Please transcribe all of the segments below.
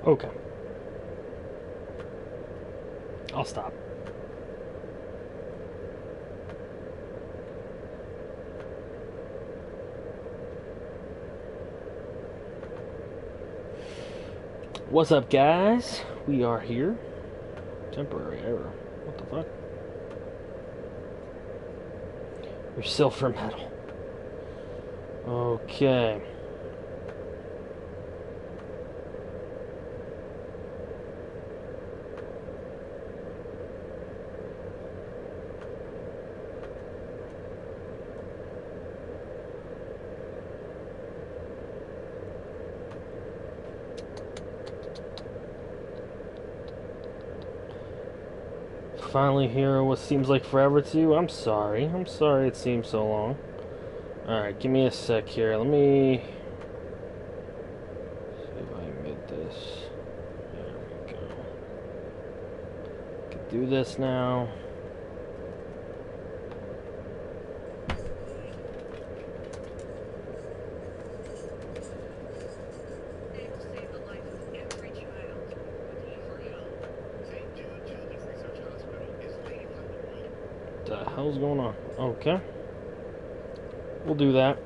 Okay. I'll stop. What's up, guys? We are here. Temporary error. What the fuck? Your silver medal. Okay. Finally here what seems like forever to you. I'm sorry it seems so long. Alright, give me a sec here. Let me see if I can get this. There we go. Can do this now. What the hell's going on? Okay. We'll do that.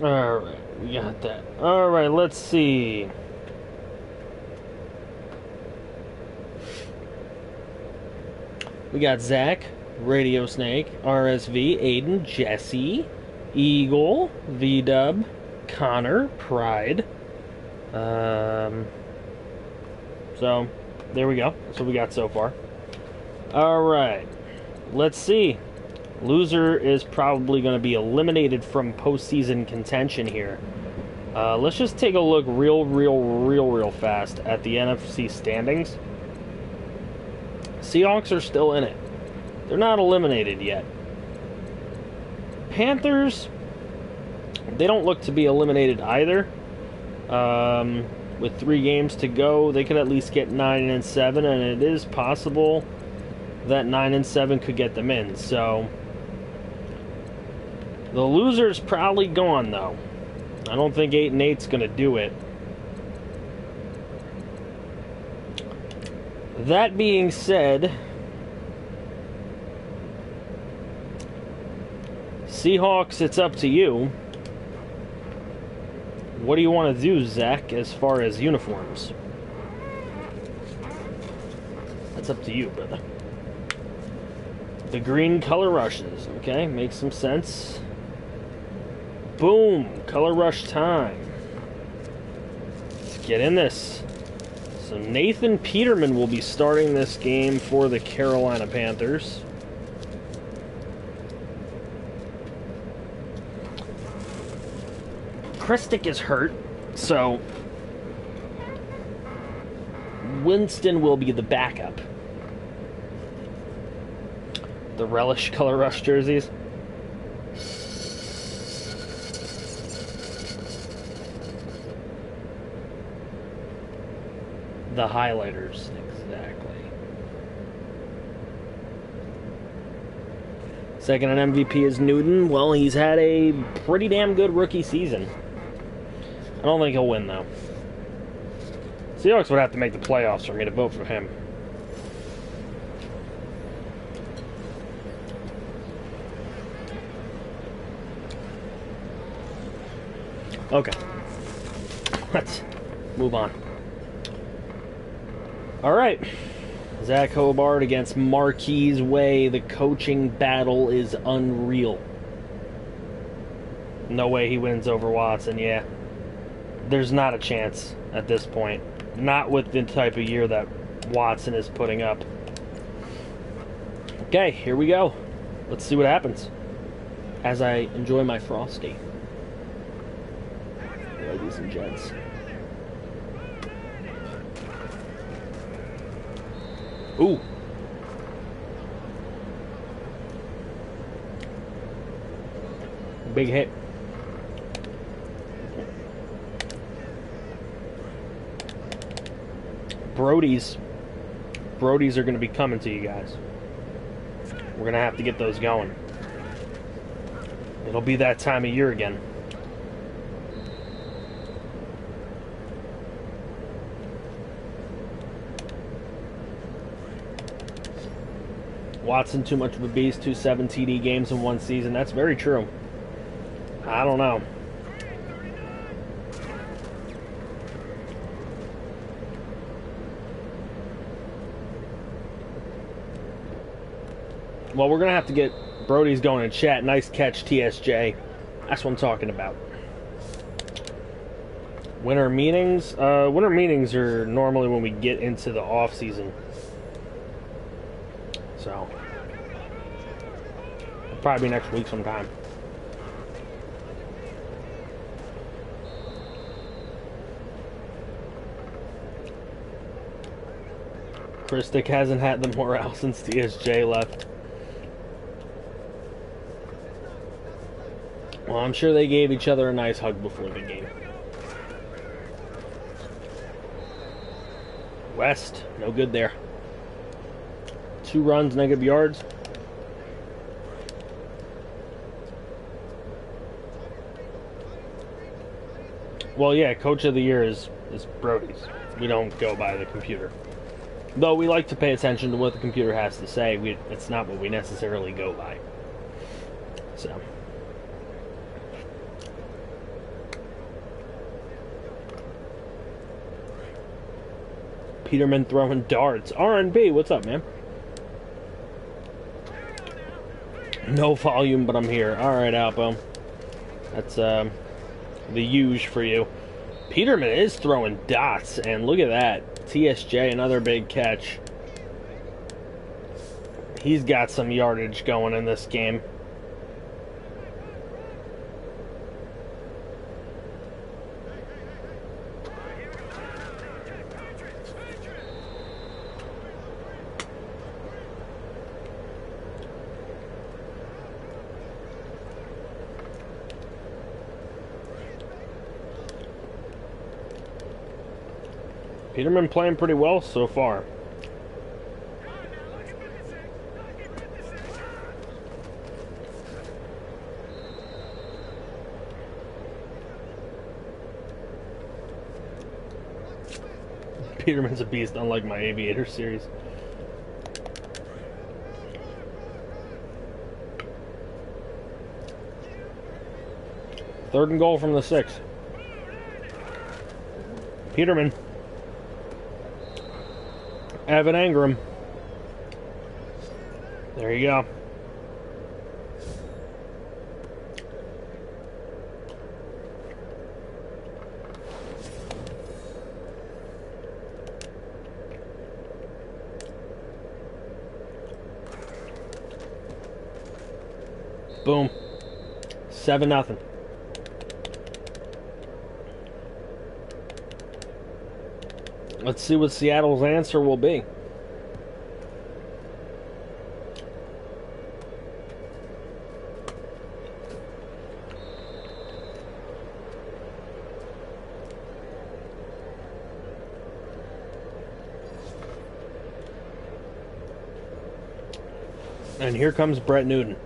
Alright, we got that. Alright, let's see. We got Zach, Radio Snake, RSV, Aiden, Jesse, Eagle, V-Dub, Connor, Pride. So, there we go. That's what we got so far. Alright. Let's see. Loser is probably going to be eliminated from postseason contention here. Let's just take a look real fast at the NFC standings. Seahawks are still in it. They're not eliminated yet. Panthers, they don't look to be eliminated either. With 3 games to go, they could at least get 9-7, and it is possible that 9-7 could get them in. So the loser's probably gone, though. I don't think 8-8's going to do it. That being said, Seahawks, it's up to you. What do you want to do, Zach, as far as uniforms? That's up to you, brother. The green color rushes. Okay, makes some sense. Boom! Color rush time. Let's get in this. So Nathan Peterman will be starting this game for the Carolina Panthers. Christic is hurt, so Winston will be the backup. The Relish Color Rush jerseys. The highlighters, exactly. Second in MVP is Newton. Well, he's had a pretty damn good rookie season. I don't think he'll win, though. Seahawks would have to make the playoffs for me to vote for him. Okay. Let's move on. Alright. Zach Hobart against Marquise Way. The coaching battle is unreal. No way he wins over Watson, yeah. There's not a chance at this point. Not with the type of year that Watson is putting up. Okay, here we go. Let's see what happens. As I enjoy my Frosty. Ladies and gents. Ooh. Big hit. Brody's are going to be coming to you guys. We're going to have to get those going. It'll be that time of year again. Watson, too much of a beast, 2-7 TD games in one season. That's very true. I don't know. Well, we're going to have to get Brody's going in chat. Nice catch, TSJ. That's what I'm talking about. Winter meetings? Winter meetings are normally when we get into the off season. So, it'll probably be next week sometime. Christic hasn't had the morale since TSJ left. Well, I'm sure they gave each other a nice hug before the game. West, no good there. 2 runs, negative yards. Well, yeah, Coach of the Year is Brody's. We don't go by the computer. Though we like to pay attention to what the computer has to say, it's not what we necessarily go by. So. Peterman throwing darts. R&B, what's up, man? No volume, but I'm here. Alright, Alpo. That's, the huge for you. Peterman is throwing dots, and look at that. TSJ, another big catch. He's got some yardage going in this game. Peterman playing pretty well so far. Peterman's a beast, unlike my Aviator series. Third and goal from the 6. Peterman. Evan Engram. There you go. Boom. 7-0. Let's see what Seattle's answer will be. And here comes Brett Newton.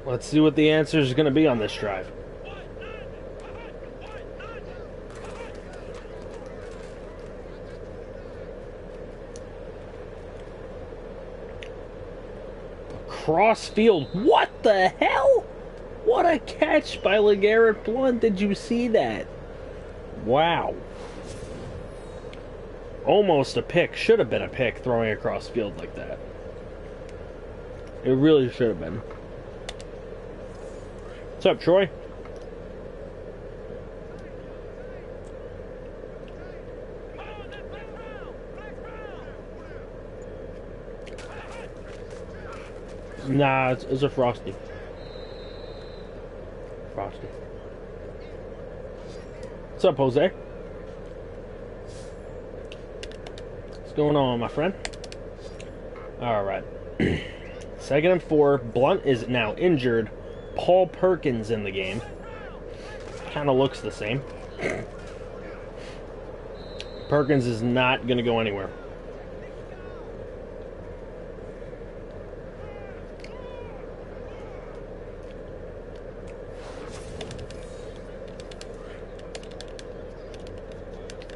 Let's see what the answer is going to be on this drive. Crossfield. What the hell? What a catch by LeGarrette Blount. Did you see that? Wow. Almost a pick. Should have been a pick throwing across field like that. It really should have been. What's up, Troy? Nah, it's a Frosty. Frosty. What's up, Jose? What's going on, my friend? Alright. 2nd and 4. Blount is now injured. Paul Perkins in the game. Kind of looks the same. Perkins is not going to go anywhere.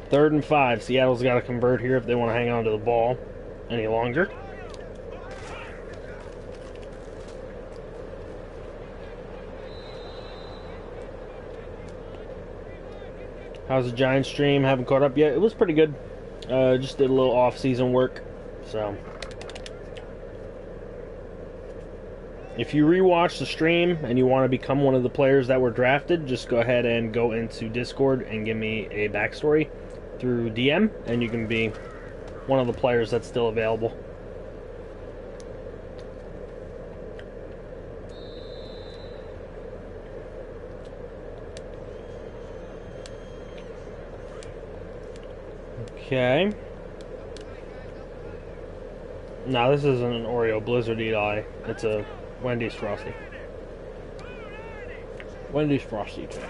3rd and 5. Seattle's got to convert here if they want to hang on to the ball any longer. How's the Giants stream? Haven't caught up yet. It was pretty good. Just did a little off-season work. So, if you rewatch the stream and you want to become one of the players that were drafted, just go ahead and go into Discord and give me a backstory through DM, and you can be one of the players that's still available. Okay. No, this isn't an Oreo Blizzard Eli. It's a Wendy's Frosty. Wendy's Frosty today.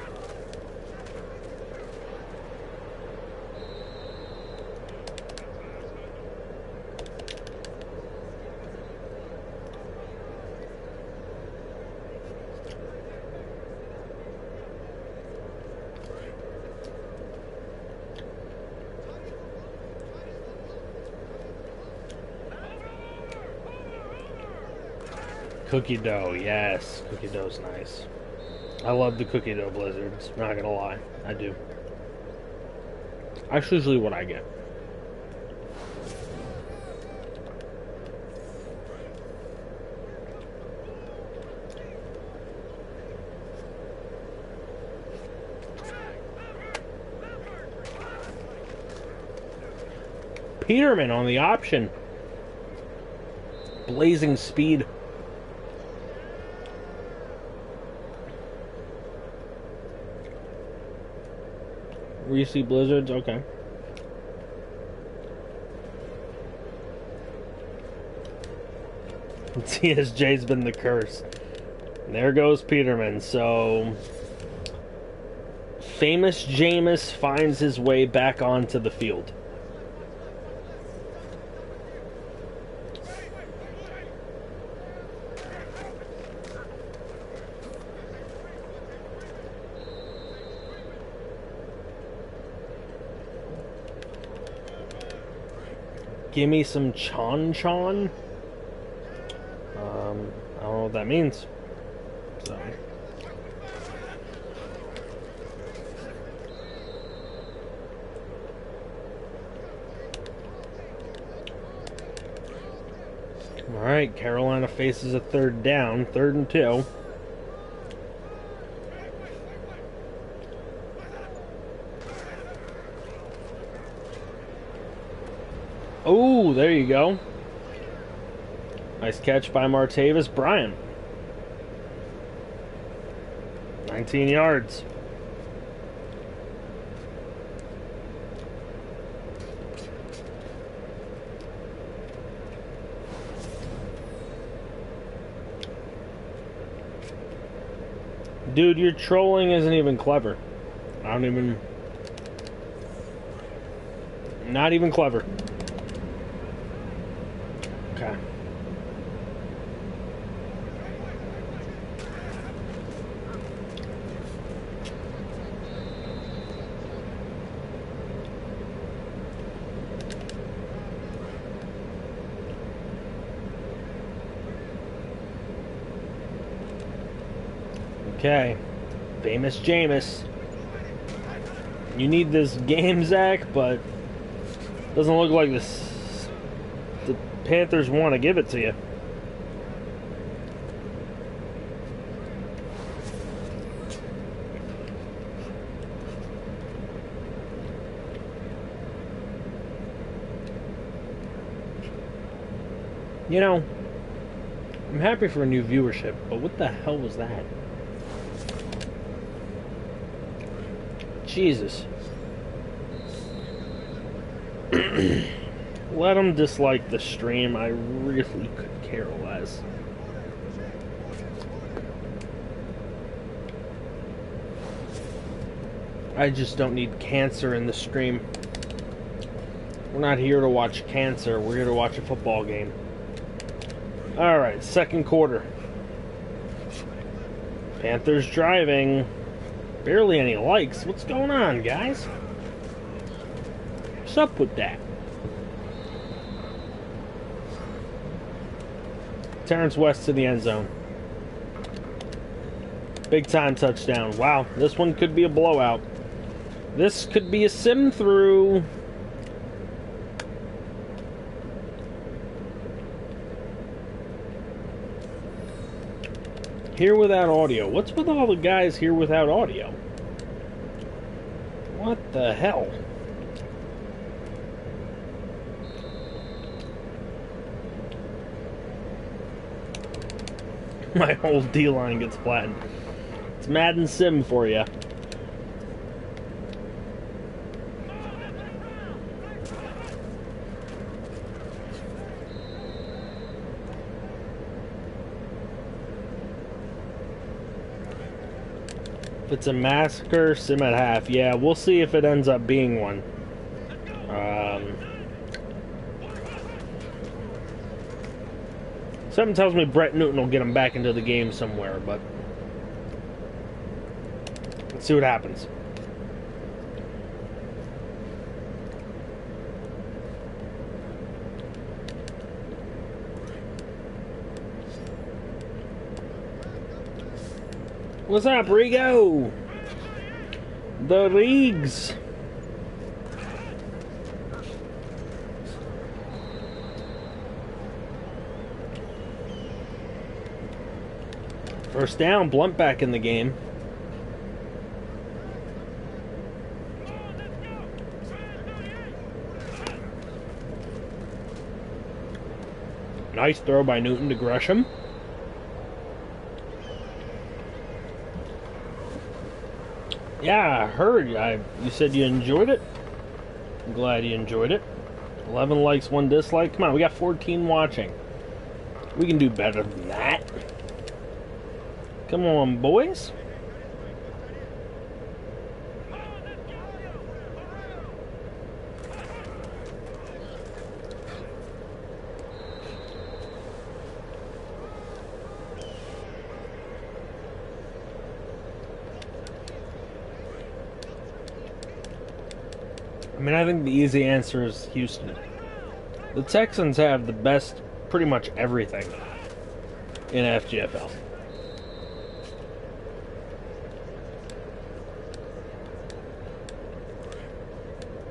Cookie dough, yes. Cookie dough's nice. I love the cookie dough blizzards, not gonna lie. I do. That's usually what I get. Peterman on the option. Blazing speed. Reese Blizzards, okay. TSJ's been the curse. There goes Peterman. So, famous Jameis finds his way back onto the field. Give me some Chon. I don't know what that means. So. Alright, Carolina faces a 3rd down, 3rd and 2. Oh, there you go. Nice catch by Martavis Bryant. 19 yards. Dude, your trolling isn't even clever. Not even clever. Okay. Okay. Famous Jameis. You need this game, Zach, but doesn't look like this. The Panthers want to give it to you. You know, I'm happy for a new viewership, but what the hell was that? Jesus. Let them dislike the stream. I really could care less. I just don't need cancer in the stream. We're not here to watch cancer. We're here to watch a football game. Alright, second quarter. Panthers driving. Barely any likes. What's going on, guys? What's up with that? Terrence West to the end zone. Big time touchdown. Wow, this one could be a blowout. This could be a sim through. Here without audio. What's with all the guys here without audio? What the hell? My whole D-line gets flattened. It's Madden Sim for you. If it's a massacre, sim at half. Yeah, we'll see if it ends up being one. Something tells me Brett Newton will get him back into the game somewhere, but let's see what happens. What's up, Rigo? The Rigs. First down, Blunt back in the game. Nice throw by Newton to Gresham. Yeah, I heard. You said you enjoyed it. I'm glad you enjoyed it. 11 likes, 1 dislike. Come on, we got 14 watching. We can do better than that. Come on, boys. I mean, I think the easy answer is Houston. The Texans have the best, pretty much everything in FGFL.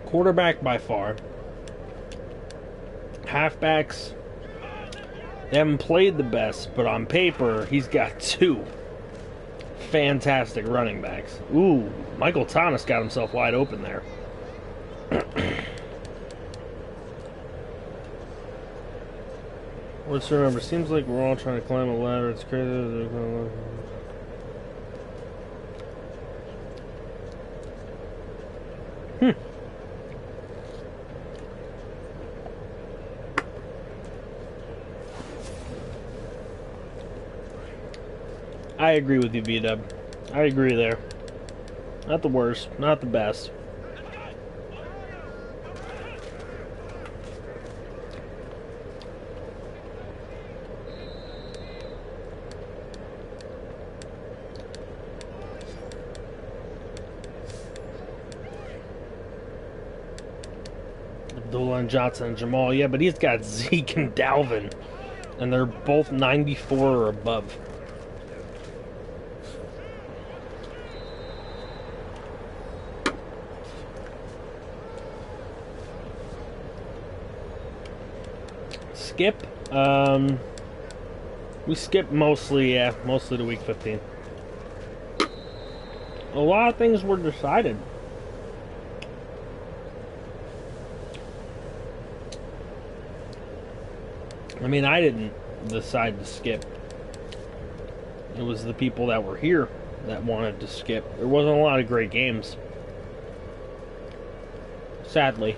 Quarterback by far. Halfbacks, they haven't played the best, but on paper, he's got 2 fantastic running backs. Ooh, Michael Thomas got himself wide open there. Let's remember, seems like we're all trying to climb a ladder. It's crazy. I agree with you, B-Dub. I agree there. Not the worst, not the best. Abdullah and Johnson and Jamal. Yeah, but he's got Zeke and Dalvin. And they're both 94 or above. Skip. We skip mostly, yeah, mostly to week 15. A lot of things were decided. I mean, I didn't decide to skip. It was the people that were here that wanted to skip. There wasn't a lot of great games. Sadly.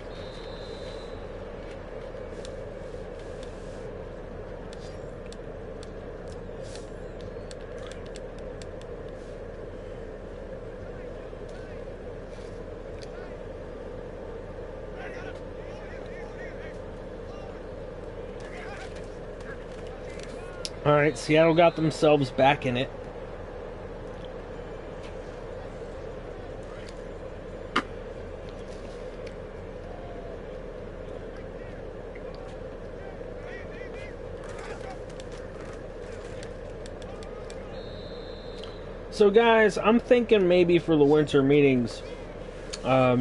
Alright, Seattle got themselves back in it. So guys, I'm thinking maybe for the winter meetings, a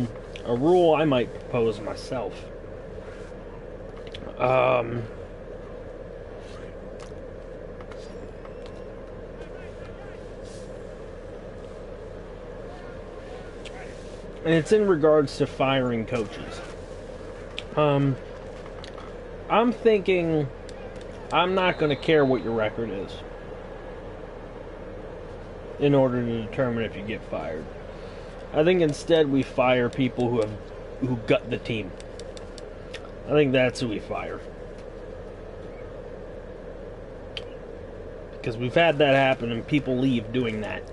rule I might propose myself. And it's in regards to firing coaches. I'm thinking I'm not going to care what your record is in order to determine if you get fired. I think instead we fire people who gut the team. I think that's who we fire. Because we've had that happen and people leave doing that.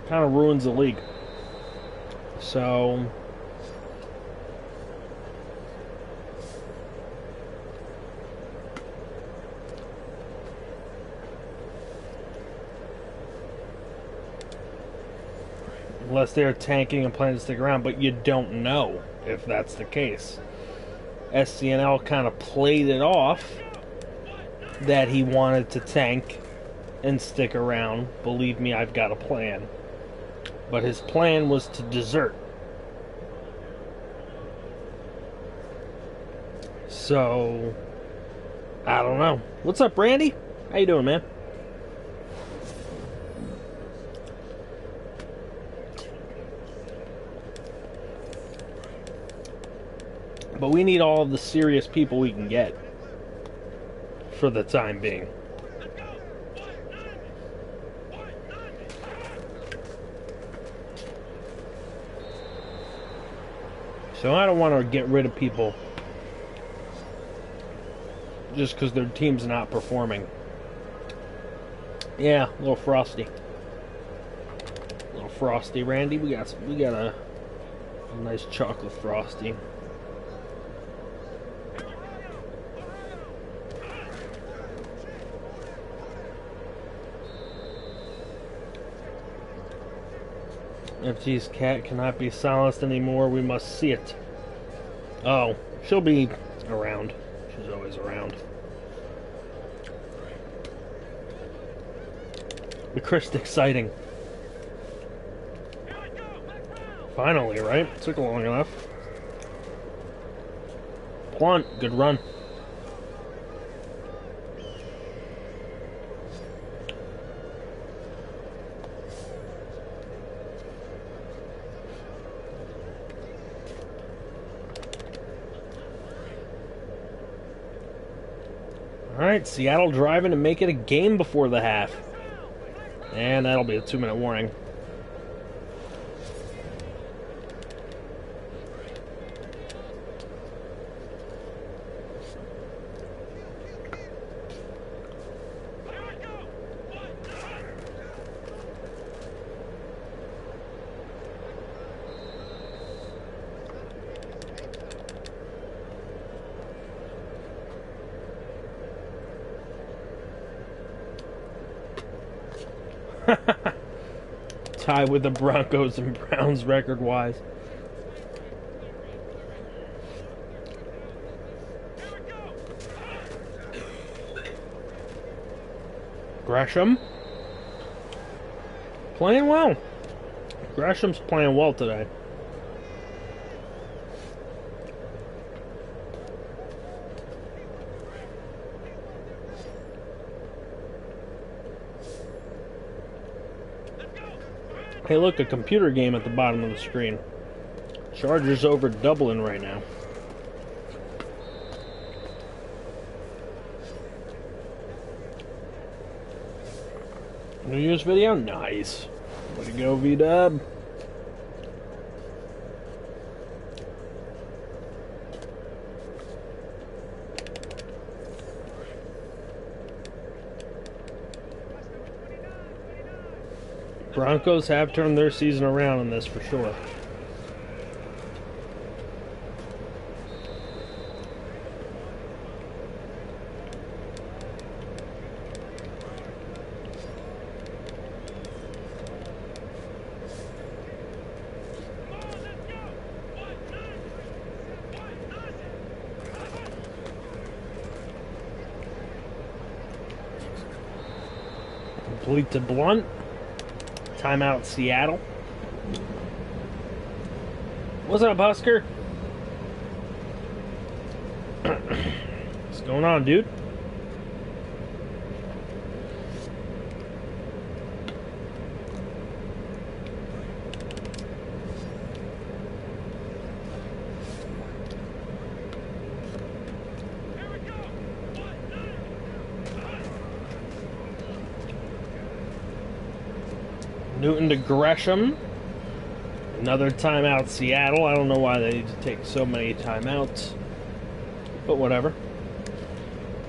Kind of ruins the league. So unless they're tanking and planning to stick around, but you don't know if that's the case. SCNL kind of played it off that he wanted to tank and stick around. Believe me, I've got a plan. But his plan was to desert. So, I don't know. What's up, Randy? How you doing, man? But we need all of the serious people we can get for the time being. So I don't want to get rid of people just because their team's not performing. Yeah, a little frosty. A little frosty, Randy. We got a nice chocolate frosty. FG's cat cannot be silenced anymore. We must see it. Oh, she'll be around. She's always around. The Christic sighting. Finally, right? Took long enough. Plunt, good run. Alright, Seattle driving to make it a game before the half. And that'll be a 2-minute warning. Tie with the Broncos and Browns record-wise. Gresham playing well. Gresham's playing well today. Hey, look, a computer game at the bottom of the screen. Chargers over Dublin right now. New Year's video? Nice. Way to go, V-Dub. Broncos have turned their season around in this for sure. Complete to Blunt. Timeout Seattle. What's up, Husker? What's going on, dude? Newton to Gresham. Another timeout, Seattle. I don't know why they need to take so many timeouts, but whatever.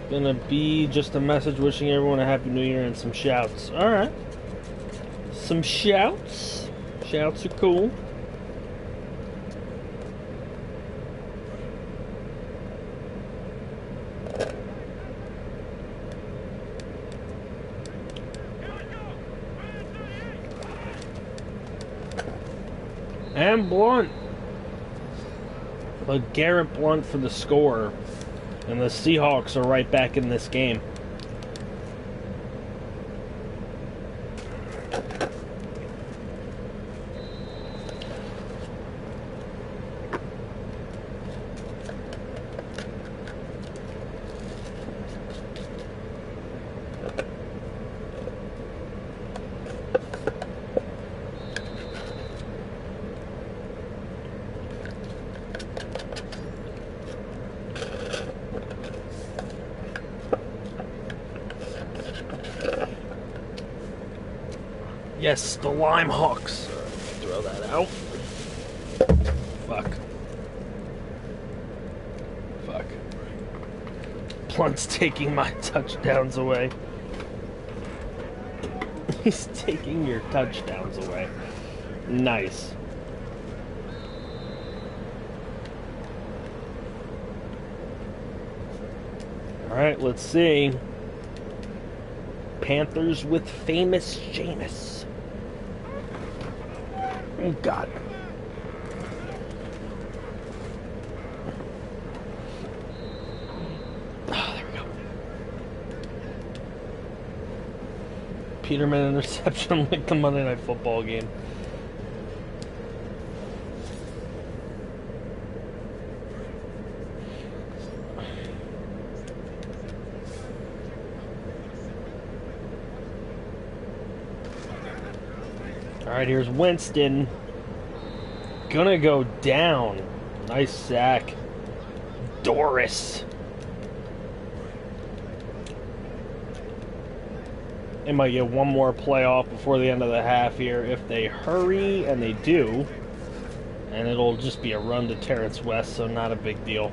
Gonna be just a message wishing everyone a Happy New Year and some shouts. Alright. Some shouts. Shouts are cool. And Blunt. But Garrett Blunt for the score. And the Seahawks are right back in this game. Yes, the Lime Hawks. Throw that out. Fuck. Fuck. Blunt's taking my touchdowns away. He's taking your touchdowns away. Nice. Alright, let's see. Panthers with famous Jameis. Oh, God. Oh, there we go. Peterman interception like the Monday Night Football game. Alright, here's Winston. Gonna go down. Nice sack. Doris. They might get one more play off before the end of the half here if they hurry, and they do. And it'll just be a run to Terrence West, so not a big deal.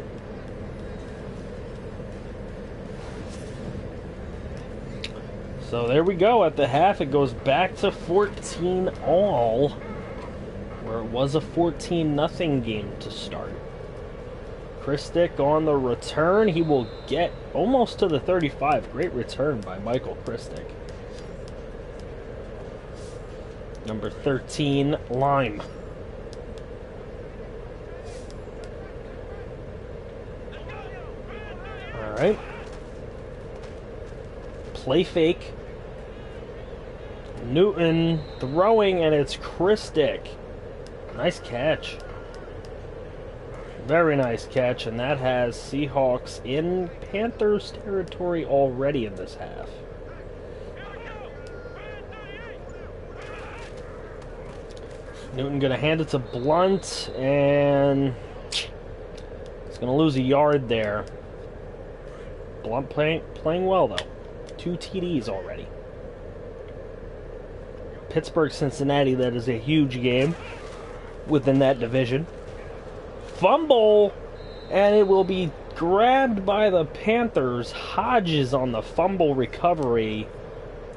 So there we go. At the half, it goes back to 14-all, where it was a 14-0 game to start. Christick on the return. He will get almost to the 35. Great return by Michael Christick. Number 13, Lime. All right. Play fake. Newton throwing, and it's Christick. Nice catch. Very nice catch, and that has Seahawks in Panthers territory already in this half. Newton gonna hand it to Blunt, and he's gonna lose a yard there. Blunt playing well though. 2 TDs already. Pittsburgh, Cincinnati, that is a huge game within that division. Fumble, and it will be grabbed by the Panthers. Hodges on the fumble recovery.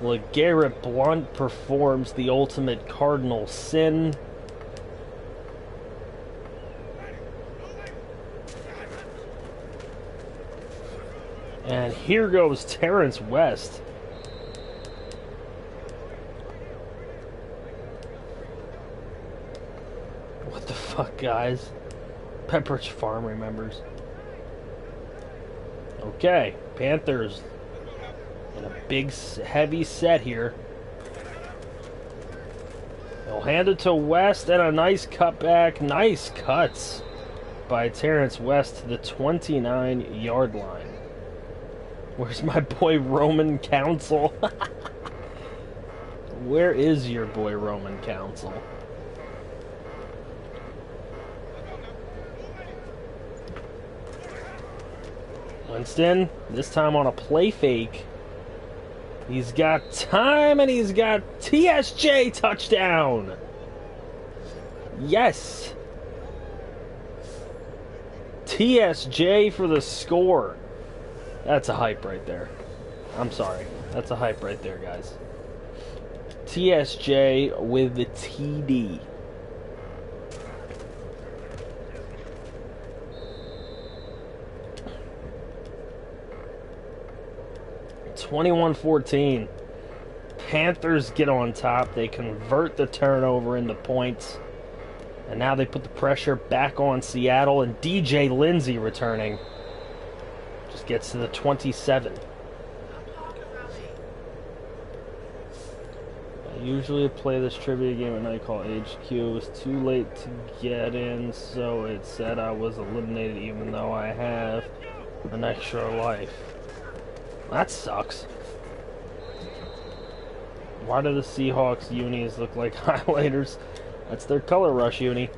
LeGarrette Blunt performs the ultimate cardinal sin. And here goes Terrence West. What the fuck, guys? Pepperidge Farm remembers. Okay, Panthers in a big, heavy set here. He'll hand it to West, and a nice cutback. Nice cuts by Terrence West to the 29-yard line. Where's my boy Roman Council? Where is your boy Roman Council? Winston, this time on a play fake. He's got time, and he's got TSJ touchdown. Yes. TSJ for the score. That's a hype right there. I'm sorry. That's a hype right there, guys. TSJ with the TD. (21-14). Panthers get on top. They convert the turnover into points. And now they put the pressure back on Seattle, and DJ Lindsay returning. Just gets to the 27. I usually play this trivia game at night called HQ. It was too late to get in, so it said I was eliminated even though I have an extra life. That sucks. Why do the Seahawks unis look like highlighters? That's their color rush uni.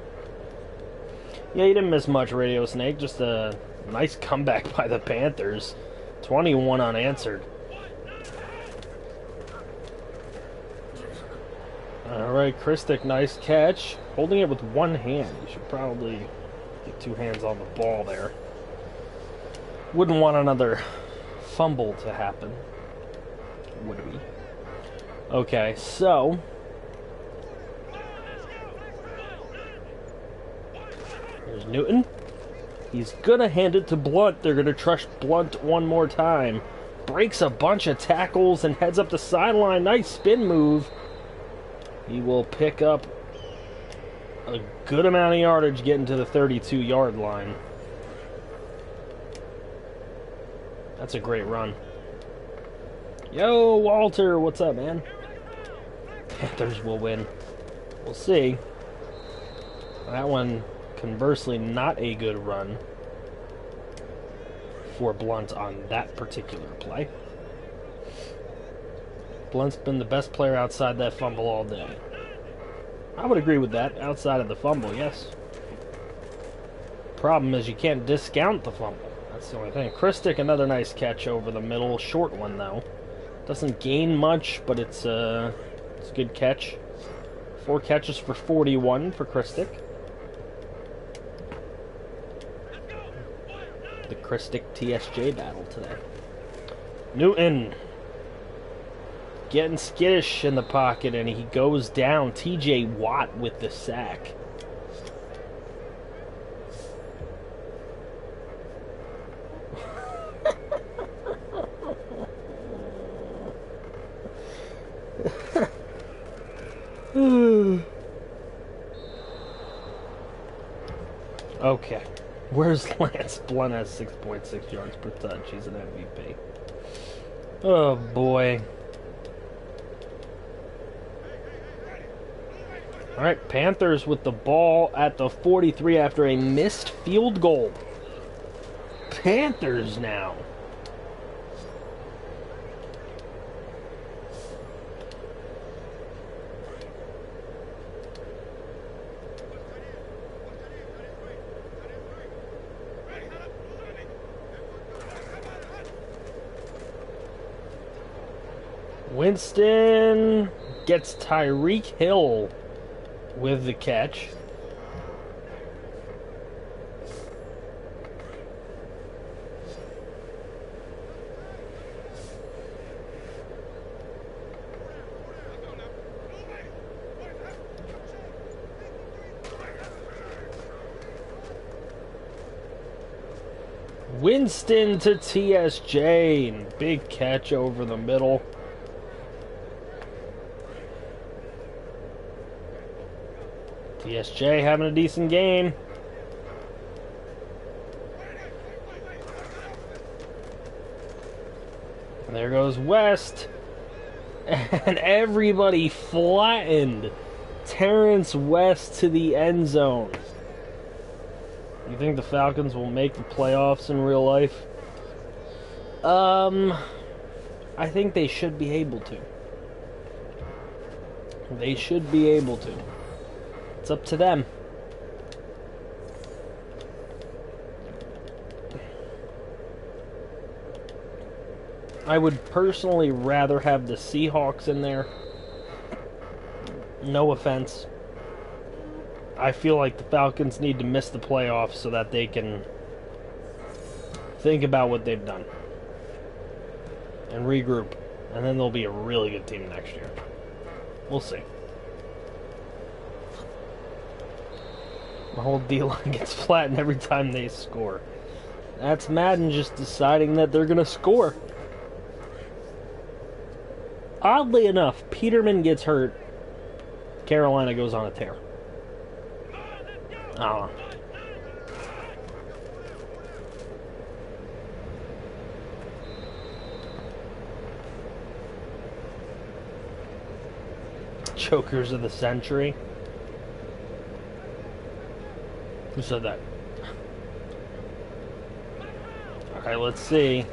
Yeah, you didn't miss much, Radio Snake. Just a nice comeback by the Panthers. 21 unanswered. Alright, Christic, nice catch. Holding it with one hand. You should probably get two hands on the ball there. Wouldn't want another fumble to happen, would we? Okay, so here's Newton. He's gonna hand it to Blunt. They're gonna trust Blunt one more time. Breaks a bunch of tackles and heads up the sideline. Nice spin move. He will pick up a good amount of yardage getting to the 32-yard line. That's a great run. Yo, Walter, what's up, man? Panthers will win. We'll see. That one, conversely, not a good run for Blunt on that particular play. Blunt's been the best player outside that fumble all day. I would agree with that. Outside of the fumble, yes. Problem is you can't discount the fumble. That's the only thing. Christic, another nice catch over the middle. Short one, though. Doesn't gain much, but it's a good catch. 4 catches for 41 for Christic. The Christic TSJ battle today. Newton getting skittish in the pocket, and he goes down. TJ Watt with the sack. Okay. Where's Lance? Blunt has 6.6 yards per touch. He's an MVP. Oh, boy. Alright, Panthers with the ball at the 43 after a missed field goal. Panthers now. Winston gets Tyreek Hill with the catch. Winston to TSJ, and big catch over the middle. TSJ having a decent game. And there goes West. And everybody flattened Terrence West to the end zone. You think the Falcons will make the playoffs in real life? I think they should be able to. They should be able to. It's up to them. I would personally rather have the Seahawks in there. No offense. I feel like the Falcons need to miss the playoffs so that they can think about what they've done and regroup, and then they'll be a really good team next year. We'll see. My whole D-line gets flattened every time they score. That's Madden just deciding that they're going to score. Oddly enough, Peterman gets hurt. Carolina goes on a tear. I don't know. Chokers of the century. Who said that? Alright, let's see.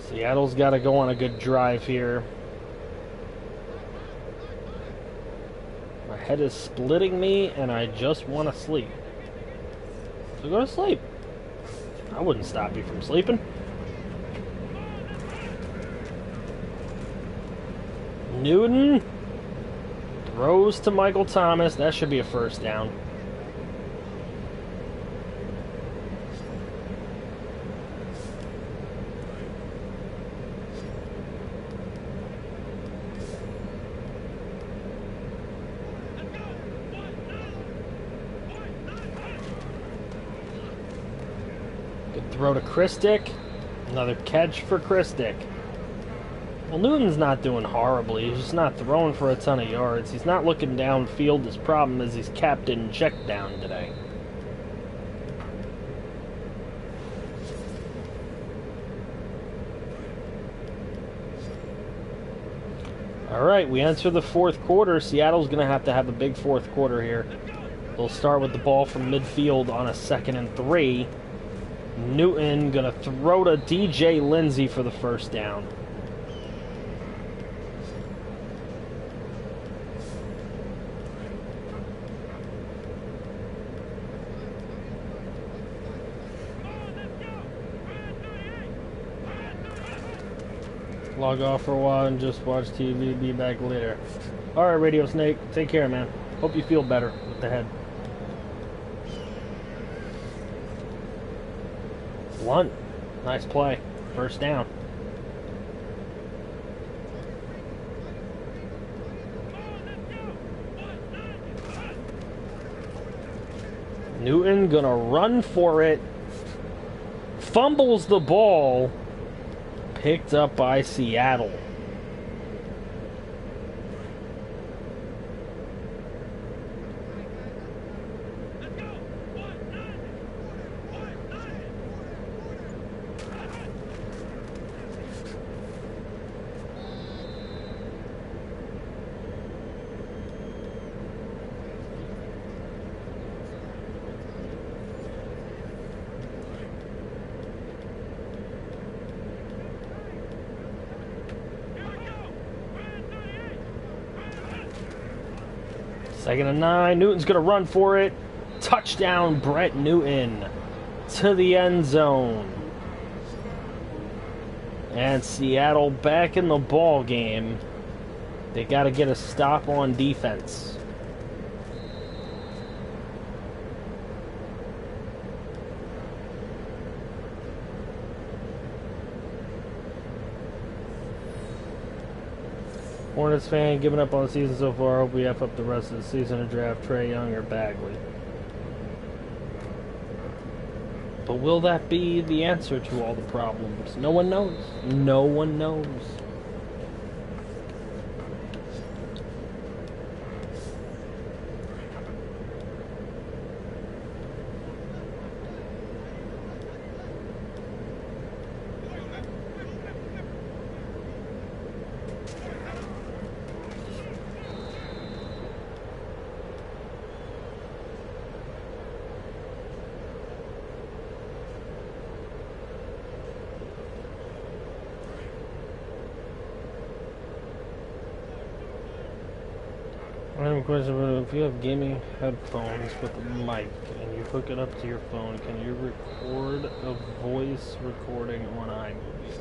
Seattle's got to go on a good drive here. My head is splitting me, and I just want to sleep. So go to sleep. I wouldn't stop you from sleeping. Newton throws to Michael Thomas. That should be a first down. Good throw to Christick. Another catch for Christick. Well, Newton's not doing horribly. He's just not throwing for a ton of yards. He's not looking downfield. His problem is he's capped in check down today. All right, we enter the fourth quarter. Seattle's going to have a big fourth quarter here. They'll start with the ball from midfield on a 2nd and 3. Newton going to throw to DJ Lindsay for the first down. Log off for a while and just watch TV. Be back later. Alright, Radio Snake. Take care, man. Hope you feel better with the head. Blunt. Nice play. First down. Newton gonna run for it. Fumbles the ball. Picked up by Seattle. Second and 9. Newton's going to run for it. Touchdown, Brett Newton to the end zone. And Seattle back in the ball game. They got to get a stop on defense. Hornets fan giving up on the season so far. Hope we F up the rest of the season and draft Trae Young or Bagley. But will that be the answer to all the problems? No one knows. No one knows. Random question, but if you have gaming headphones with a mic and you hook it up to your phone, can you record a voice recording on iMovie?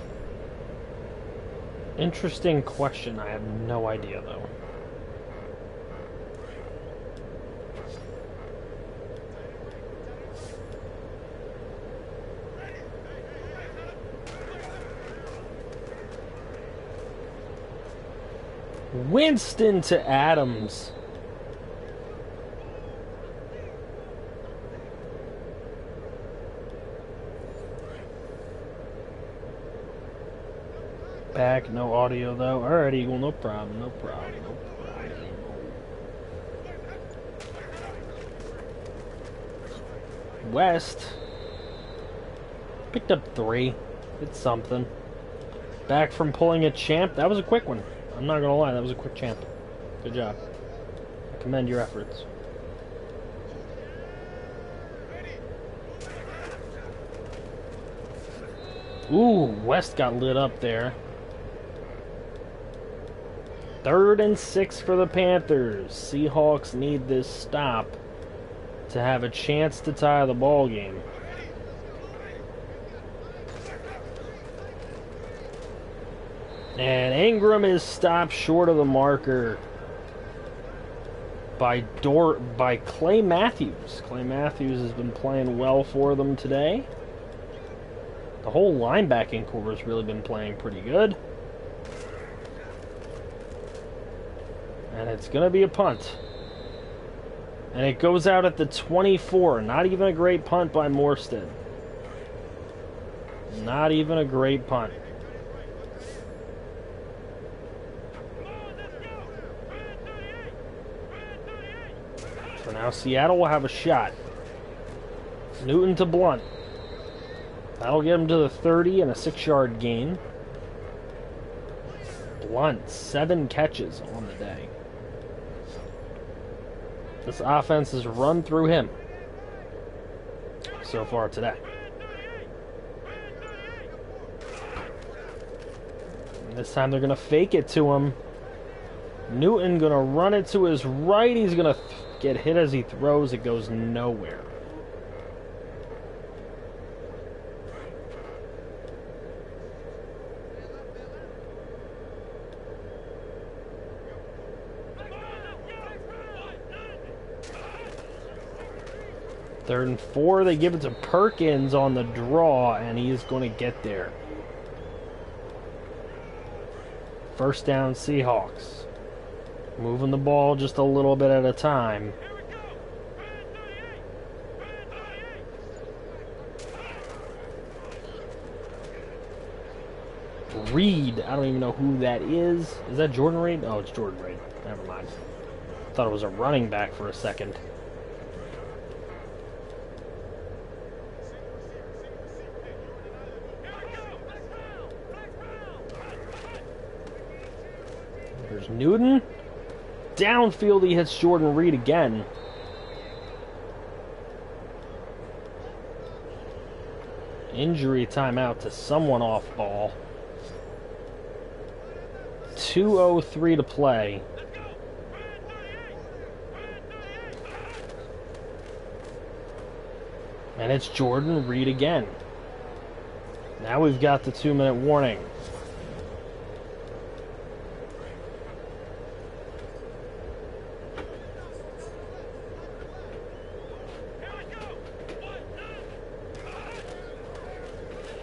Interesting question. I have no idea, though. Winston to Adams. Back, no audio though. Alright, Eagle, no problem, no problem, no problem. West picked up 3. It's something. Back from pulling a champ. That was a quick one. I'm not gonna lie, that was a quick champ. Good job. I commend your efforts. Ooh, West got lit up there. 3rd and 6 for the Panthers. Seahawks need this stop to have a chance to tie the ball game. And Ingram is stopped short of the marker by Clay Matthews. Clay Matthews has been playing well for them today. The whole linebacking core has really been playing pretty good. And it's going to be a punt. And it goes out at the 24. Not even a great punt by Morstead. Not even a great punt. So now Seattle will have a shot. Newton to Blunt. That'll get him to the 30 and a 6-yard gain. Blunt, 7 catches on the day. This offense has run through him so far today. And this time they're going to fake it to him. Newton going to run it to his right. He's going to get hit as he throws. It goes nowhere. Third and 4, they give it to Perkins on the draw, and he is going to get there. First down, Seahawks. Moving the ball just a little bit at a time. Reed, I don't even know who that is. Is that Jordan Reed? Oh, it's Jordan Reed. Never mind. Thought it was a running back for a second. There's Newton. Downfield, he hits Jordan Reed again. Injury timeout to someone off ball. 2:03 to play. And it's Jordan Reed again. Now we've got the 2-minute warning.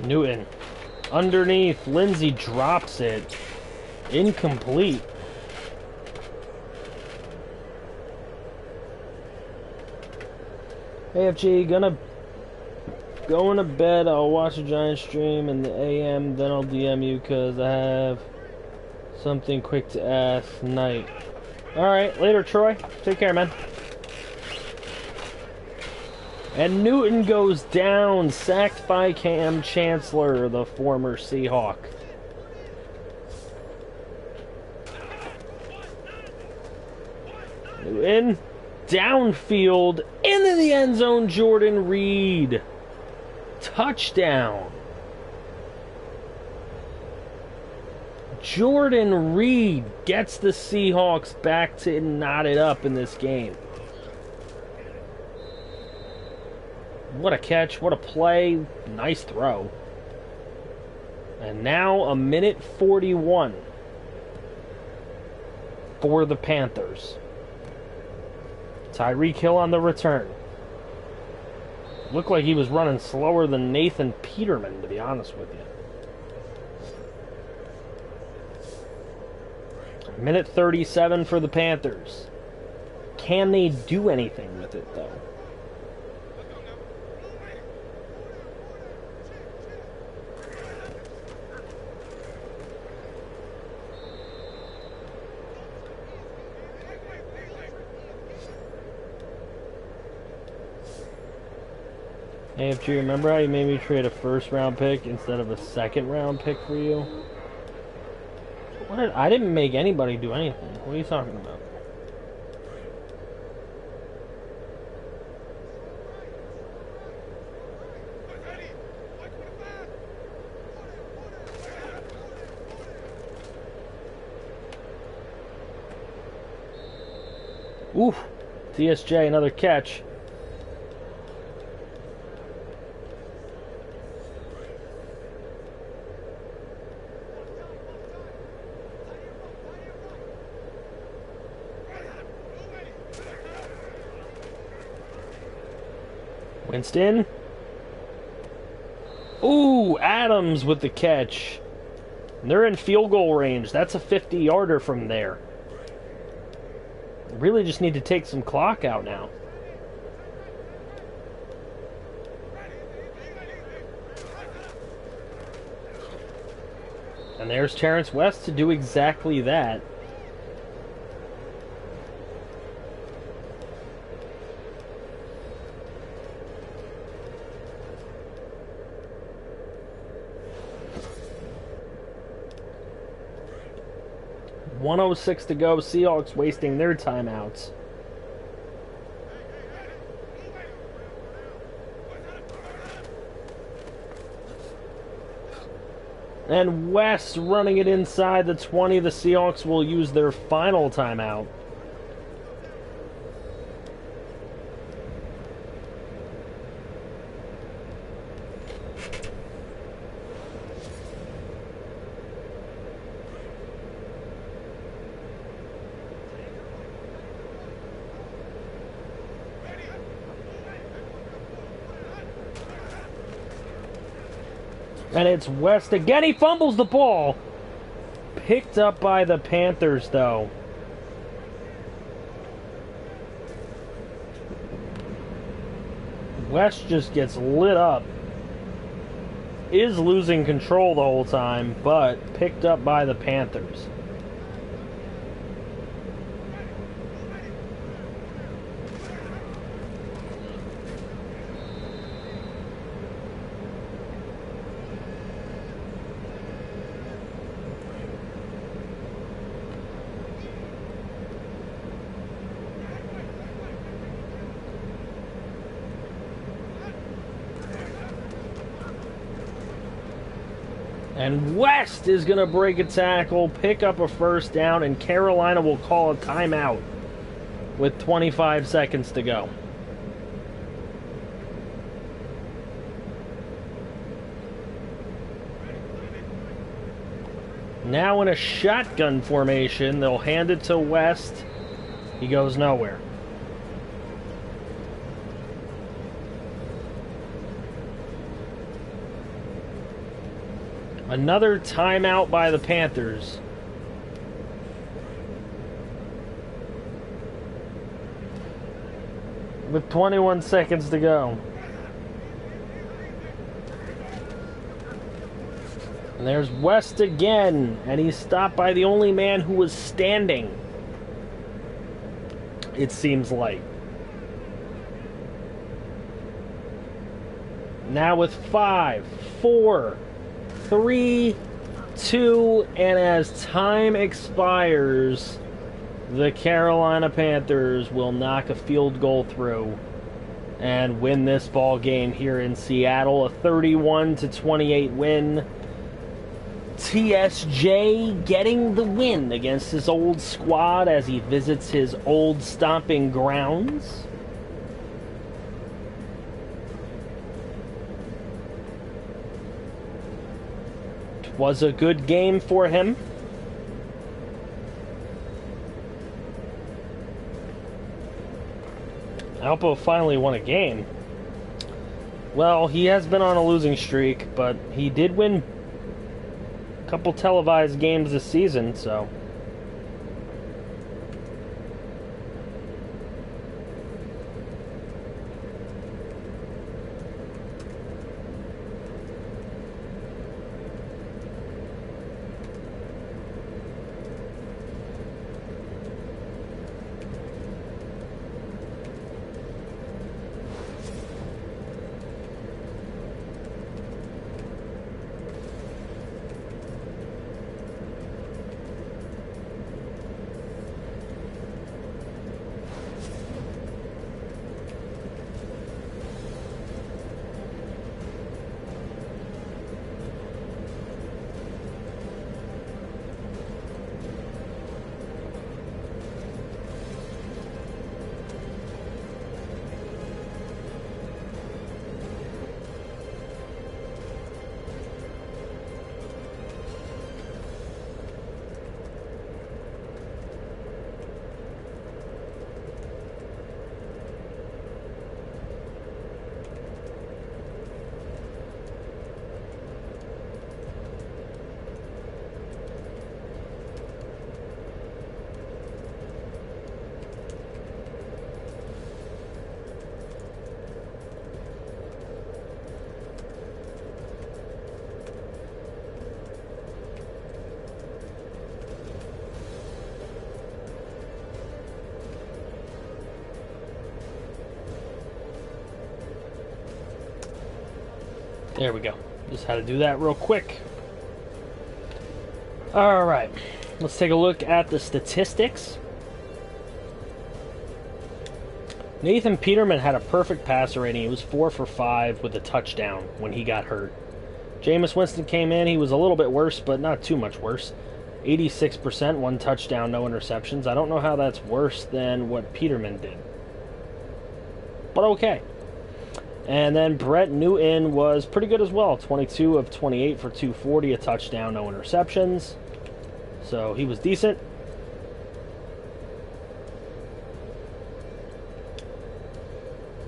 Newton. Underneath. Lindsey drops it. Incomplete. AFG, going to bed. I'll watch a Giant stream in the AM, then I'll DM you because I have something quick to ask. Night. Alright, later, Troy. Take care, man. And Newton goes down, sacked by Cam Chancellor, the former Seahawk. Newton, downfield, into the end zone, Jordan Reed. Touchdown. Jordan Reed gets the Seahawks back to knot it up in this game. What a catch, what a play, nice throw. And now a minute 41 for the Panthers. Tyreek Hill on the return. Looked like he was running slower than Nathan Peterman, to be honest with you. Minute 37 for the Panthers. Can they do anything with it, though? AFG, remember how you made me trade a first-round pick instead of a second-round pick for you? What? I didn't make anybody do anything. What are you talking about? Oof. TSJ, another catch. Winston. Ooh, Adams with the catch. They're in field goal range. That's a 50-yarder from there. Really just need to take some clock out now. And there's Terrence West to do exactly that. .106 to go. Seahawks wasting their timeouts. And West running it inside the 20. The Seahawks will use their final timeout. And it's West again. He fumbles the ball. Picked up by the Panthers, though. West just gets lit up. Is losing control the whole time, but picked up by the Panthers. And West is going to break a tackle, pick up a first down, and Carolina will call a timeout with 25 seconds to go. Now in a shotgun formation, they'll hand it to West. He goes nowhere. Another timeout by the Panthers. With 21 seconds to go. And there's West again, and he's stopped by the only man who was standing. It seems like. Now with 5, 4, 3, 2, and as time expires, the Carolina Panthers will knock a field goal through and win this ball game here in Seattle. A 31-28 win. TSJ getting the win against his old squad as he visits his old stomping grounds. It was a good game for him. Alpo finally won a game. Well, he has been on a losing streak, but he did win a couple televised games this season, so... There we go. Just had to do that real quick. Alright. Let's take a look at the statistics. Nathan Peterman had a perfect passer rating. He was 4 for 5 with a touchdown when he got hurt. Jameis Winston came in. He was a little bit worse, but not too much worse. 86%, 1 touchdown, no interceptions. I don't know how that's worse than what Peterman did. But okay. And then Brett Newton was pretty good as well. 22 of 28 for 240, a touchdown, no interceptions. So he was decent.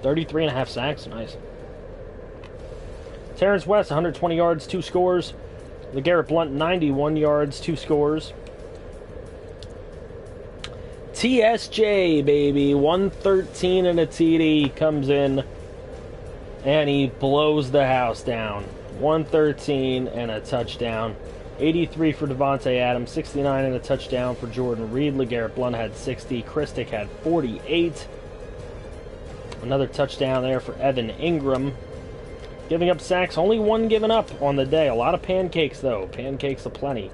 .33.5 sacks, nice. Terrence West, 120 yards, 2 scores. LeGarrette Blount, 91 yards, 2 scores. TSJ, baby, 113 and a TD comes in. And he blows the house down. 113 and a touchdown. 83 for Devontae Adams. 69 and a touchdown for Jordan Reed. LeGarrette Blount had 60. Christic had 48. Another touchdown there for Evan Ingram. Giving up sacks. Only 1 given up on the day. A lot of pancakes, though. Pancakes aplenty.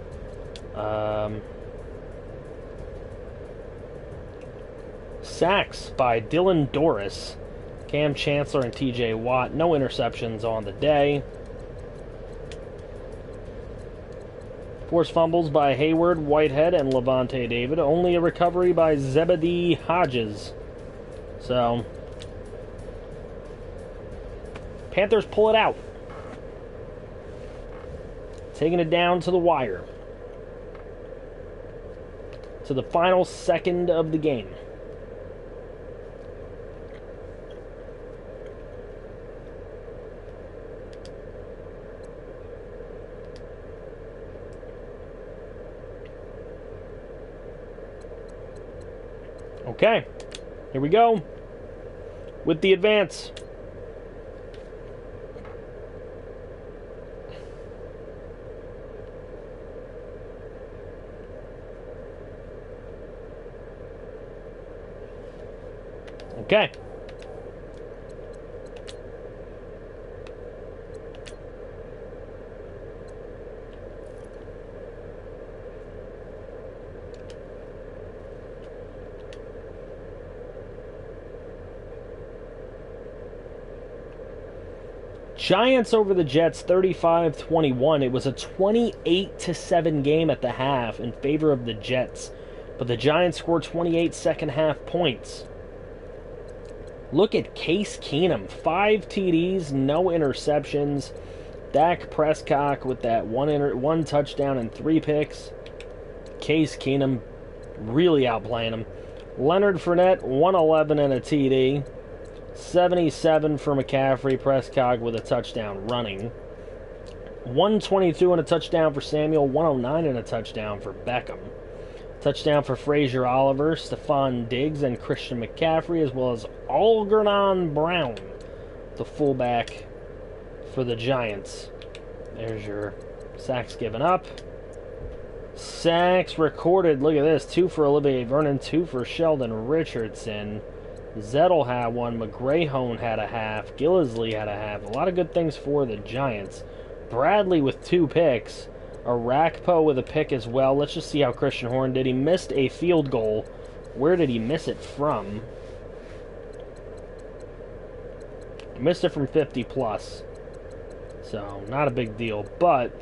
Sacks by Dylan Doris, Cam Chancellor, and TJ Watt. No interceptions on the day. Forced fumbles by Hayward, Whitehead, and Levante David. Only a recovery by Zebedee Hodges. So, Panthers pull it out. Taking it down to the wire. To the final second of the game. Okay, here we go with the advance. Okay. Giants over the Jets 35-21. It was a 28-7 game at the half in favor of the Jets, but the Giants scored 28 second half points. Look at Case Keenum, 5 TDs, no interceptions. Dak Prescott with that one touchdown and 3 picks. Case Keenum really outplaying him. Leonard Fournette, 111 and a TD. 77 for McCaffrey. Prescott with a touchdown running. 122 and a touchdown for Samuel. 109 and a touchdown for Beckham. Touchdown for Frazier Oliver, Stephon Diggs, and Christian McCaffrey, as well as Algernon Brown, the fullback for the Giants. There's your sacks given up. Sacks recorded. Look at this. 2 for Olivier Vernon, 2 for Sheldon Richardson. Zettel had 1. McGrayhone had a half. Gillisley had a half. A lot of good things for the Giants. Bradley with 2 picks. Arakpo with a pick as well. Let's just see how Christian Horn did. He missed a field goal. Where did he miss it from? He missed it from 50 plus. So, not a big deal. But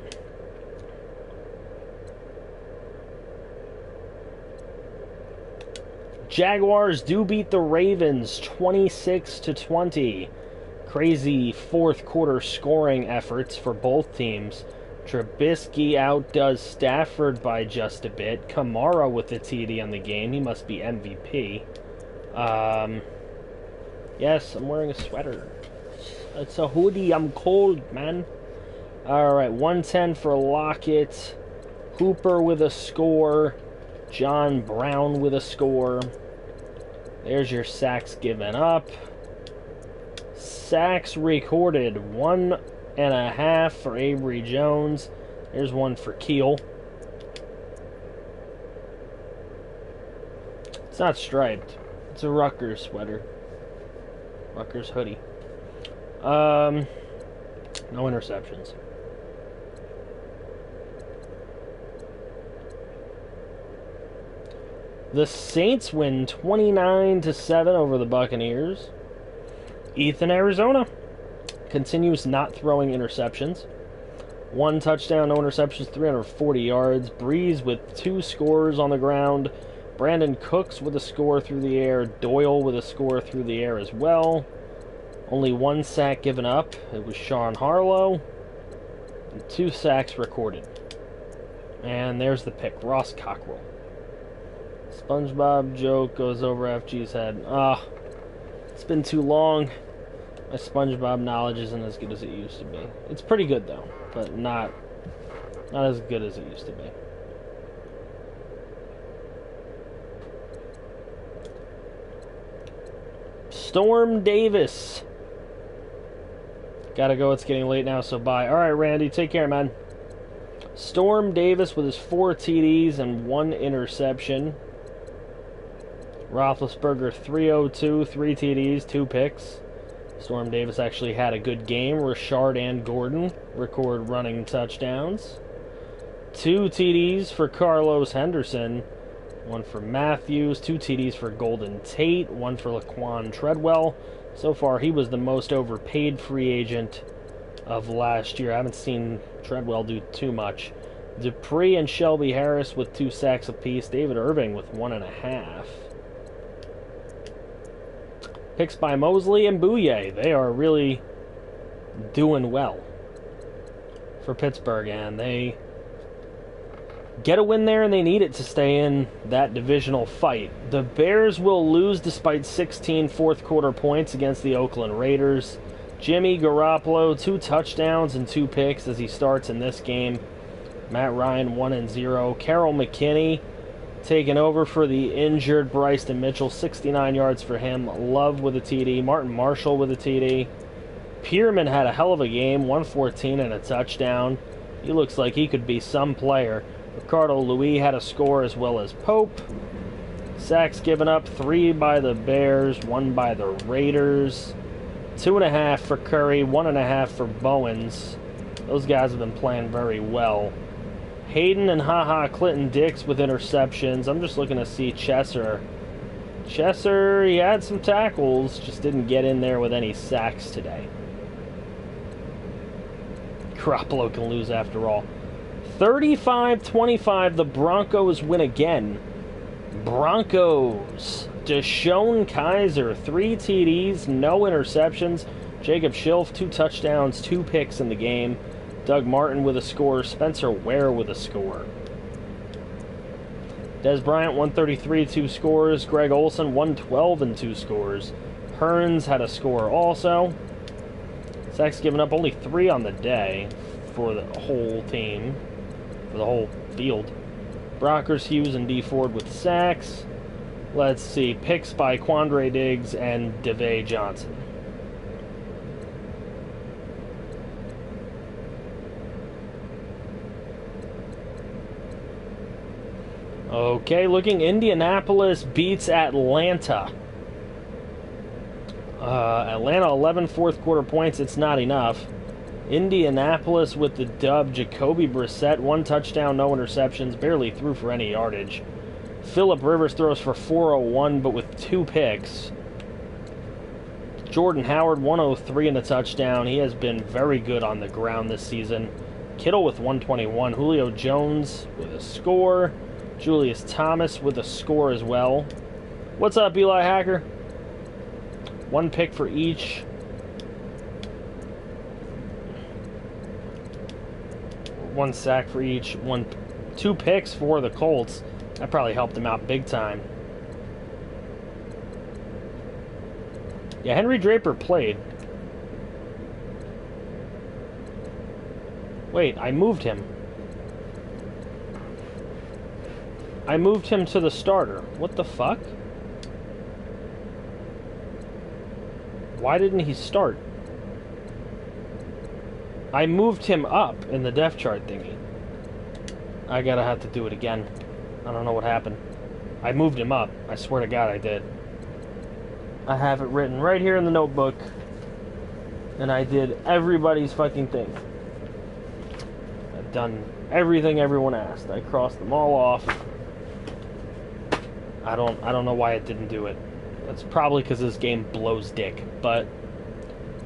Jaguars do beat the Ravens 26-20. Crazy fourth quarter scoring efforts for both teams. Trubisky outdoes Stafford by just a bit. Kamara with the TD on the game. He must be MVP. Yes, I'm wearing a sweater. It's a hoodie. I'm cold, man. Alright, 110 for Lockett. Hooper with a score. John Brown with a score. There's your sacks given up. Sacks recorded. 1.5 for Avery Jones. There's 1 for Keel. It's not striped. It's a Rutgers sweater. Rutgers hoodie. No interceptions. The Saints win 29-7 over the Buccaneers. Ethan, Arizona, continues not throwing interceptions. 1 touchdown, no interceptions, 340 yards. Breeze with 2 scores on the ground. Brandon Cooks with a score through the air. Doyle with a score through the air as well. Only 1 sack given up. It was Sean Harlow. And 2 sacks recorded. And there's the pick, Ross Cockrell. SpongeBob joke goes over FG's head. It's been too long. My SpongeBob knowledge isn't as good as it used to be. It's pretty good though, but not as good as it used to be. Storm Davis. Gotta go, it's getting late now, so bye. Alright, Randy, take care, man. Storm Davis with his 4 TDs and 1 interception. Roethlisberger 302, 3 TDs, 2 picks. Storm Davis actually had a good game. Richard and Gordon record running touchdowns. 2 TDs for Carlos Henderson. 1 for Matthews. 2 TDs for Golden Tate. 1 for Laquan Treadwell. So far, he was the most overpaid free agent of last year. I haven't seen Treadwell do too much. Dupree and Shelby Harris with 2 sacks apiece. David Irving with 1.5. Picks by Mosley and Bouye. They are really doing well for Pittsburgh, and they get a win there, and they need it to stay in that divisional fight. The Bears will lose despite 16 fourth-quarter points against the Oakland Raiders. Jimmy Garoppolo, 2 touchdowns and 2 picks as he starts in this game. Matt Ryan, 1-0. Carroll McKinney taking over for the injured Bryson Mitchell, 69 yards for him. Love with a TD. Martin Marshall with a TD. Pierman had a hell of a game, 114 and a touchdown. He looks like he could be some player. Ricardo Louis had a score as well as Pope. Sacks given up, 3 by the Bears, 1 by the Raiders. 2.5 for Curry, 1.5 for Bowens. Those guys have been playing very well. Hayden and Clinton Dix with interceptions. I'm just looking to see Chesser. Chesser, he had some tackles, just didn't get in there with any sacks today. Garoppolo can lose after all. 35-25, the Broncos win again. Broncos. Deshaun Kaiser, 3 TDs, no interceptions. Jacob Schilf, 2 touchdowns, 2 picks in the game. Doug Martin with a score. Spencer Ware with a score. Des Bryant, 133, 2 scores. Greg Olson, 112 and 2 scores. Hearns had a score also. Sacks given up, only 3 on the day for the whole team, for the whole field. Brockers, Hughes, and D. Ford with sacks. Let's see, picks by Quandre Diggs and DeVay Johnson. Okay, looking, Indianapolis beats Atlanta. Atlanta 11 fourth quarter points. It's not enough. Indianapolis with the dub. Jacoby Brissett, 1 touchdown, no interceptions, barely threw for any yardage. Phillip Rivers throws for 401, but with 2 picks. Jordan Howard, 103 and a touchdown. He has been very good on the ground this season. Kittle with 121. Julio Jones with a score. Julius Thomas with a score as well. What's up, Eli Hacker? 1 pick for each. One sack for each. 2 picks for the Colts. That probably helped them out big time. Yeah, Henry Draper played. Wait, I moved him. I moved him to the starter. What the fuck? Why didn't he start? I moved him up in the depth chart thingy. I gotta have to do it again. I don't know what happened. I moved him up. I swear to God I did. I have it written right here in the notebook. And I did everybody's fucking thing. I've done everything everyone asked. I crossed them all off. I don't know why it didn't do it. It's probably because this game blows dick. But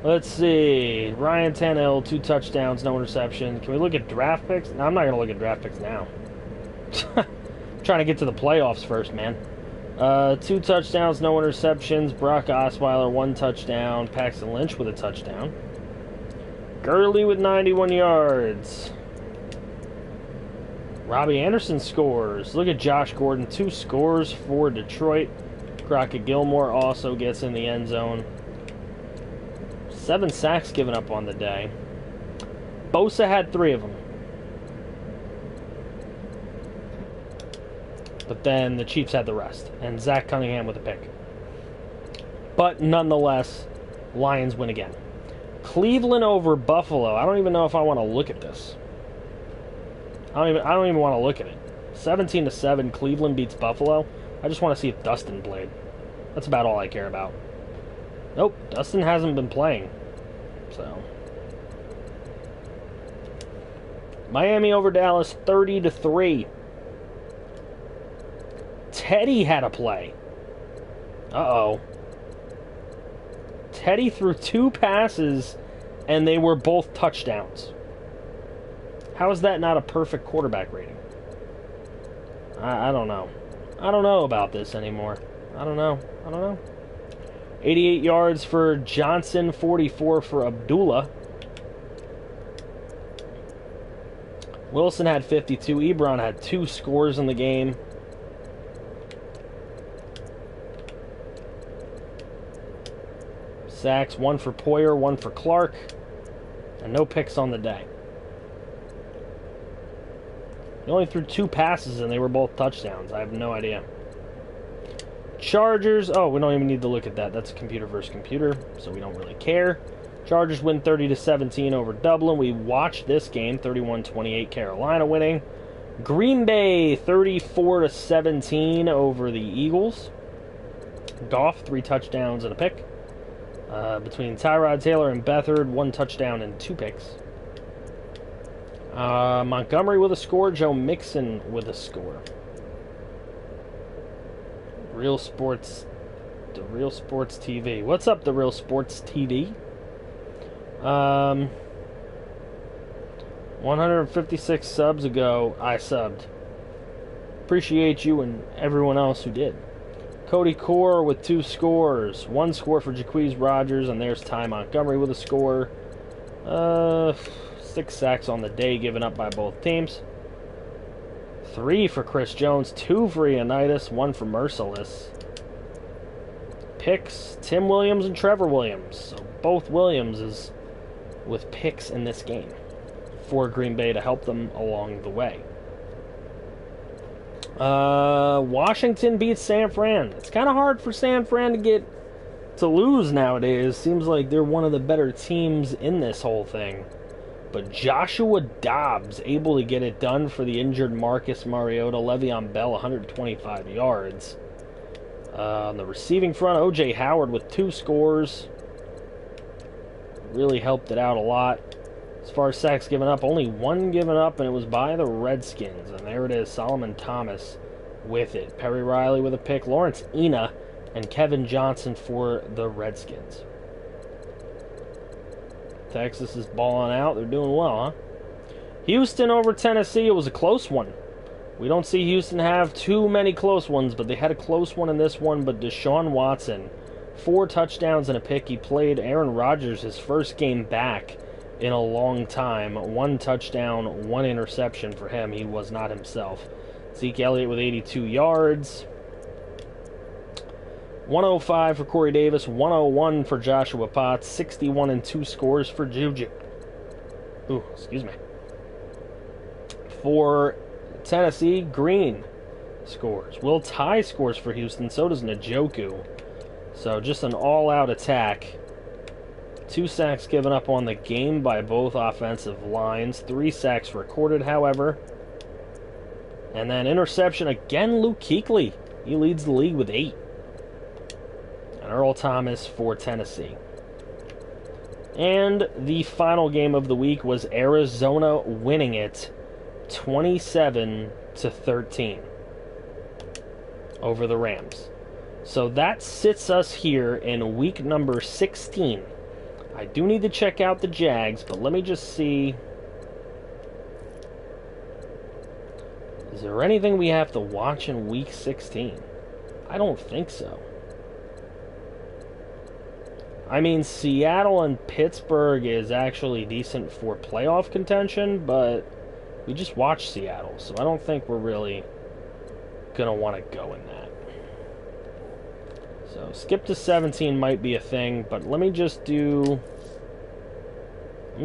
let's see. Ryan Tannehill, 2 touchdowns, no interception. Can we look at draft picks? No, I'm not gonna look at draft picks now. Trying to get to the playoffs first, man. 2 touchdowns, no interceptions. Brock Osweiler, 1 touchdown. Paxton Lynch with a touchdown. Gurley with 91 yards. Robbie Anderson scores. Look at Josh Gordon, 2 scores for Detroit. Crockett Gilmore also gets in the end zone. 7 sacks given up on the day. Bosa had 3 of them. But then the Chiefs had the rest. And Zach Cunningham with a pick. But nonetheless, Lions win again. Cleveland over Buffalo. I don't even know if I want to look at this. I don't even want to look at it. 17-7, Cleveland beats Buffalo. I just want to see if Dustin played. That's about all I care about. Nope, Dustin hasn't been playing. So Miami over Dallas, 30-3. Teddy had a play. Uh-oh. Teddy threw 2 passes, and they were both touchdowns. How is that not a perfect quarterback rating? I don't know. I don't know about this anymore. I don't know. 88 yards for Johnson, 44 for Abdullah. Wilson had 52. Ebron had 2 scores in the game. Sacks, 1 for Poyer, 1 for Clark. And no picks on the day. He only threw 2 passes and they were both touchdowns. I have no idea. Chargers. Oh, we don't even need to look at that. That's computer versus computer, so we don't really care. Chargers win 30-17 over Dublin. We watched this game, 31-28, Carolina winning. Green Bay 34-17 over the Eagles. Goff, 3 touchdowns and a pick. Between Tyrod Taylor and Beathard, 1 touchdown and 2 picks. Montgomery with a score. Joe Mixon with a score. Real Sports, the Real Sports TV. What's up, the Real Sports TV? 156 subs ago, I subbed. Appreciate you and everyone else who did. Cody Core with 2 scores. 1 score for Jaquez Rogers, and there's Ty Montgomery with a score. 6 sacks on the day given up by both teams. 3 for Chris Jones, 2 for Ioannidis, 1 for Merciless. Picks, Tim Williams and Trevor Williams. So both Williamses with picks in this game for Green Bay to help them along the way. Washington beats San Fran. It's kind of hard for San Fran to lose nowadays. Seems like they're one of the better teams in this whole thing. But Joshua Dobbs able to get it done for the injured Marcus Mariota. Le'Veon Bell, 125 yards. On the receiving front, O.J. Howard with 2 scores. Really helped it out a lot. As far as sacks given up, only 1 given up, and it was by the Redskins. And there it is, Solomon Thomas with it. Perry Riley with a pick. Lawrence Ena and Kevin Johnson for the Redskins. Texas is balling out. They're doing well, huh? Houston over Tennessee. It was a close one. We don't see Houston have too many close ones, but they had a close one in this one. But Deshaun Watson, 4 touchdowns and a pick. He played Aaron Rodgers his first game back in a long time. 1 touchdown, 1 interception for him. He was not himself. Zeke Elliott with 82 yards. 105 for Corey Davis, 101 for Joshua Potts, 61 and 2 scores for Juju. Ooh, excuse me. For Tennessee, Green scores. Will Tye scores for Houston, so does Njoku. So just an all-out attack. 2 sacks given up on the game by both offensive lines. 3 sacks recorded, however. And then interception again, Luke Kuechly. He leads the league with 8. And Earl Thomas for Tennessee. And the final game of the week was Arizona winning it 27-13 over the Rams. So that sits us here in week number 16. I do need to check out the Jags, but let me just see. Is there anything we have to watch in week 16? I don't think so. I mean, Seattle and Pittsburgh is actually decent for playoff contention, but we just watched Seattle, so I don't think we're really going to want to go in that. So skip to 17 might be a thing, but let me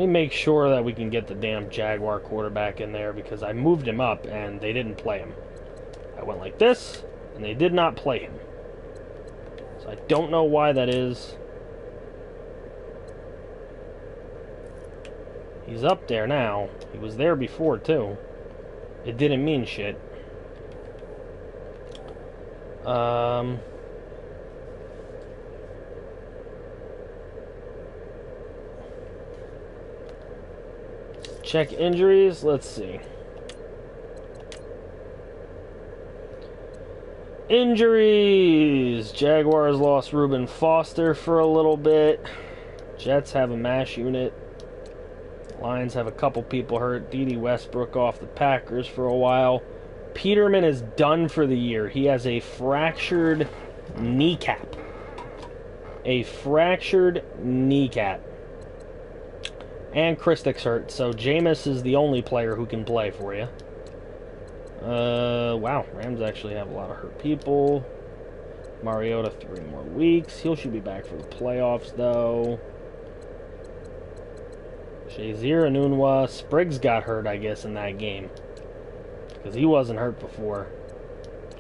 make sure that we can get the damn Jaguar quarterback in there, because I moved him up and they didn't play him. I went like this, and they did not play him. So I don't know why that is. He's up there now. He was there before, too. It didn't mean shit. Check injuries. Let's see. Injuries. Jaguars lost Reuben Foster for a little bit. Jets have a mash unit. Lions have a couple people hurt. Dede Westbrook off the Packers for a while. Peterman is done for the year. He has a fractured kneecap. A fractured kneecap. And Christick's hurt, so Jameis is the only player who can play for you. Wow, Rams actually have a lot of hurt people. Mariota 3 more weeks. He should be back for the playoffs, though. Shazier Anunwa. Spriggs got hurt, I guess, in that game, because he wasn't hurt before.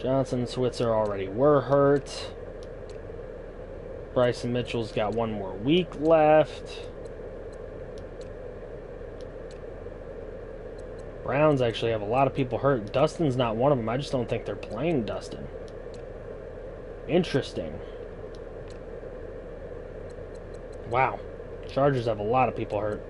Johnson and Switzer already were hurt. Bryson Mitchell's got 1 more week left. Browns actually have a lot of people hurt. Dustin's not one of them. I just don't think they're playing Dustin. Interesting. Wow. Chargers have a lot of people hurt.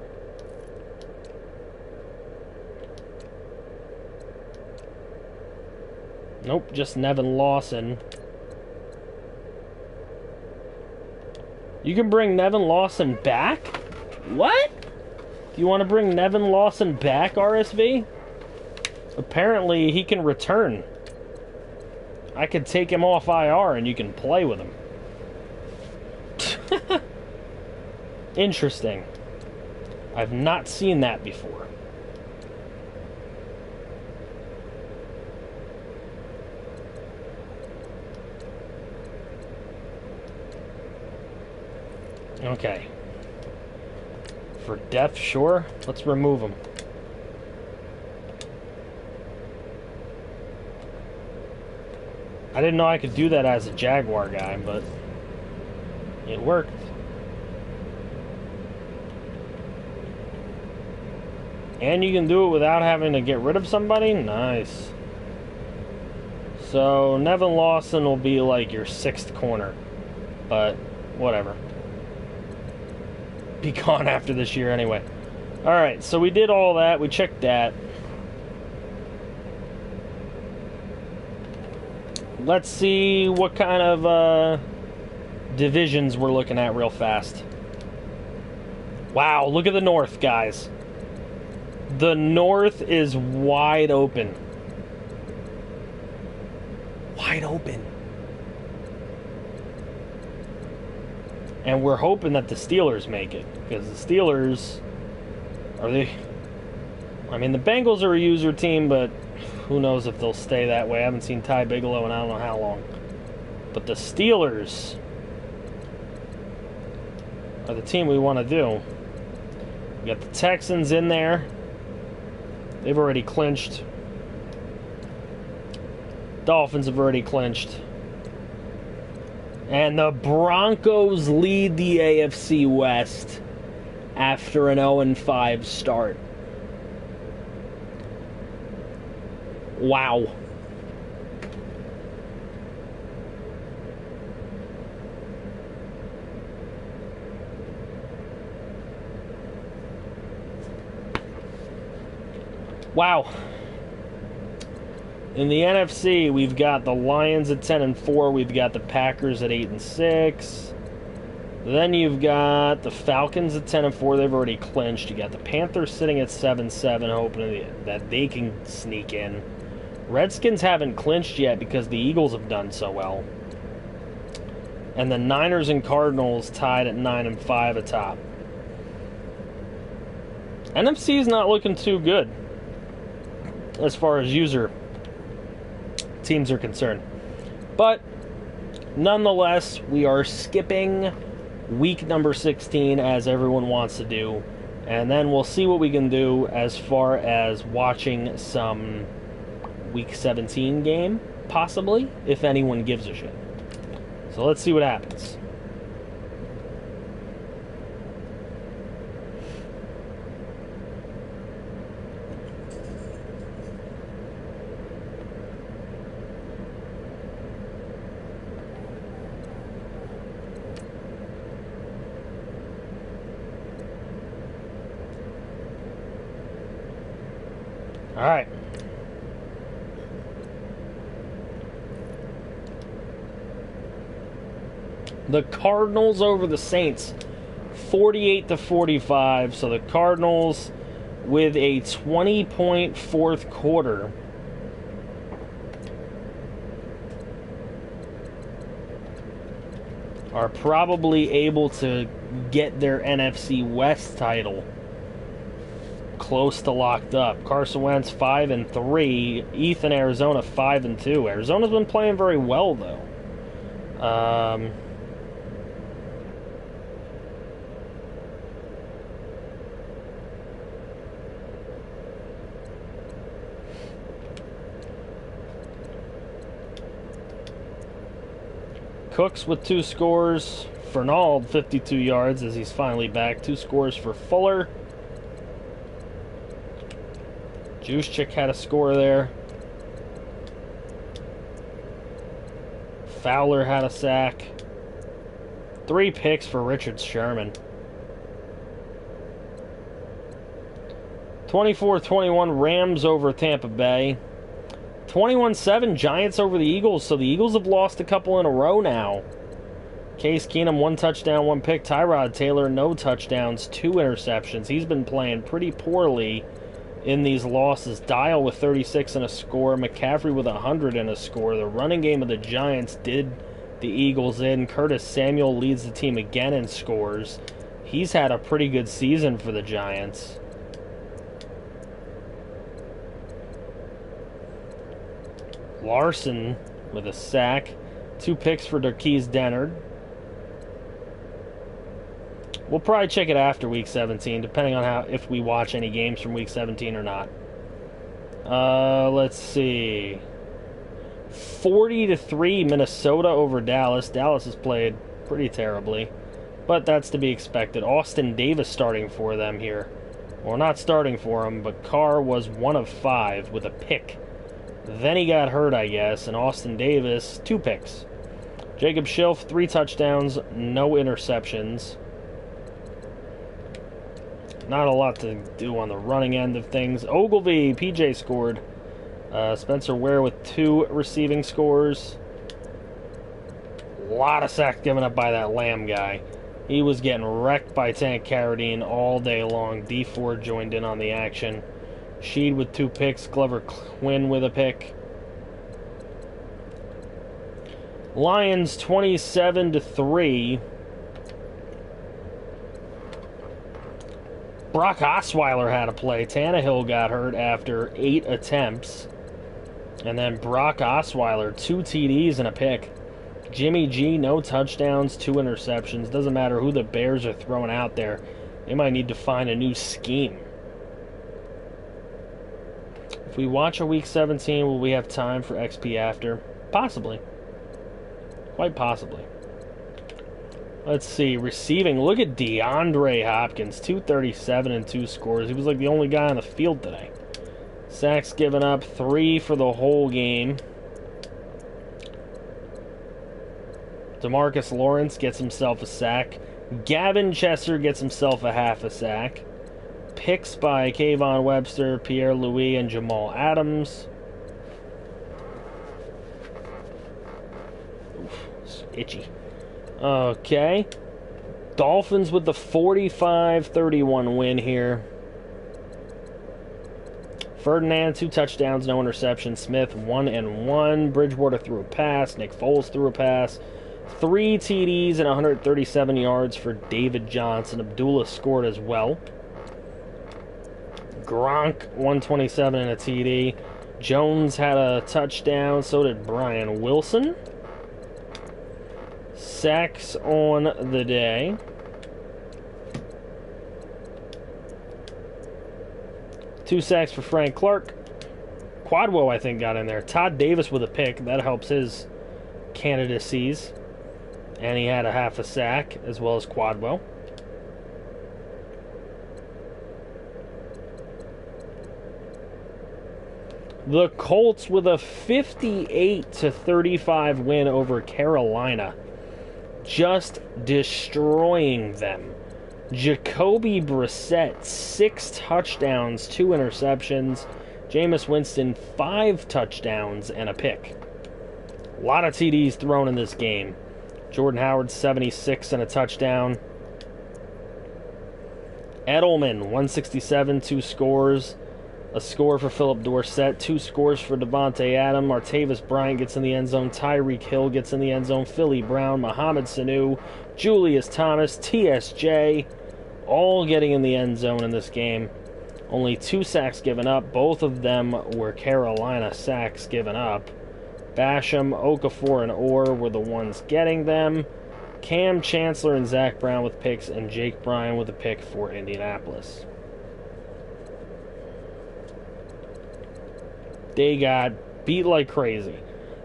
Nope, just Nevin Lawson. You can bring Nevin Lawson back? What? Do you want to bring Nevin Lawson back, RSV? Apparently, he can return. I could take him off IR and you can play with him. Interesting. I've not seen that before. Okay. For depth, sure. Let's remove him. I didn't know I could do that as a Jaguar guy, but it worked. And you can do it without having to get rid of somebody? Nice. So, Nevin Lawson will be like your 6th corner. But, whatever. Be gone after this year anyway. Alright, so we did all that. We checked that. Let's see what kind of divisions we're looking at real fast. Wow, look at the North, guys. The North is wide open. Wide open. And we're hoping that the Steelers make it. Because the Steelers are the... I mean, the Bengals are a user team, but who knows if they'll stay that way. I haven't seen Ty Bigelow in I don't know how long. But the Steelers are the team we want to do. We got the Texans in there. They've already clinched. Dolphins have already clinched. And the Broncos lead the AFC West after an 0-5 start. Wow. Wow. In the NFC, we've got the Lions at 10-4. We've got the Packers at 8-6. Then you've got the Falcons at 10-4. They've already clinched. You got the Panthers sitting at 7-7, hoping that they can sneak in. Redskins haven't clinched yet because the Eagles have done so well. And the Niners and Cardinals tied at 9-5 atop. NFC is not looking too good as far as user teams are concerned. But nonetheless, we are skipping week number 16 as everyone wants to do. And then we'll see what we can do as far as watching some week 17 game, possibly, if anyone gives a shit. So let's see what happens. All right. The Cardinals over the Saints, 48-45. So the Cardinals with a 20-point fourth quarter. Are probably able to get their NFC West title close to locked up. Carson Wentz 5-3. Ethan Arizona 5-2. Arizona's been playing very well though. Cooks with 2 scores. Fernald 52 yards as he's finally back. 2 scores for Fuller. Juszczyk had a score there. Fowler had a sack. 3 picks for Richard Sherman. 24-21 Rams over Tampa Bay. 21-7 Giants over the Eagles. So the Eagles have lost a couple in a row now. Case Keenum, 1 touchdown, 1 pick. Tyrod Taylor, no touchdowns, 2 interceptions. He's been playing pretty poorly in these losses. Dial with 36 and a score. McCaffrey with 100 and a score. The running game of the Giants did the Eagles in. Curtis Samuel leads the team again in scores. He's had a pretty good season for the Giants. Larson with a sack. 2 picks for Darqueze Dennard. We'll probably check it after Week 17, depending on if we watch any games from Week 17 or not. Let's see. 40-3 Minnesota over Dallas. Dallas has played pretty terribly, but that's to be expected. Austin Davis starting for them here. Well, not starting for him, but Carr was 1 of 5 with a pick. Then he got hurt, I guess, and Austin Davis, 2 picks. Jacob Schilf, 3 touchdowns, no interceptions. Not a lot to do on the running end of things. Ogilvy, PJ scored. Spencer Ware with 2 receiving scores. A lot of sacks given up by that Lamb guy. He was getting wrecked by Tank Carradine all day long. D Ford joined in on the action. Sheed with 2 picks. Glover Quinn with a pick. Lions 27-3. Brock Osweiler had a play. Tannehill got hurt after 8 attempts. And then Brock Osweiler, 2 TDs and a pick. Jimmy G, no touchdowns, 2 interceptions. Doesn't matter who the Bears are throwing out there. They might need to find a new scheme. If we watch a Week 17, will we have time for XP after? Possibly. Quite possibly. Let's see, receiving. Look at DeAndre Hopkins, 237 and 2 scores. He was like the only guy on the field today. Sacks given up, 3 for the whole game. DeMarcus Lawrence gets himself a sack. Gavin Chester gets himself a half a sack. Picks by Kayvon Webster, Pierre Louis, and Jamal Adams. Oof, it's itchy. Okay. Dolphins with the 45-31 win here. Ferdinand, 2 touchdowns, no interceptions. Smith, 1 and 1. Bridgewater threw a pass. Nick Foles threw a pass. 3 TDs and 137 yards for David Johnson. Abdullah scored as well. Gronk, 127 and a TD. Jones had a touchdown. So did Brian Wilson. Sacks on the day. Two sacks for Frank Clark. Quadwell, I think, got in there. Todd Davis with a pick. That helps his candidacies. And he had a half a sack, as well as Quadwell. The Colts with a 58-35 win over Carolina. Just destroying them. Jacoby Brissett, 6 touchdowns, 2 interceptions. Jameis Winston, 5 touchdowns and a pick. A lot of TDs thrown in this game. Jordan Howard, 76 and a touchdown. Edelman, 167, 2 scores. A score for Philip Dorsett, 2 scores for Devontae Adams. Martavis Bryant gets in the end zone. Tyreek Hill gets in the end zone. Philly Brown, Mohamed Sanu, Julius Thomas, TSJ, all getting in the end zone in this game. Only 2 sacks given up. Both of them were Carolina sacks given up. Basham, Okafor, and Orr were the ones getting them. Cam Chancellor and Zach Brown with picks, and Jake Bryan with a pick for Indianapolis. They got beat like crazy.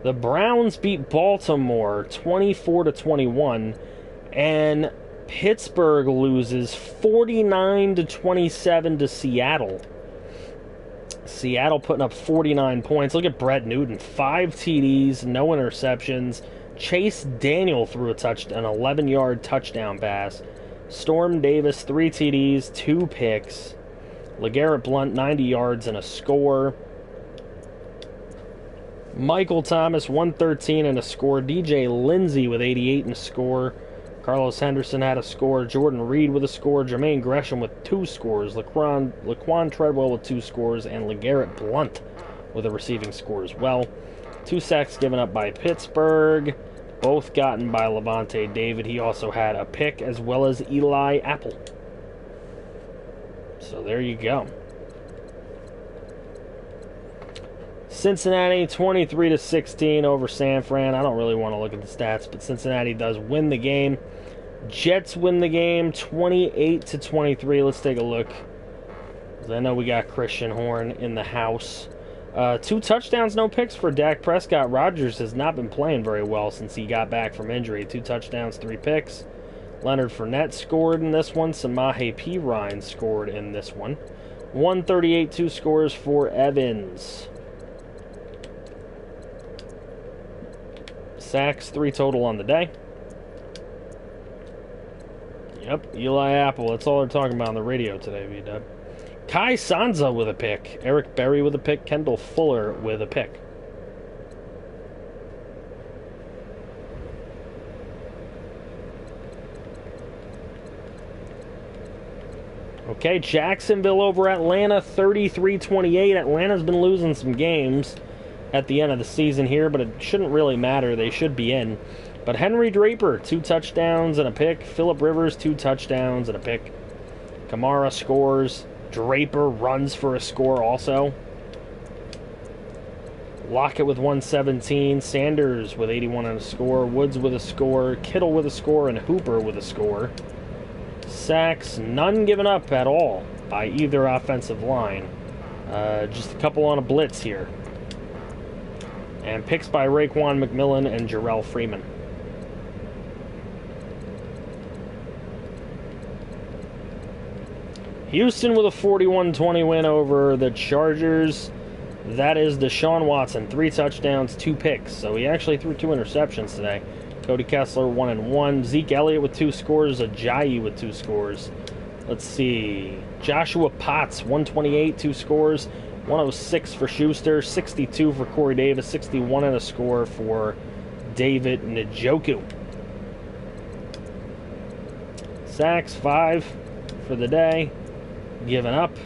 The Browns beat Baltimore 24-21, and Pittsburgh loses 49-27 to Seattle. Seattle putting up 49 points. Look at Brett Newton, 5 TDs, no interceptions. Chase Daniel threw an 11-yard touchdown pass. Storm Davis, 3 TDs, 2 picks. LeGarrette Blount, 90 yards and a score. Michael Thomas, 113 and a score. DJ Lindsey with 88 and a score. Carlos Henderson had a score. Jordan Reed with a score. Jermaine Gresham with 2 scores. Laquan Treadwell with 2 scores. And LeGarrette Blunt with a receiving score as well. 2 sacks given up by Pittsburgh. Both gotten by Levante David. He also had a pick, as well as Eli Apple. So there you go. Cincinnati 23-16 over San Fran. I don't really want to look at the stats, but Cincinnati does win the game. Jets win the game 28-23. Let's take a look. I know we got Christian Horn in the house. 2 touchdowns, no picks for Dak Prescott. Rodgers has not been playing very well since he got back from injury. 2 touchdowns, 3 picks. Leonard Fournette scored in this one. Samaje Perine scored in this one. 138, 2 scores for Evans. Sacks, 3 total on the day. Yep, Eli Apple. That's all they're talking about on the radio today, V-Dub. Kai Sanza with a pick. Eric Berry with a pick. Kendall Fuller with a pick. Okay, Jacksonville over Atlanta, 33-28. Atlanta's been losing some games at the end of the season here, but it shouldn't really matter. They should be in. But Henry Draper, 2 touchdowns and a pick. Phillip Rivers, 2 touchdowns and a pick. Kamara scores. Draper runs for a score also. Lockett with 117. Sanders with 81 and a score. Woods with a score. Kittle with a score. And Hooper with a score. Sacks, none given up at all by either offensive line. Just a couple on a blitz here. And picks by Raekwon McMillan and Jarrell Freeman. Houston with a 41-20 win over the Chargers. That is Deshaun Watson, 3 touchdowns, 2 picks. So he actually threw 2 interceptions today. Cody Kessler, 1-1. Zeke Elliott with 2 scores. Ajayi with 2 scores. Let's see. Joshua Potts, 128, 2 scores. 106 for Schuster. 62 for Corey Davis. 61 and a score for David Njoku. Sacks, 5 for the day. Given up.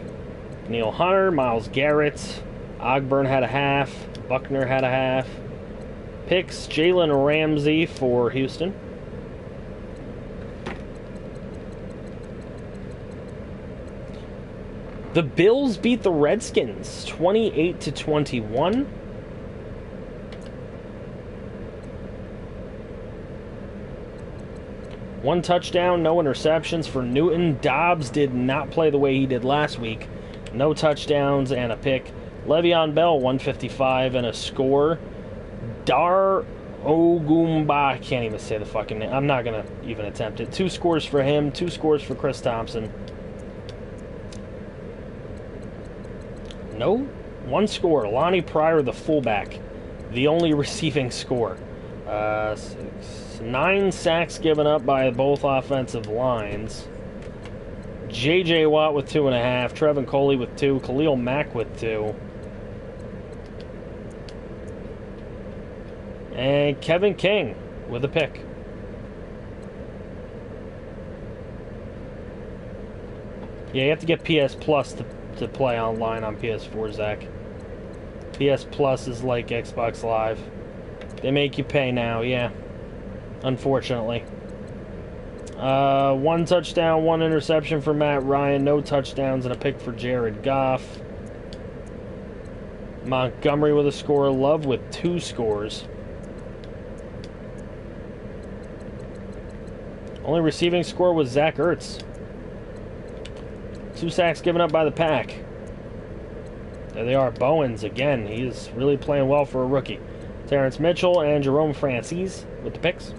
Neil Hunter, Myles Garrett. Ogburn had a half. Buckner had a half. Picks, Jalen Ramsey for Houston. The Bills beat the Redskins 28-21. One touchdown, no interceptions for Newton. Dobbs did not play the way he did last week. No touchdowns and a pick. Le'Veon Bell, 155 and a score. Dar Ogumba, I can't even say the fucking name. I'm not going to even attempt it. 2 scores for him, 2 scores for Chris Thompson. No, 1 score. Lonnie Pryor, the fullback, the only receiving score. 9 sacks given up by both offensive lines. J.J. Watt with 2.5. Trevin Coley with 2. Khalil Mack with 2. And Kevin King with a pick. Yeah, you have to get PS Plus to play online on PS4, Zach. PS Plus is like Xbox Live. They make you pay now, yeah. Unfortunately. 1 touchdown, 1 interception for Matt Ryan. No touchdowns and a pick for Jared Goff. Montgomery with a score. Love with 2 scores. Only receiving score was Zach Ertz. 2 sacks given up by the Pack. There they are. Bowens again. He is really playing well for a rookie. Terrence Mitchell and Jerome Francis with the picks.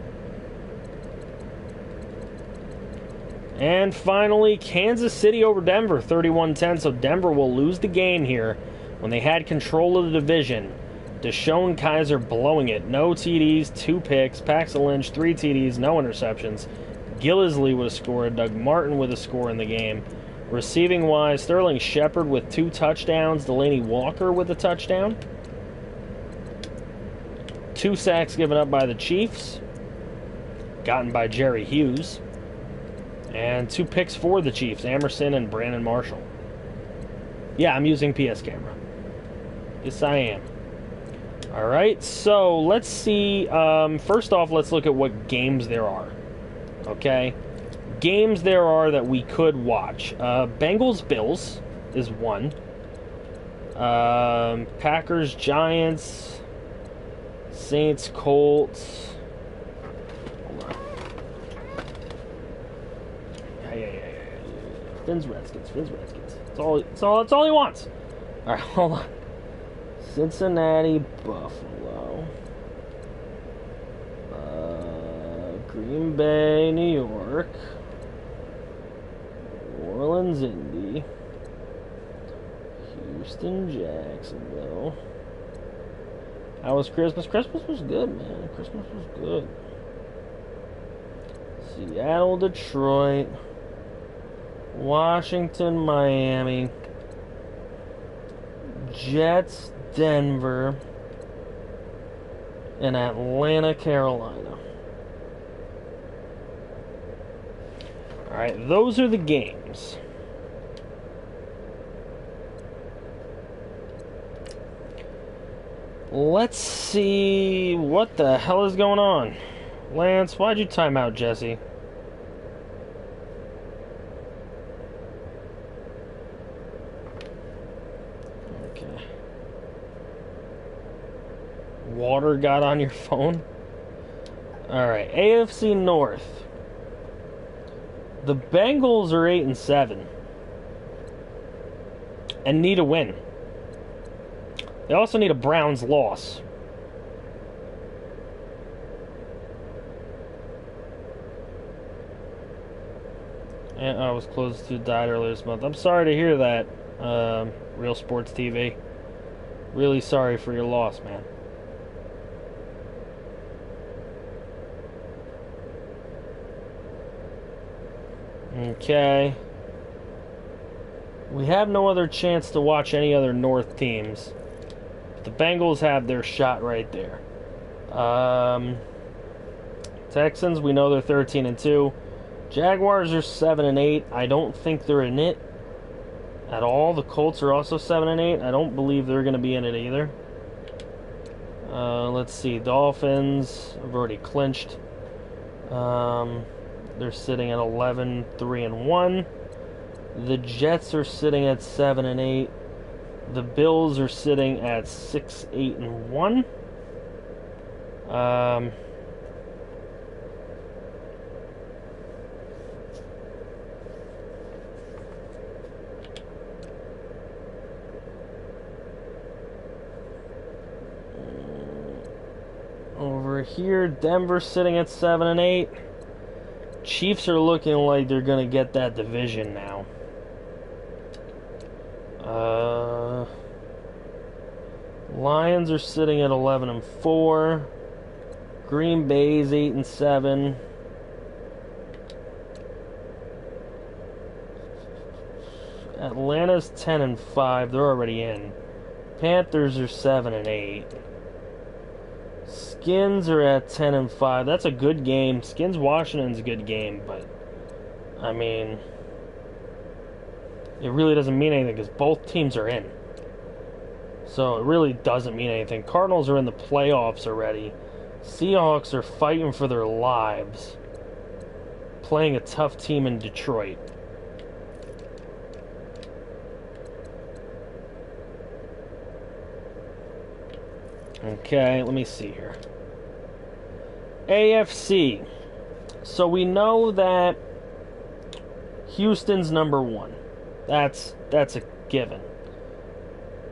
And finally, Kansas City over Denver, 31-10. So Denver will lose the game here when they had control of the division. Deshaun Kaiser blowing it. No TDs, 2 picks. Paxton Lynch, 3 TDs, no interceptions. Gillisley with a score. Doug Martin with a score in the game. Receiving-wise, Sterling Shepard with 2 touchdowns. Delaney Walker with a touchdown. 2 sacks given up by the Chiefs. gotten by Jerry Hughes. And 2 picks for the Chiefs, Emerson and Brandon Marshall. Yeah, I'm using PS Camera. Yes, I am. Alright, so let's see. First off, let's look at what games there are. Okay? Games there are that we could watch. Bengals-Bills is one. Packers-Giants. Saints-Colts. Hold on. Yeah. Fins-Redskins. That's all he wants. Alright, hold on. Cincinnati, Buffalo. Green Bay, New York. New Orleans, Indy. Houston, Jacksonville. How was Christmas? Christmas was good, man. Christmas was good. Seattle, Detroit. Washington, Miami. Jets, Denver. And Atlanta, Carolina. Alright, those are the games. Let's see what the hell is going on. Lance, why'd you time out Jesse? Okay. Water got on your phone? Alright, AFC North. The Bengals are 8-7 and need a win. They also need a Browns loss. And I was close to died earlier this month. I'm sorry to hear that, Real Sports TV. Really sorry for your loss, man. Okay. We have no other chance to watch any other North teams. The Bengals have their shot right there. Texans, we know they're 13-2. Jaguars are 7-8. I don't think they're in it at all. The Colts are also 7-8. I don't believe they're going to be in it either. Let's see. Dolphins have already clinched. They're sitting at 11-3-1. The Jets are sitting at 7-8. The Bills are sitting at 6-8-1. Over here, Denver sitting at 7-8. Chiefs are looking like they're gonna get that division now. Lions are sitting at 11-4. Green Bay's 8-7. Atlanta's 10-5. They're already in. Panthers are 7-8. Skins are at 10-5. That's a good game. Skins Washington's a good game, but I mean, it really doesn't mean anything because both teams are in. So it really doesn't mean anything. Cardinals are in the playoffs already. Seahawks are fighting for their lives, playing a tough team in Detroit. Okay, let me see here. AFC. So we know that Houston's number 1. That's a given.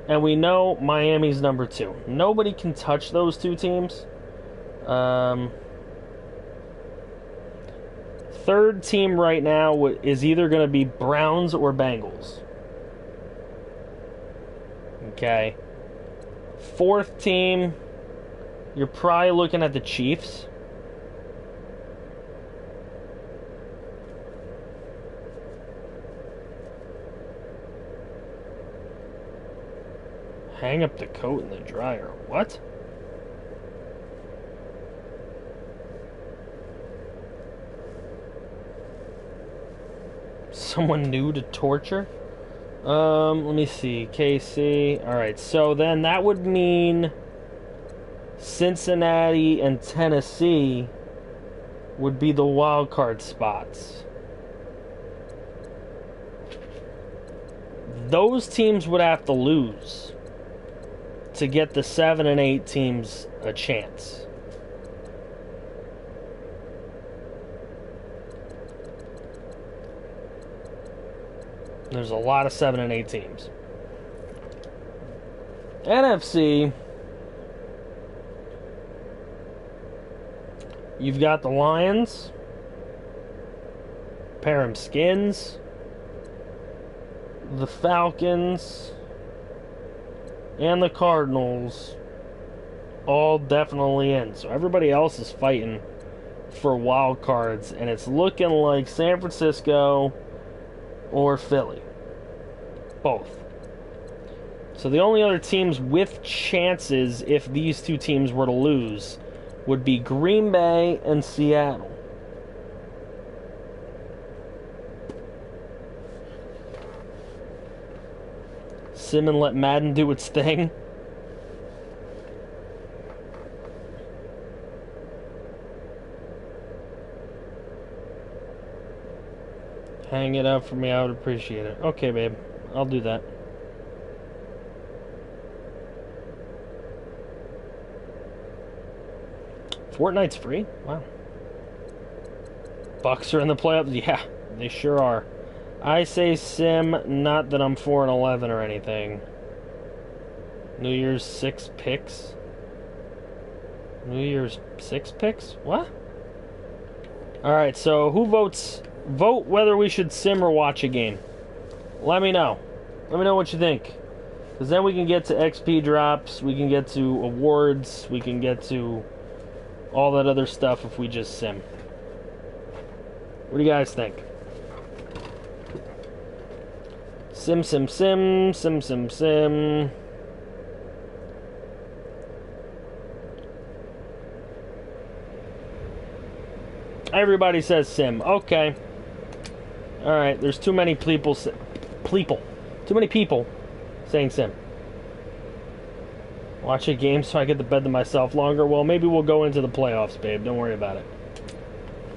And we know Miami's number 2. Nobody can touch those two teams. Third team right now is either going to be Browns or Bengals. Okay. Fourth team, you're probably looking at the Chiefs. Hang up the coat in the dryer. What? someone new to torture. Let me see. KC. Alright, so then that would mean Cincinnati and Tennessee would be the wild card spots. Those teams would have to lose to get the 7 and 8 teams a chance. There's a lot of 7 and 8 teams. NFC, you've got the Lions, Parham Skins, the Falcons, and the Cardinals, all definitely in. So everybody else is fighting for wild cards, and it's looking like San Francisco or Philly. Both. So the only other teams with chances, if these two teams were to lose, would be Green Bay and Seattle. Sim and let Madden do its thing. Hang it up for me, I would appreciate it. Okay, babe. I'll do that. Fortnite's free? Wow. Bucks are in the playoffs? Yeah, they sure are. I say sim, not that I'm 4-11 or anything. New Year's 6 picks? New Year's 6 picks? What? Alright, so who votes? Vote whether we should sim or watch a game. Let me know. Let me know what you think. Because then we can get to XP drops, we can get to awards, we can get to all that other stuff if we just sim. What do you guys think? Sim, sim, sim, sim, sim, sim. Everybody says sim. Okay. Alright, there's too many people. Too many people saying sim. Watch a game so I get the bed to myself longer. Well, maybe we'll go into the playoffs, babe. Don't worry about it.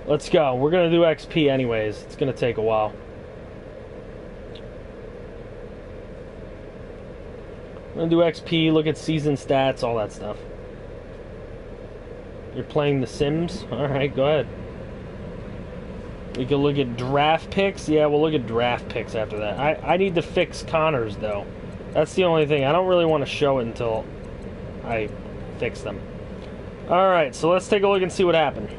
Let's go. We're going to do XP anyways. It's going to take a while. I'm going to do XP, look at season stats, all that stuff. You're playing The Sims? Alright, go ahead. We can look at draft picks. Yeah, we'll look at draft picks after that. I need to fix Connors, though. That's the only thing. I don't really want to show it until I fix them. Alright, so let's take a look and see what happened.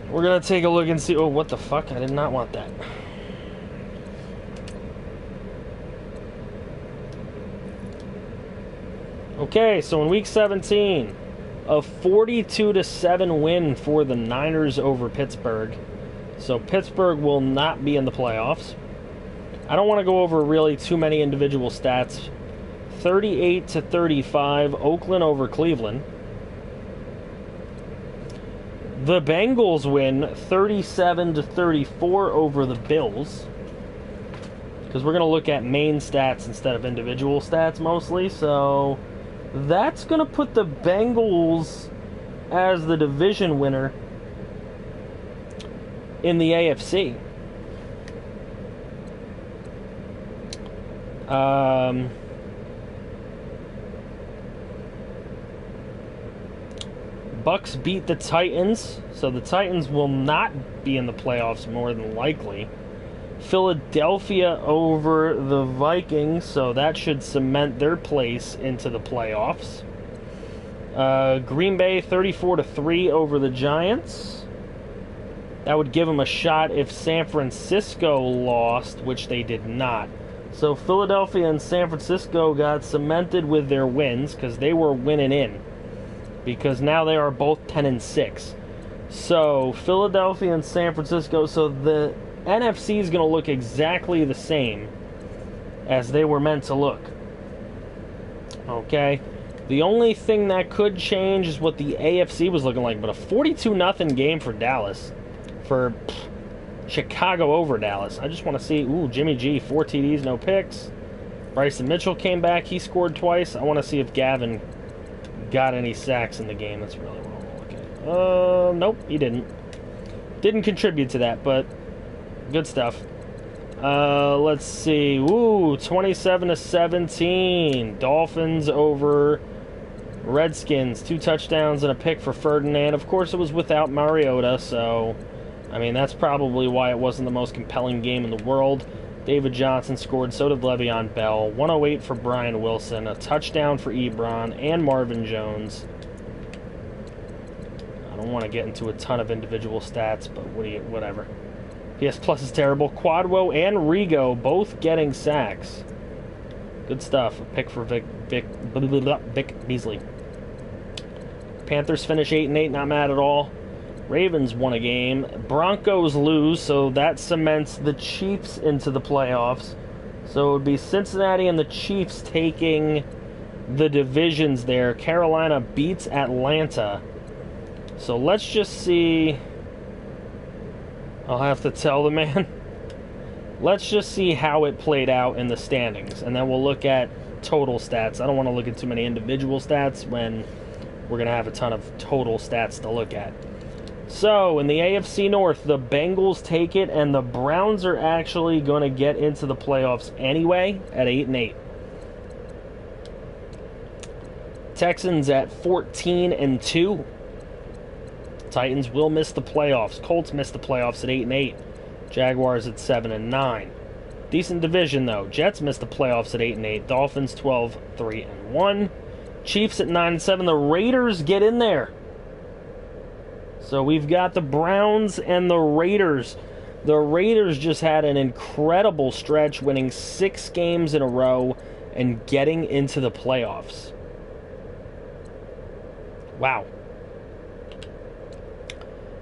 We're going to take a look and see... Oh, what the fuck? I did not want that. Okay, so in Week 17, a 42-7 win for the Niners over Pittsburgh. So Pittsburgh will not be in the playoffs. I don't want to go over really too many individual stats. 38-35, Oakland over Cleveland. The Bengals win 37-34 over the Bills. Because we're going to look at main stats instead of individual stats mostly, so... That's going to put the Bengals as the division winner in the AFC. Bucks beat the Titans, so the Titans will not be in the playoffs more than likely. Philadelphia over the Vikings, so that should cement their place into the playoffs. Green Bay 34-3 over the Giants. That would give them a shot if San Francisco lost, which they did not. So Philadelphia and San Francisco got cemented with their wins because they were winning in. Because now they are both 10-6. So Philadelphia and San Francisco, so the NFC is going to look exactly the same as they were meant to look. Okay? The only thing that could change is what the AFC was looking like, but a 42-0 game for Dallas. For Chicago over Dallas. I just want to see, ooh, Jimmy G, 4 TDs, no picks. Bryson Mitchell came back, he scored twice. I want to see if Gavin got any sacks in the game. That's really what I want to look at. Nope, he didn't. Didn't contribute to that, but good stuff. Let's see. Ooh, 27-17. Dolphins over Redskins. 2 touchdowns and a pick for Ferdinand. Of course, it was without Mariota, so, I mean, that's probably why it wasn't the most compelling game in the world. David Johnson scored, so did Le'Veon Bell. 108 for Brian Wilson, a touchdown for Ebron and Marvin Jones. I don't want to get into a ton of individual stats, but whatever. PS Plus is terrible. Quadwo and Rigo both getting sacks. Good stuff. A pick for Vic Beasley. Panthers finish 8-8, not mad at all. Ravens won a game. Broncos lose, so that cements the Chiefs into the playoffs. So it would be Cincinnati and the Chiefs taking the divisions there. Carolina beats Atlanta. So let's just see. I'll have to tell the man. Let's just see how it played out in the standings, and then we'll look at total stats. I don't want to look at too many individual stats when we're going to have a ton of total stats to look at. So, in the AFC North, the Bengals take it, and the Browns are actually going to get into the playoffs anyway at 8-8. Texans at 14-2. Titans will miss the playoffs. Colts miss the playoffs at 8-8. Jaguars at 7-9. Decent division though. Jets miss the playoffs at 8-8. Dolphins 12-3-1. Chiefs at 9-7. The Raiders get in there. So we've got the Browns and the Raiders. The Raiders just had an incredible stretch, winning 6 games in a row and getting into the playoffs. Wow.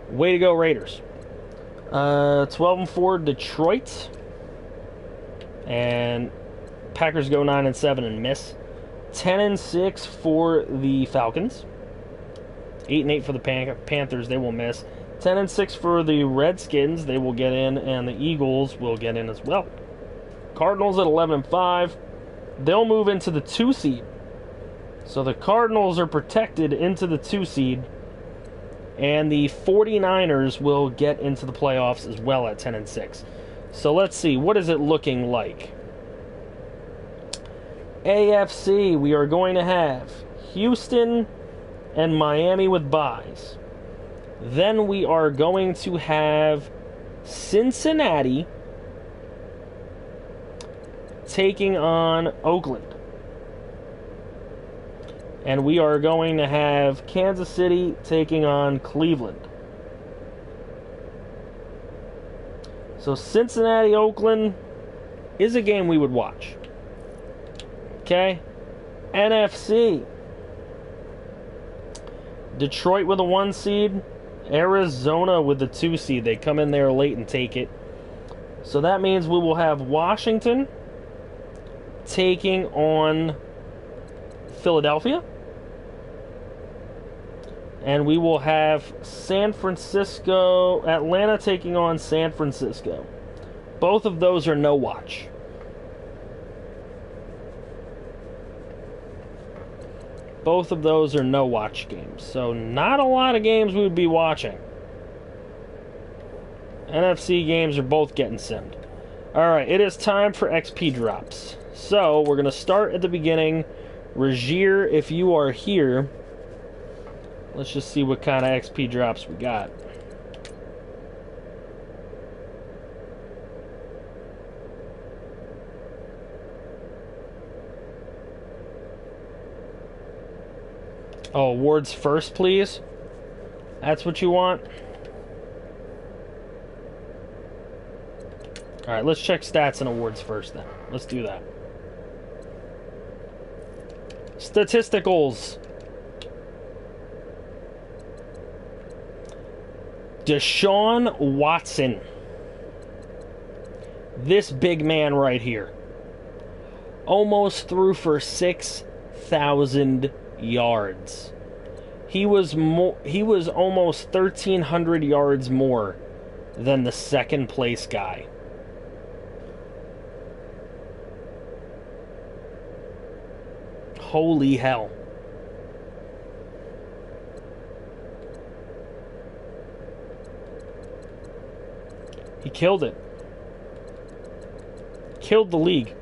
Way to go, Raiders. 12-4 Detroit. And Packers go 9-7 and miss. 10-6 for the Falcons. 8-8 for the Panthers, they will miss. 10-6 for the Redskins, they will get in, and the Eagles will get in as well. Cardinals at 11-5. They'll move into the 2 seed. So the Cardinals are protected into the 2 seed. And the 49ers will get into the playoffs as well at 10-6. So let's see, what is it looking like? AFC, we are going to have Houston and Miami with byes. Then we are going to have Cincinnati taking on Oakland. And we are going to have Kansas City taking on Cleveland. So Cincinnati, Oakland is a game we would watch. Okay? NFC. Detroit with a 1 seed. Arizona with the 2 seed. They come in there late and take it. So that means we will have Washington taking on Philadelphia. And we will have Atlanta taking on San Francisco. Both of those are no watch. Both of those are no watch games. So not a lot of games we would be watching. NFC games are both getting simmed. Alright, it is time for XP drops. So we're going to start at the beginning. Regier, if you are here, let's just see what kind of XP drops we got. Oh, awards first, please. That's what you want? Alright, let's check stats and awards first then. Let's do that. Statisticals. Deshaun Watson. This big man right here. Almost threw for 6,000 yards. He was almost 1,300 yards more than the second place guy. Holy hell. He killed it. Killed the league.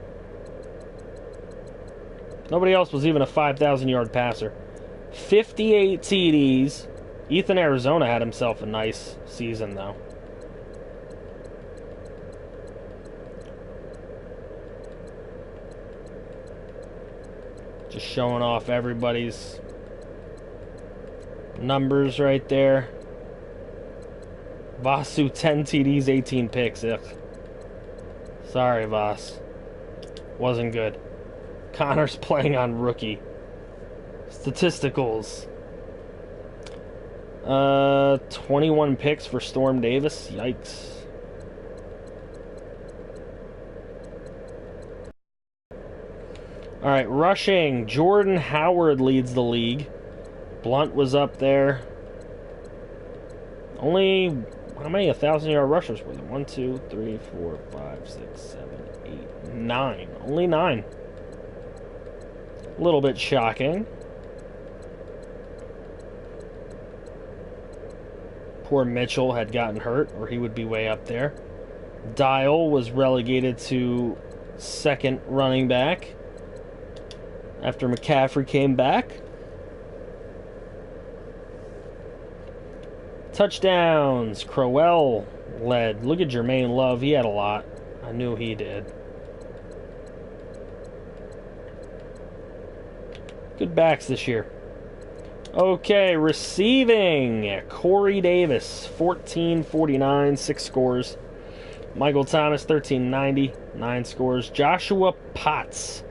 Nobody else was even a 5,000-yard passer. 58 TDs. Ethan Arizona had himself a nice season, though. Just showing off everybody's numbers right there. Vasu, 10 TDs, 18 picks. Ugh. Sorry, Voss. Wasn't good. Connor's playing on rookie. Statisticals. 21 picks for Storm Davis. Yikes. Alright, rushing. Jordan Howard leads the league. Blunt was up there. Only, how many 1,000-yard rushers were there? 1, 2, 3, 4, 5, 6, 7, 8, 9. Only 9. A little bit shocking. Poor Mitchell had gotten hurt, or he would be way up there. Dial was relegated to second running back after McCaffrey came back. Touchdowns. Crowell led. Look at Jermaine Love. He had a lot. I knew he did. Good backs this year. Okay, receiving. Corey Davis, 1449, 6 scores. Michael Thomas, 1390, 9 scores. Joshua Potts,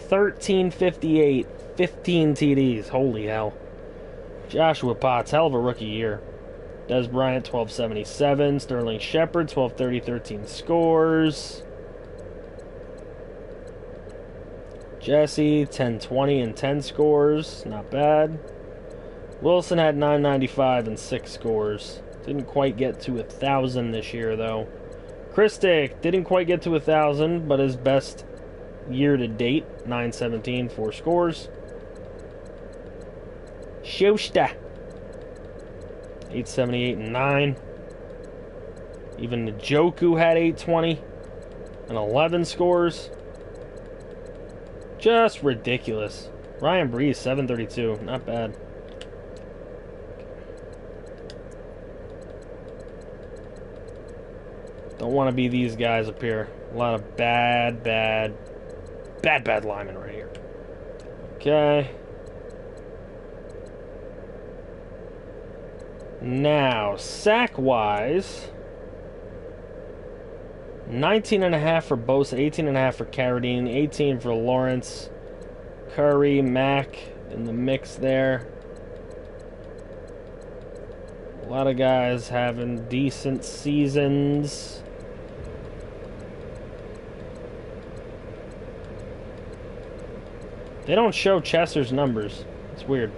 1358, 15 TDs. Holy hell. Joshua Potts, hell of a rookie year. Des Bryant, 1277. Sterling Shepard, 1230, 13 scores. Jesse, 1020 and 10 scores. Not bad. Wilson had 995 and 6 scores. Didn't quite get to 1,000 this year, though. Christic didn't quite get to 1,000, but his best year to date, 917, 4 scores. Schuster, 878 and 9. Even Njoku had 820 and 11 scores. Just ridiculous. Ryan Breeze, 732. Not bad. Don't want to be these guys up here. A lot of bad linemen right here. Okay. Now, sack-wise, 19.5 for Bosa, 18.5 for Carradine, 18 for Lawrence, Curry, Mack in the mix there. A lot of guys having decent seasons. They don't show Chesser's numbers. It's weird.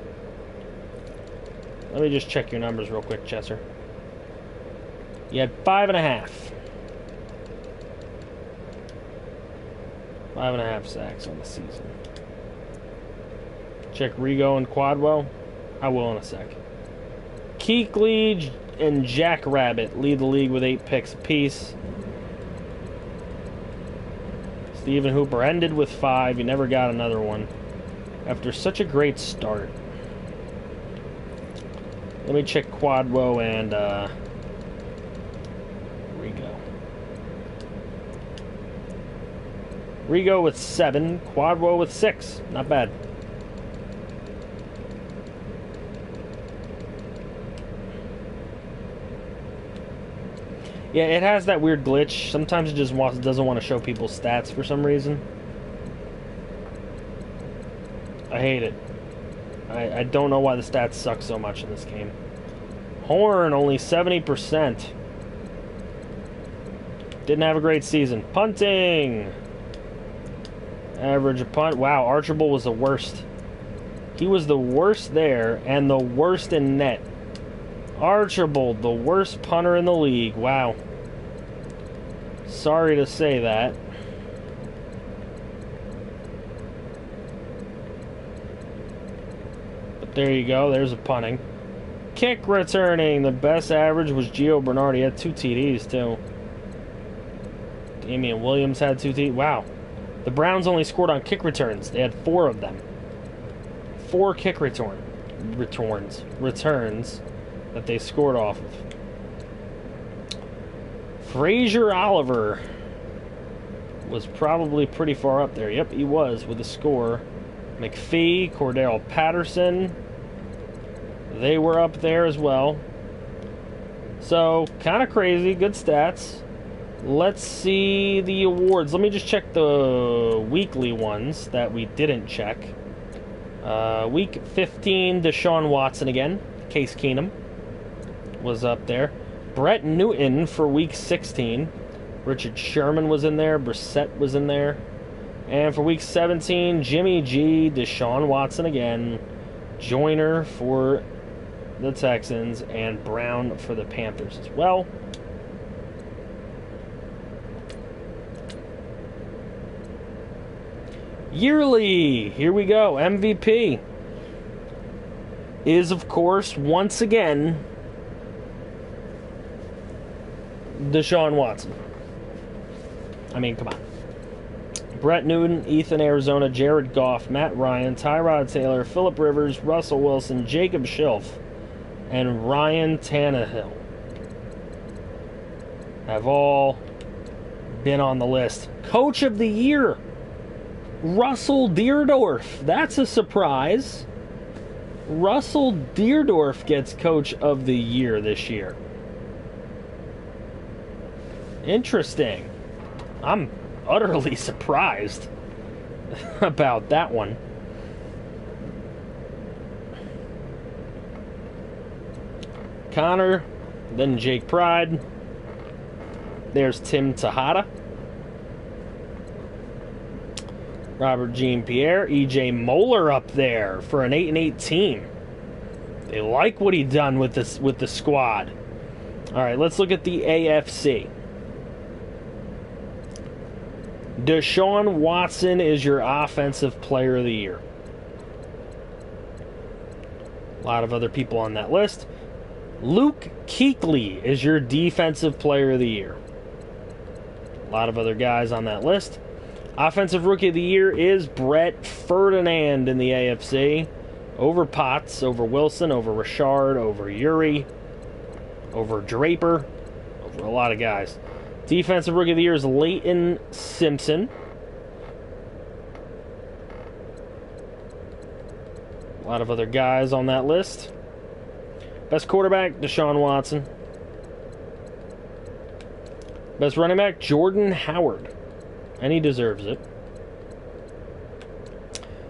Let me just check your numbers real quick, Chesser. You had 5.5. 5.5 sacks on the season. Check Rigo and Quadwell. I will in a sec. Keekly and Jackrabbit lead the league with 8 picks apiece. Stephen Hooper ended with 5. He never got another one after such a great start. Let me check Quadwo and Rigo. Rigo with 7, Quadwo with 6. Not bad. Yeah, it has that weird glitch. Sometimes it just doesn't want to show people's stats for some reason. I hate it. I don't know why the stats suck so much in this game. Horn, only 70%. Didn't have a great season. Punting! Average a punt. Wow, Archibald was the worst. He was the worst there and the worst in net. Archibald, the worst punter in the league. Wow. Sorry to say that. But there you go. There's a punting. Kick returning. The best average was Gio Bernard. He had 2 TDs, too. Damian Williams had 2 TDs. Wow. The Browns only scored on kick returns. They had 4 of them. 4 kick returns that they scored off of. Frazier Oliver was probably pretty far up there. Yep, he was with a score. McPhee, Cordell Patterson, they were up there as well. So, kind of crazy. Good stats. Let's see the awards. Let me just check the weekly ones that we didn't check. Week 15, Deshaun Watson again. Case Keenum was up there. Brett Newton for week 16. Richard Sherman was in there. Brissett was in there. And for week 17, Jimmy G, Deshaun Watson again. Joyner for the Texans. And Brown for the Panthers as well. Yearly, here we go. MVP is, of course, once again, Deshaun Watson. I mean, come on. Brett Newton, Ethan Arizona, Jared Goff, Matt Ryan, Tyrod Taylor, Phillip Rivers, Russell Wilson, Jacob Schilf, and Ryan Tannehill have all been on the list. Coach of the Year, Russell Deerdorf. That's a surprise. Russell Deerdorf gets Coach of the Year this year. Interesting. I'm utterly surprised about that one. Connor, then Jake Pride. There's Tim Tejada. Robert Jean-Pierre, E.J. Moeller up there for an 8-8 team. They like what he done with this with the squad. All right, let's look at the AFC. Deshaun Watson is your Offensive Player of the Year. A lot of other people on that list. Luke Kuechly is your Defensive Player of the Year. A lot of other guys on that list. Offensive Rookie of the Year is Brett Ferdinand in the AFC. Over Potts, over Wilson, over Richard, over Yuri, over Draper, over a lot of guys. Defensive Rookie of the Year is Leighton Simpson. A lot of other guys on that list. Best quarterback, Deshaun Watson. Best running back, Jordan Howard. And he deserves it.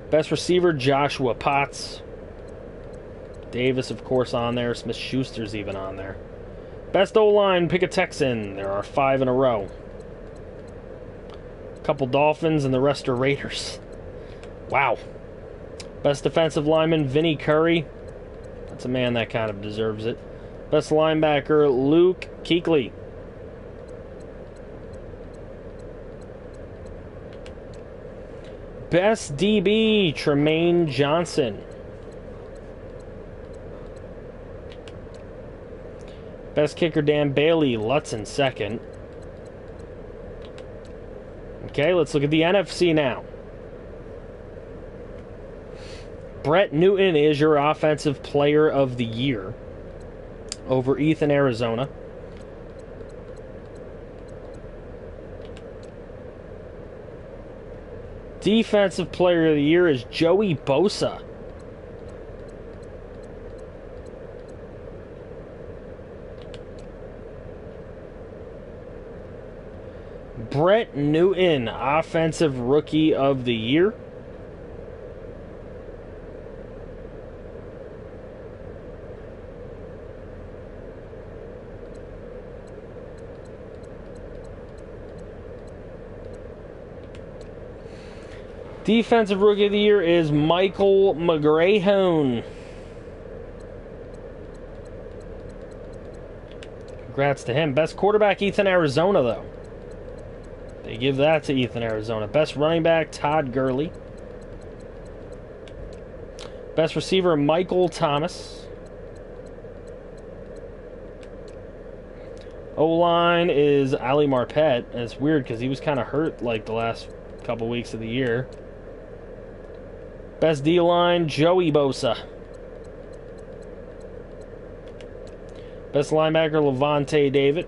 Best receiver, Joshua Potts. Davis, of course, on there. Smith-Schuster's even on there. Best O-line, pick a Texan. There are 5 in a row. A couple Dolphins and the rest are Raiders. Wow. Best defensive lineman, Vinny Curry. That's a man that kind of deserves it. Best linebacker, Luke Kuechly. Best DB, Tremaine Johnson. Best kicker, Dan Bailey. Lutz in second. Okay, let's look at the NFC now. Brett Newton is your Offensive Player of the Year over Ethan Arizona. Defensive Player of the Year is Joey Bosa. Brett Newton, Offensive Rookie of the Year. Defensive Rookie of the Year is Michael McGrahone. Congrats to him. Best quarterback, Ethan Arizona, though. They give that to Ethan Arizona. Best running back, Todd Gurley. Best receiver, Michael Thomas. O-line is Ali Marpet. And it's weird because he was kind of hurt like the last couple weeks of the year. Best D-line, Joey Bosa. Best linebacker, Levante David.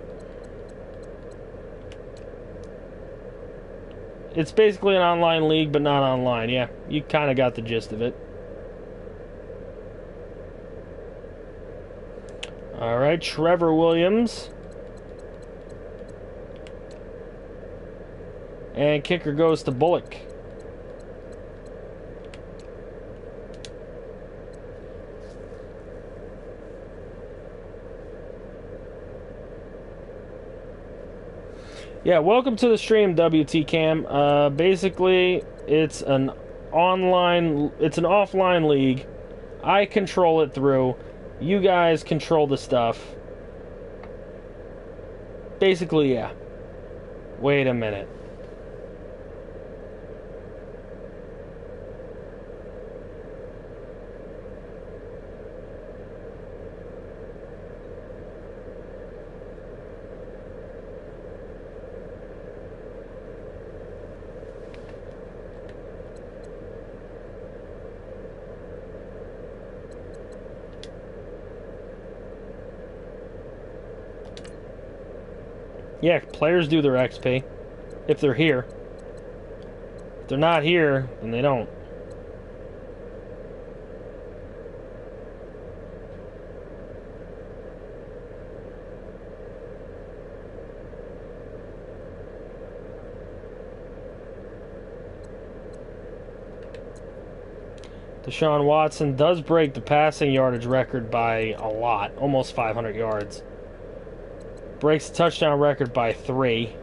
It's basically an online league, but not online. Yeah, you kind of got the gist of it. All right, Trevor Williams. And kicker goes to Bullock. Yeah, welcome to the stream, WT Cam. Basically, it's an offline league. I control it through. You guys control the stuff. Basically, yeah. Wait a minute. Yeah, players do their XP. If they're here. If they're not here, then they don't. Deshaun Watson does break the passing yardage record by a lot. Almost 500 yards. Breaks the touchdown record by 3.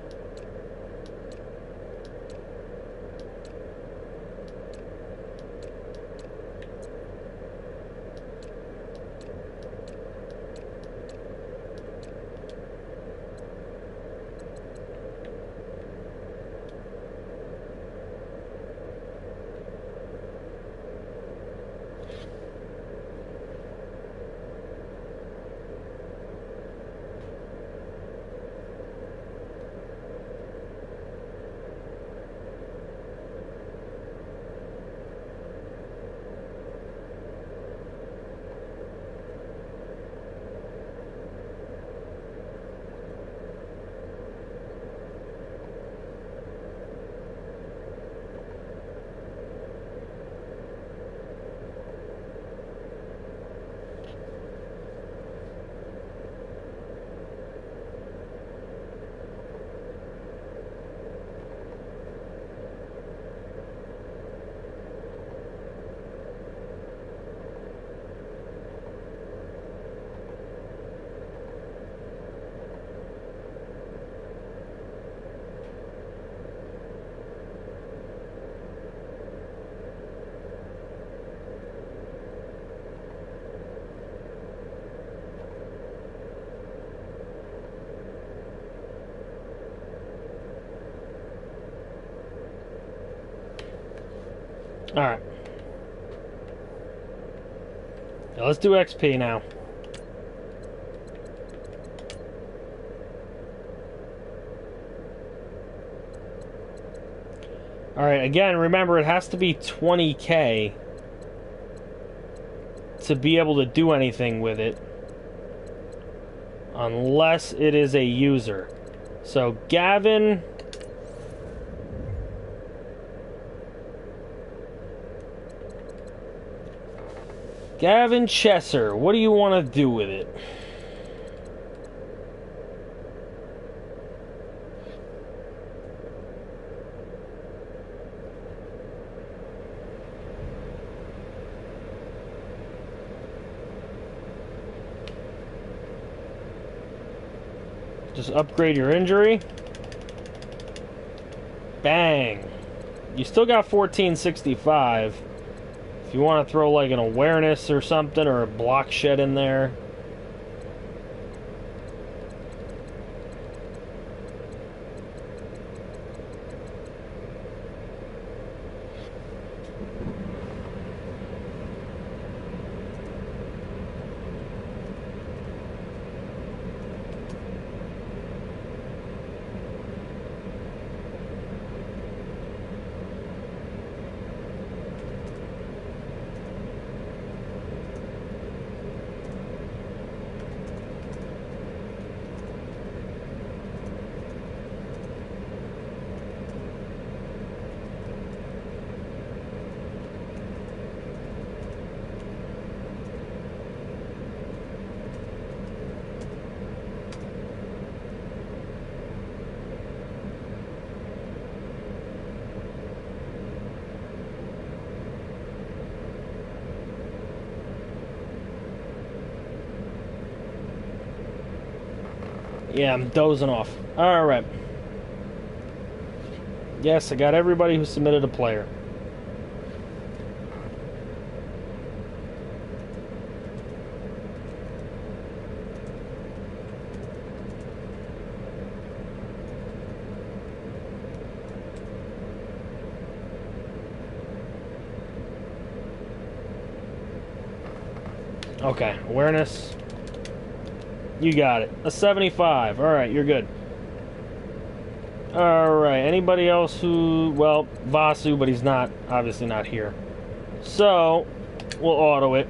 Alright. Now let's do XP now. Alright, again, remember it has to be 20K to be able to do anything with it. Unless it is a user. So, Gavin... Gavin Chesser, what do you want to do with it? Just upgrade your injury. Bang. you still got 1465. If you want to throw like an awareness or something, or a block shed in there. Yeah, I'm dozing off. Alright. Yes, I got everybody who submitted a player. Okay, awareness. You got it. A 75. Alright, you're good. Alright, anybody else who... Well, Vasu, but he's not, obviously not here. So, we'll auto it.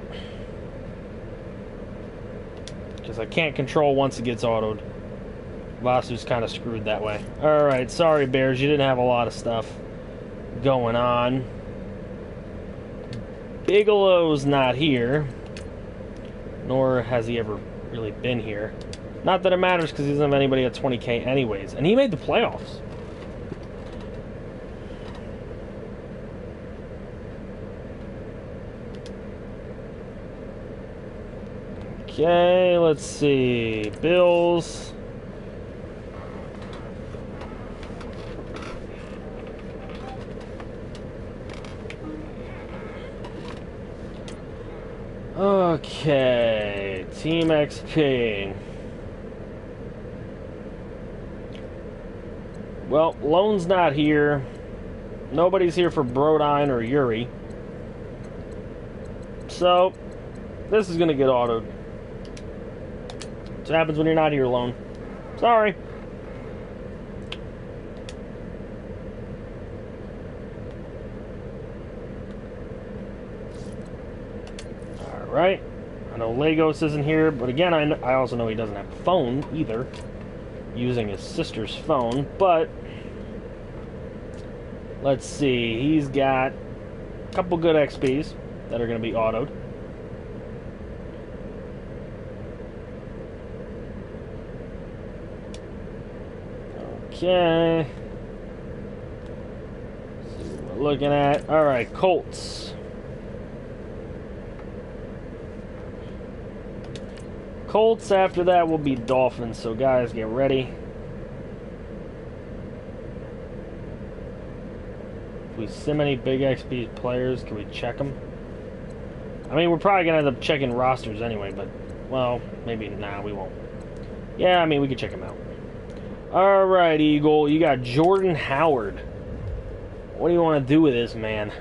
Because I can't control once it gets autoed. Vasu's kind of screwed that way. Alright, sorry Bears, you didn't have a lot of stuff going on. Bigelow's not here. Nor has he ever really been here. Not that it matters because he doesn't have anybody at 20K anyways. And he made the playoffs. Okay, let's see. Bills. Okay, Team XP. Well, Lone's not here. Nobody's here for Brodine or Yuri. So, this is going to get autoed. That's what happens when you're not here, Lone. Sorry. Right? I know Lagos isn't here, but again, I also know he doesn't have a phone either. Using his sister's phone, but let's see. He's got a couple good XPs that are going to be autoed. Okay. Let's see what we're looking at. Alright, Colts. Colts after that will be Dolphins, so guys, get ready. If we sim any big XP players, can we check them? I mean, we're probably going to end up checking rosters anyway, but, well, maybe, nah, we won't. Yeah, I mean, we can check them out. Alright, Eagle, you got Jordan Howard. What do you want to do with this, man?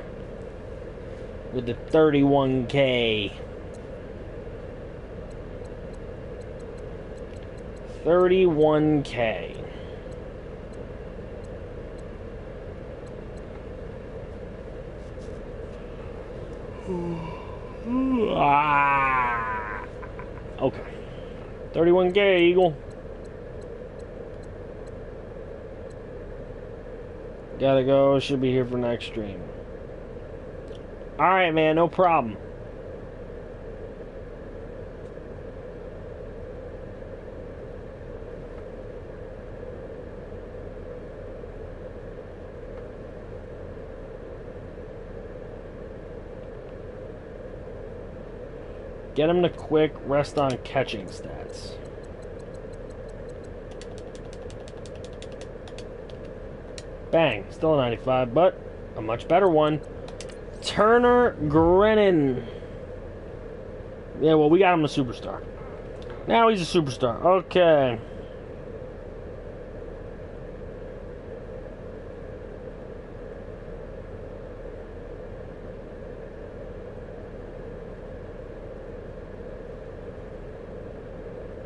With the 31K. 31K. Okay. 31K, Eagle. Gotta go. Should be here for next stream. Alright, man. No problem. Get him to quick, rest on catching stats. Bang, still a 95, but a much better one. Turner Grennan. Yeah, well, we got him a superstar. Now he's a superstar. Okay.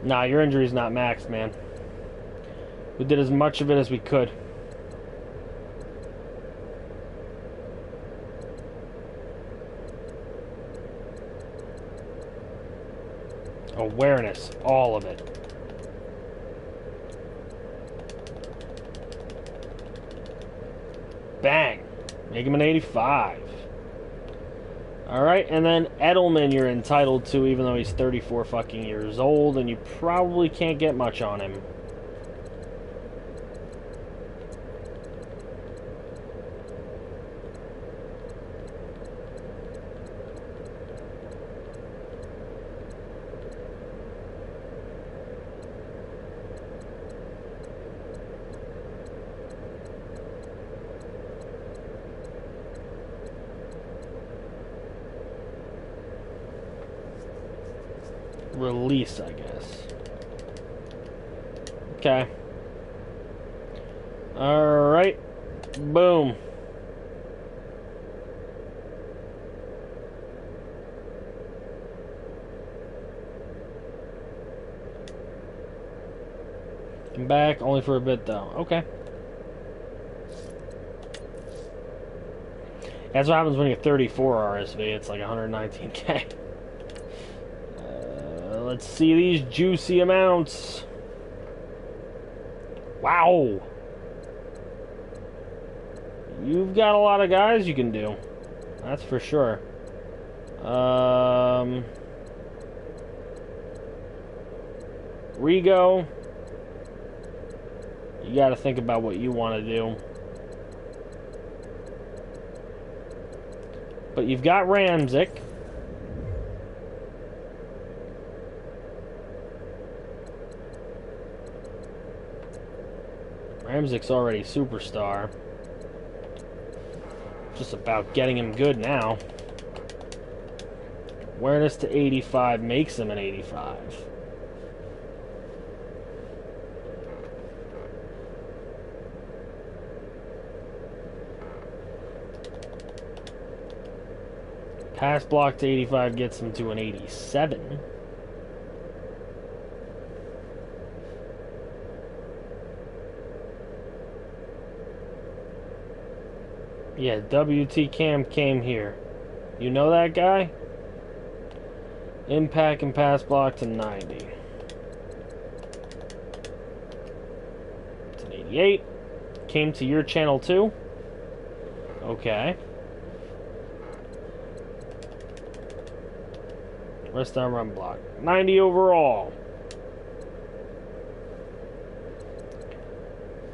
Nah, your injury's not maxed, man. We did as much of it as we could. Awareness, all of it. Bang. Make him an 85. Alright, and then Edelman you're entitled to, even though he's 34 fucking years old, and you probably can't get much on him. Release, I guess. Okay. Alright. Boom. Come back, only for a bit though. Okay. That's what happens when you're 34 RSV. It's like 119k. Let's see these juicy amounts. Wow. You've got a lot of guys you can do. That's for sure. Rigo. You got to think about what you want to do. But you've got Ramzik. Ramzik's already superstar. Just about getting him good now. Awareness to 85 makes him an 85. Pass block to 85 gets him to an 87. Yeah, WT Cam came here. You know that guy? Impact and pass block to 90. It's an 88. Came to your channel too? Okay. Rest on run block. 90 overall.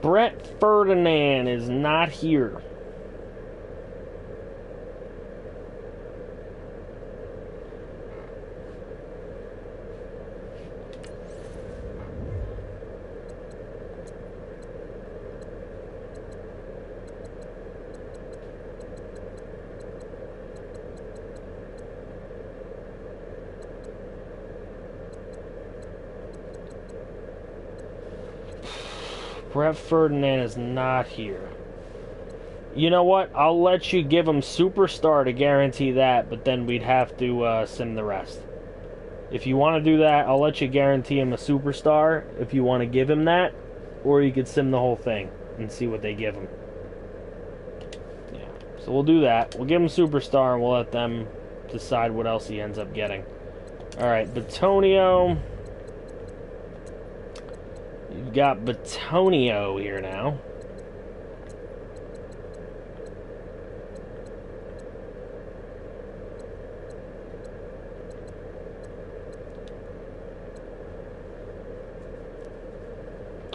Brett Ferdinand is not here. Brett Ferdinand is not here. You know what? I'll let you give him superstar to guarantee that, but then we'd have to sim the rest. If you want to do that, I'll let you guarantee him a superstar if you want to give him that, or you could sim the whole thing and see what they give him. Yeah, so we'll do that. We'll give him superstar and we'll let them decide what else he ends up getting. Alright, Batonio. You've got Batonio here now.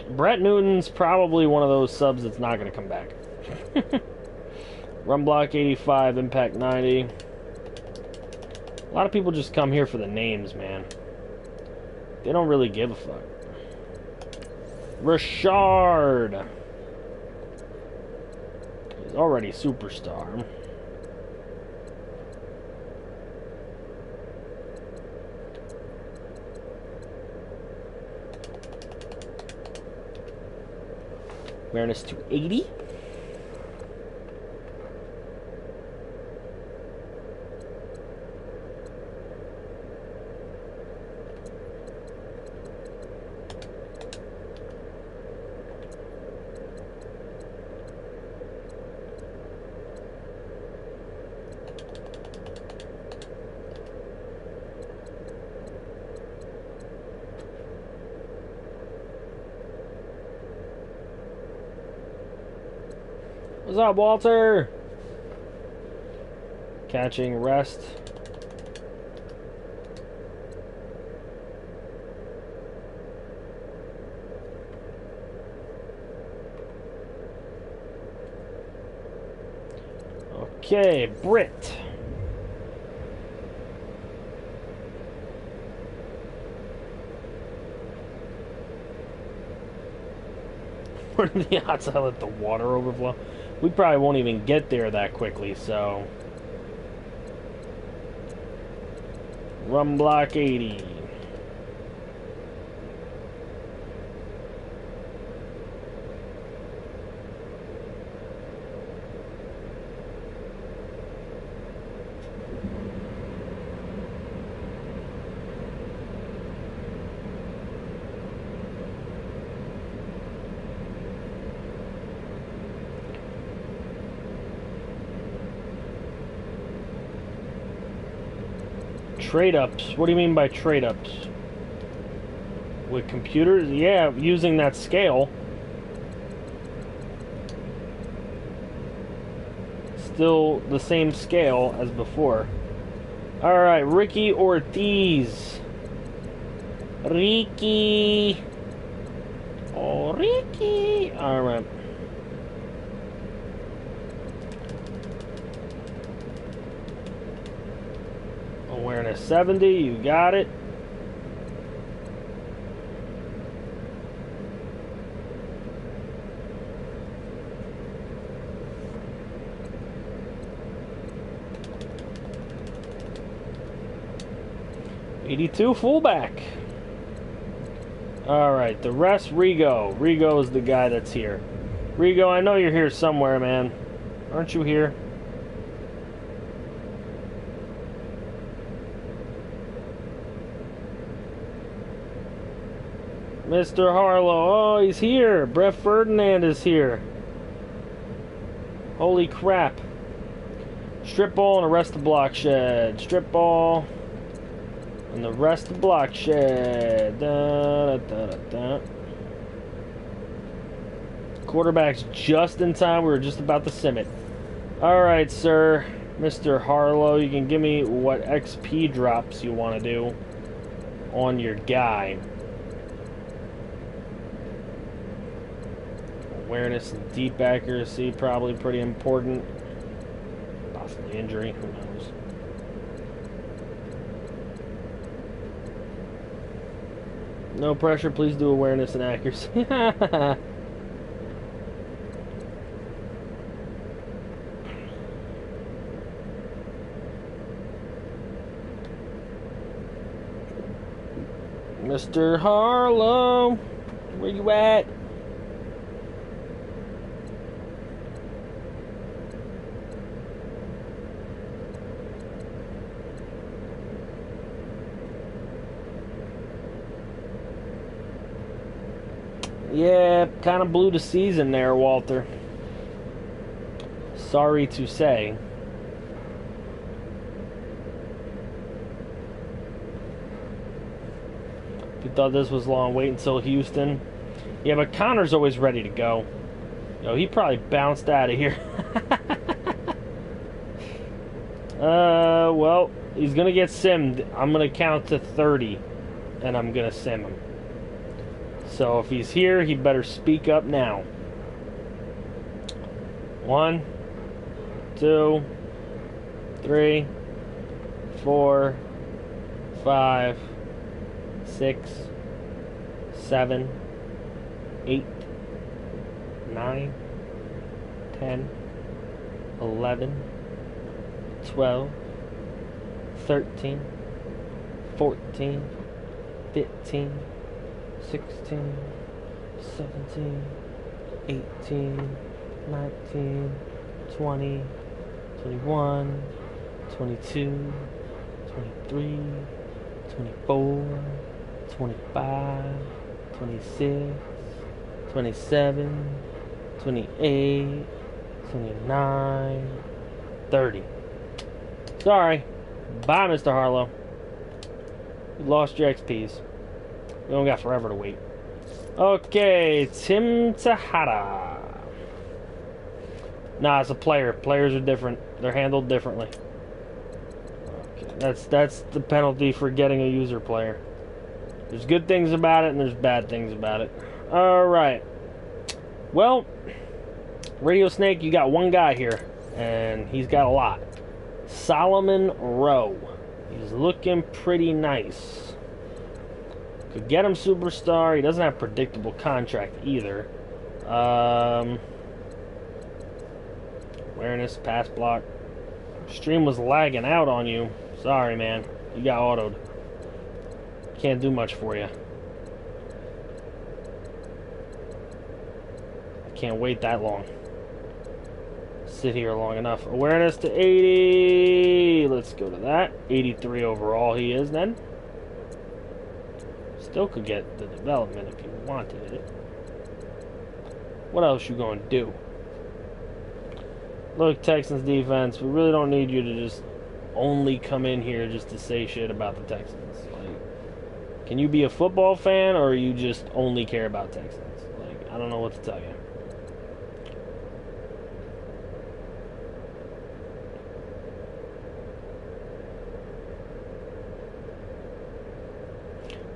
Brett Newton's probably one of those subs that's not going to come back. Run block 85, impact 90. A lot of people just come here for the names, man. They don't really give a fuck. Richard. already superstar. Awareness to 80. What's up, Walter? Catching rest. Okay, Brit. What are the odds I let the water overflow? We probably won't even get there that quickly, so... Rum block 80. Trade-ups. What do you mean by trade-ups? With computers? Yeah, using that scale. Still the same scale as before. Alright, Ricky Ortiz. Ricky. Oh, Ricky. Alright. Awareness 70, you got it. '82 fullback. Alright, the rest, Rego. Rego is the guy that's here. Rego, I know you're here somewhere, man. Aren't you here? Mr. Harlow, oh, he's here. Brett Ferdinand is here. Holy crap. Strip ball and arrest the block shed. Strip ball and the rest of the block shed. Da, da, da, da. Quarterback's just in time. We were just about to sim it. Alright, sir. Mr. Harlow, you can give me what XP drops you want to do on your guy. Awareness and deep accuracy, probably pretty important. Possibly injury, who knows. No pressure, please do awareness and accuracy. Mr. Harlow, where you at? Yeah, kind of blew the season there, Walter. Sorry to say. If you thought this was long, wait until Houston. Yeah, but Connor's always ready to go. Yo, he probably bounced out of here. Well, he's gonna get simmed. I'm gonna count to 30, and I'm gonna sim him. So if he's here, he better speak up now. 1, 2, 3, 4, 5, 6, 7, 8, 9, 10, 11, 12, 13, 14, 15, 16, 17, 18, 19, 20, 21, 22, 23, 24, 25, 26, 27, 28, 29, 30. Sorry. Bye, Mr. Harlow. You lost your XPs. We don't got forever to wait. Okay, Tim Tahada. Nah, it's a player. Players are different. They're handled differently. Okay, that's the penalty for getting a user player. There's good things about it and there's bad things about it. Alright. Well, Radio Snake, you got one guy here, and he's got a lot. Solomon Rowe. He's looking pretty nice. Could get him superstar. He doesn't have predictable contract either. Awareness, pass block. Stream was lagging out on you. Sorry, man. You got autoed. Can't do much for you. I can't wait that long. Sit here long enough. Awareness to 80. Let's go to that. 83 overall he is then. Still could get the development if you wanted it. What else you gonna do? Look, Texans defense, we really don't need you to just only come in here just to say shit about the Texans. Like, can you be a football fan or you just only care about Texans? Like, I don't know what to tell you.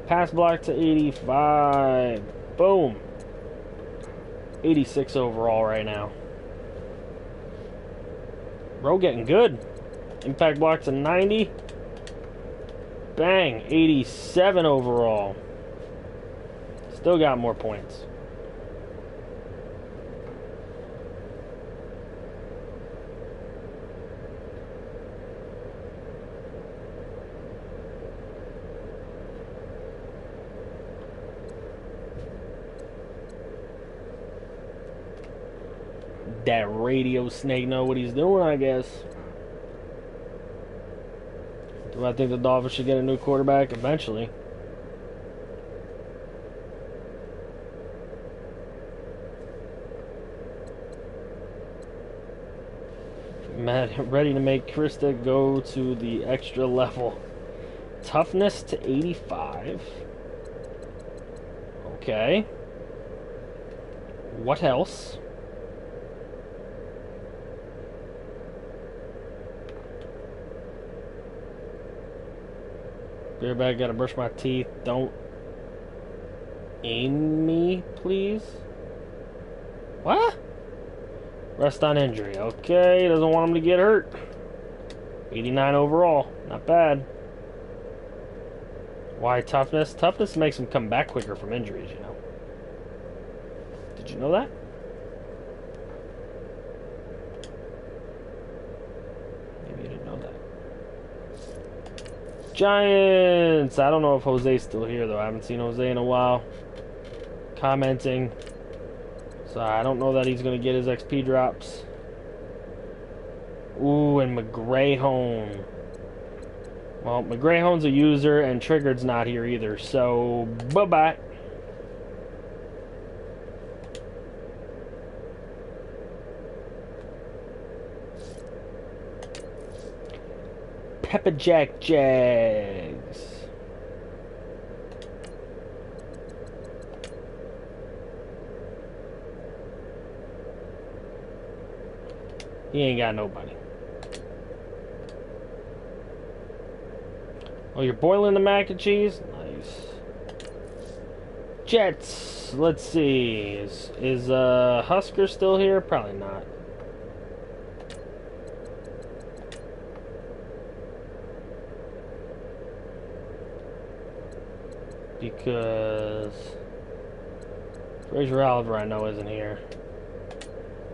Pass block to 85. Boom. 86 overall right now. Bro getting good. Impact block to 90. Bang. 87 overall. Still got more points. That Radio Snake know what he's doing, I guess. Do I think the Dolphins should get a new quarterback eventually? Ready to make Krista go to the extra level. Toughness to 85. Okay. What else? Beer bag, gotta brush my teeth. Don't aim me, please. What? Rest on injury. Okay, doesn't want him to get hurt. 89 overall. Not bad. Why toughness? Toughness makes him come back quicker from injuries, you know. Did you know that? Maybe you didn't know that. Giants! I don't know if Jose's still here, though. I haven't seen Jose in a while. Commenting. So I don't know that he's going to get his XP drops. Ooh, and McGrayhone. Well, McGrayhone's a user, and Triggered's not here either. So, bye-bye. Pepper Jack Jags. He ain't got nobody. Oh, you're boiling the mac and cheese? Nice. Jets. Let's see. Is Husker still here? Probably not. Because Fraser Oliver I know isn't here.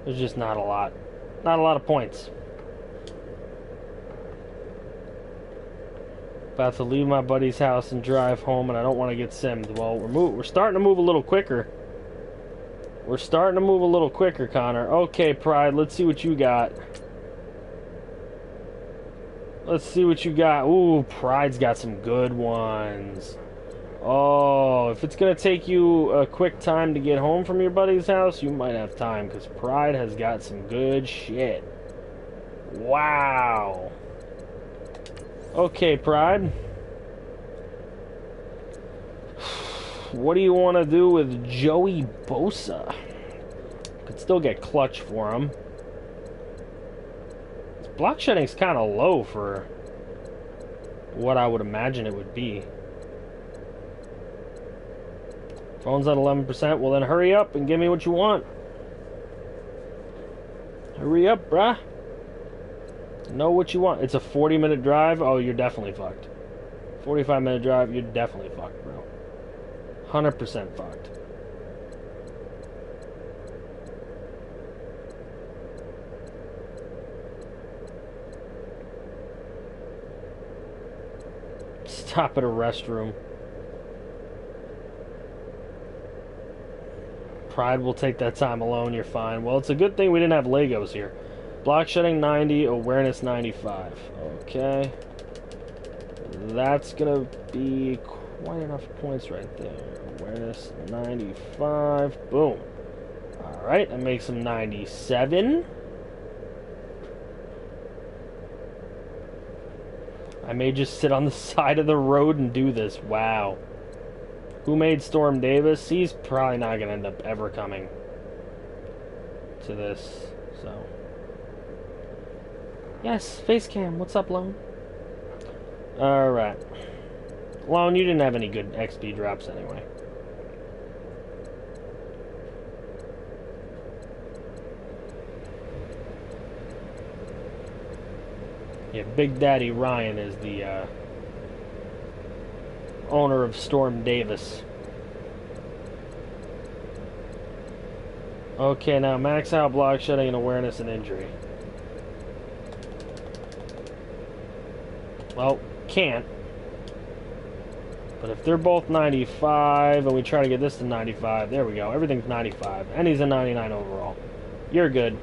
There's just not a lot Not a lot of points. About to leave my buddy's house and drive home, and I don't want to get simmed. Well, we're starting to move a little quicker. We're starting to move a little quicker, Connor. Okay, Pride, let's see what you got. Let's see what you got. Ooh, Pride's got some good ones. Oh, if it's going to take you a quick time to get home from your buddy's house, you might have time, because Pride has got some good shit. Wow. Okay, Pride. What do you want to do with Joey Bosa? Could still get clutch for him. His block shedding's kind of low for what I would imagine it would be. Phone's at 11%. Well, then hurry up and give me what you want. Hurry up, bruh. Know what you want. It's a 40-minute drive. Oh, you're definitely fucked. 45-minute drive. You're definitely fucked, bro. 100% fucked. Stop at a restroom. Pride will take that time alone. You're fine. Well, it's a good thing we didn't have Legos here. Block shedding 90, awareness 95. Okay. That's going to be quite enough points right there. Awareness 95. Boom. Alright, that makes him 97. I may just sit on the side of the road and do this. Wow. Who made Storm Davis? He's probably not going to end up ever coming to this, so... Yes, face cam. What's up, Lone? Alright. Lone, you didn't have any good XP drops anyway. Yeah, Big Daddy Ryan is the owner of Storm Davis. Okay, now max out block shedding and awareness and injury. Well, can't. But if they're both 95 and we try to get this to 95, there we go. Everything's 95. And he's a 99 overall. You're good.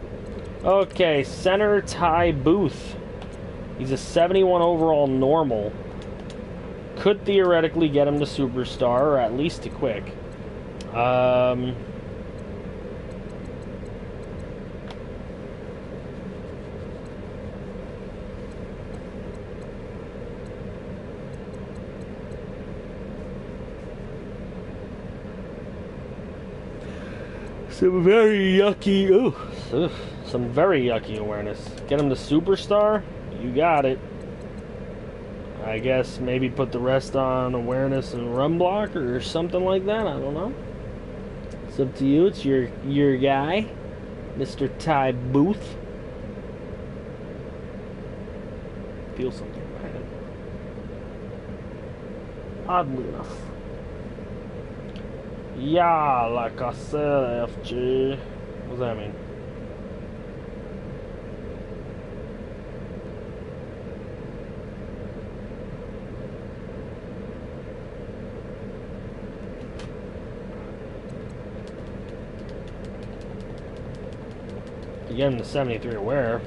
Okay, center Ty Booth. He's a 71 overall normal. Could theoretically get him to superstar, or at least to quick. Some very yucky, some very yucky awareness. Get him to superstar? You got it. I guess maybe put the rest on awareness and run block or something like that. I don't know. It's up to you. It's your guy, Mr. Ty Booth. Feel something in my head. Oddly enough. Yeah, like I said, FG. What does that mean? To get him to 73 aware,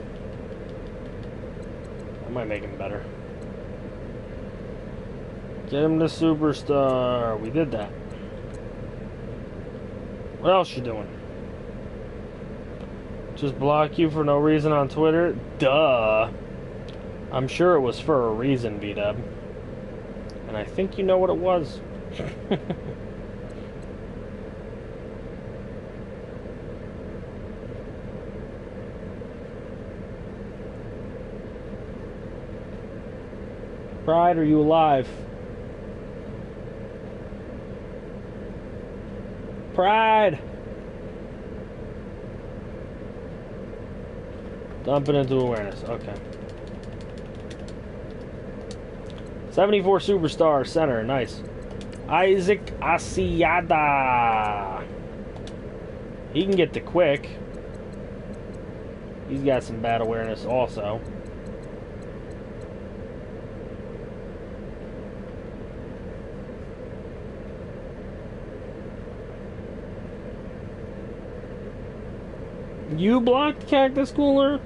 that might make him better. Get him to superstar. We did that. What else you doing? Just block you for no reason on Twitter? Duh. I'm sure it was for a reason, B-Dub. And I think you know what it was. Pride, are you alive? Pride! Dump it into awareness. Okay. 74 superstar center. Nice. Isaac Asiada. He can get to quick. He's got some bad awareness also. You blocked Cactus Cooler?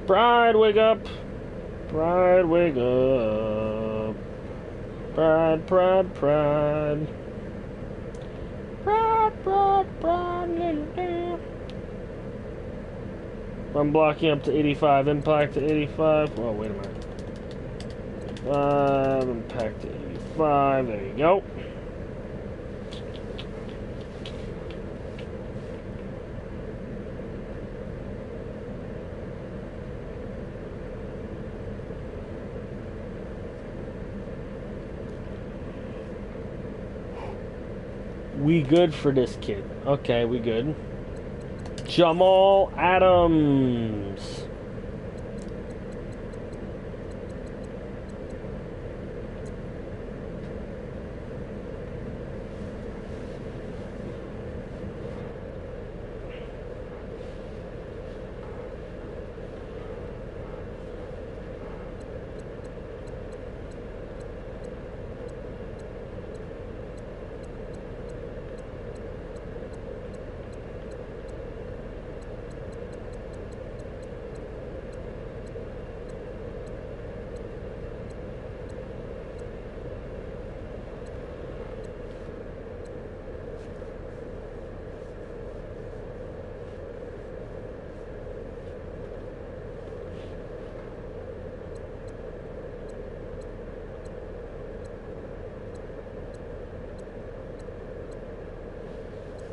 Pride, wake up! Pride, wake up! Pride, pride, pride. Pride, pride, pride, little damn. I'm blocking up to 85, impact to 85. Oh, wait a minute. 5, impact to 85, there you go. We good for this kid. Okay, we good. Jamal Adams.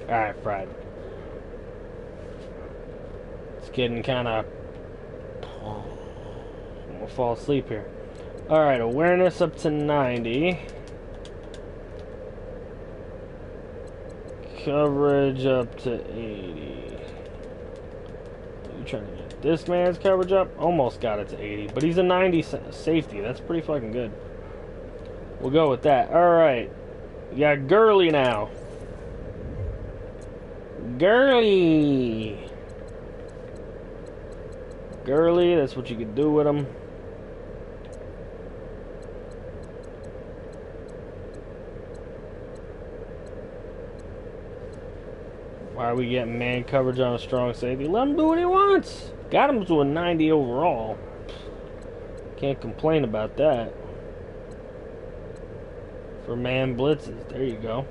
Alright, Fred. It's getting kind of... I'm gonna fall asleep here. Alright, awareness up to 90. Coverage up to 80. Are you trying to get this man's coverage up? Almost got it to 80, but he's a 90 safety. That's pretty fucking good. We'll go with that. Alright. We got Gurley now. Gurley, that's what you can do with him. Why are we getting man coverage on a strong safety? Let him do what he wants. Got him to a 90 overall. Can't complain about that. For man blitzes, there you go.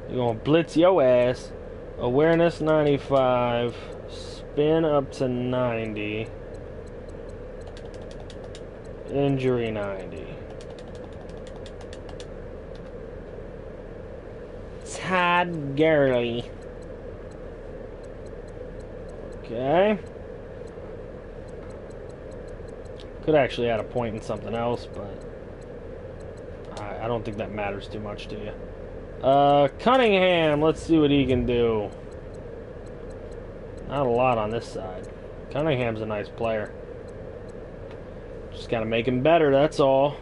You're gonna blitz your ass. Awareness 95. Spin up to 90. Injury 90. Todd Gurley. Okay. Could actually add a point in something else, but I don't think that matters too much to you. Cunningham, let's see what he can do. Not a lot on this side. Cunningham's a nice player. Just gotta make him better, that's all.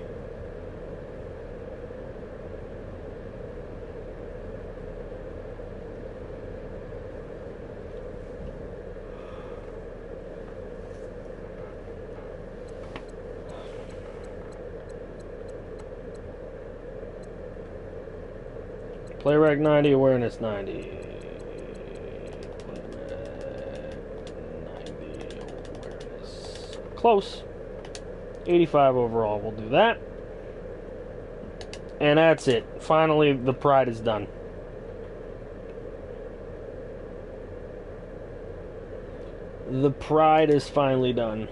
Play rec 90, awareness 90. Play rec 90, awareness. Close. 85 overall, we'll do that. And that's it. Finally, the pride is done. The pride is finally done.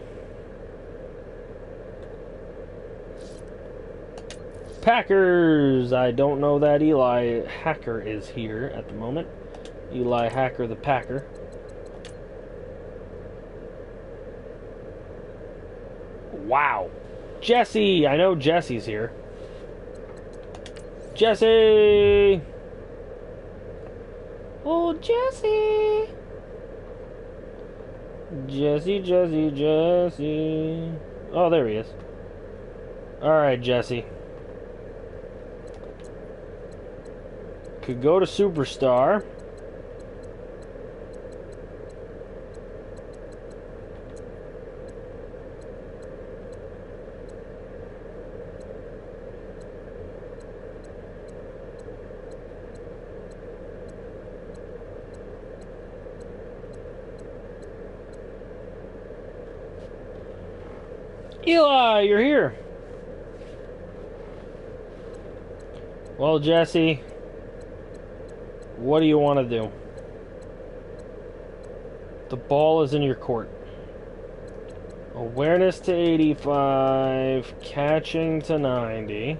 Packers! I don't know that Eli Hacker is here at the moment. Eli Hacker the Packer. Wow. Jesse! I know Jesse's here. Jesse! Oh, Jesse! Jesse. Oh, there he is. Alright, Jesse. Could go to Superstar. Eli, you're here. Well, Jesse, what do you want to do? The ball is in your court. Awareness to 85, catching to 90.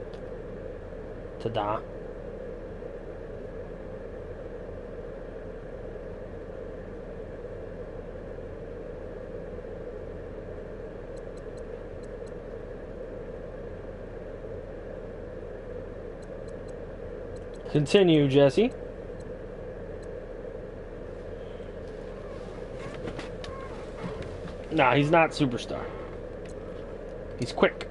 Ta-da. Continue, Jesse. Nah, he's not Superstar. He's quick.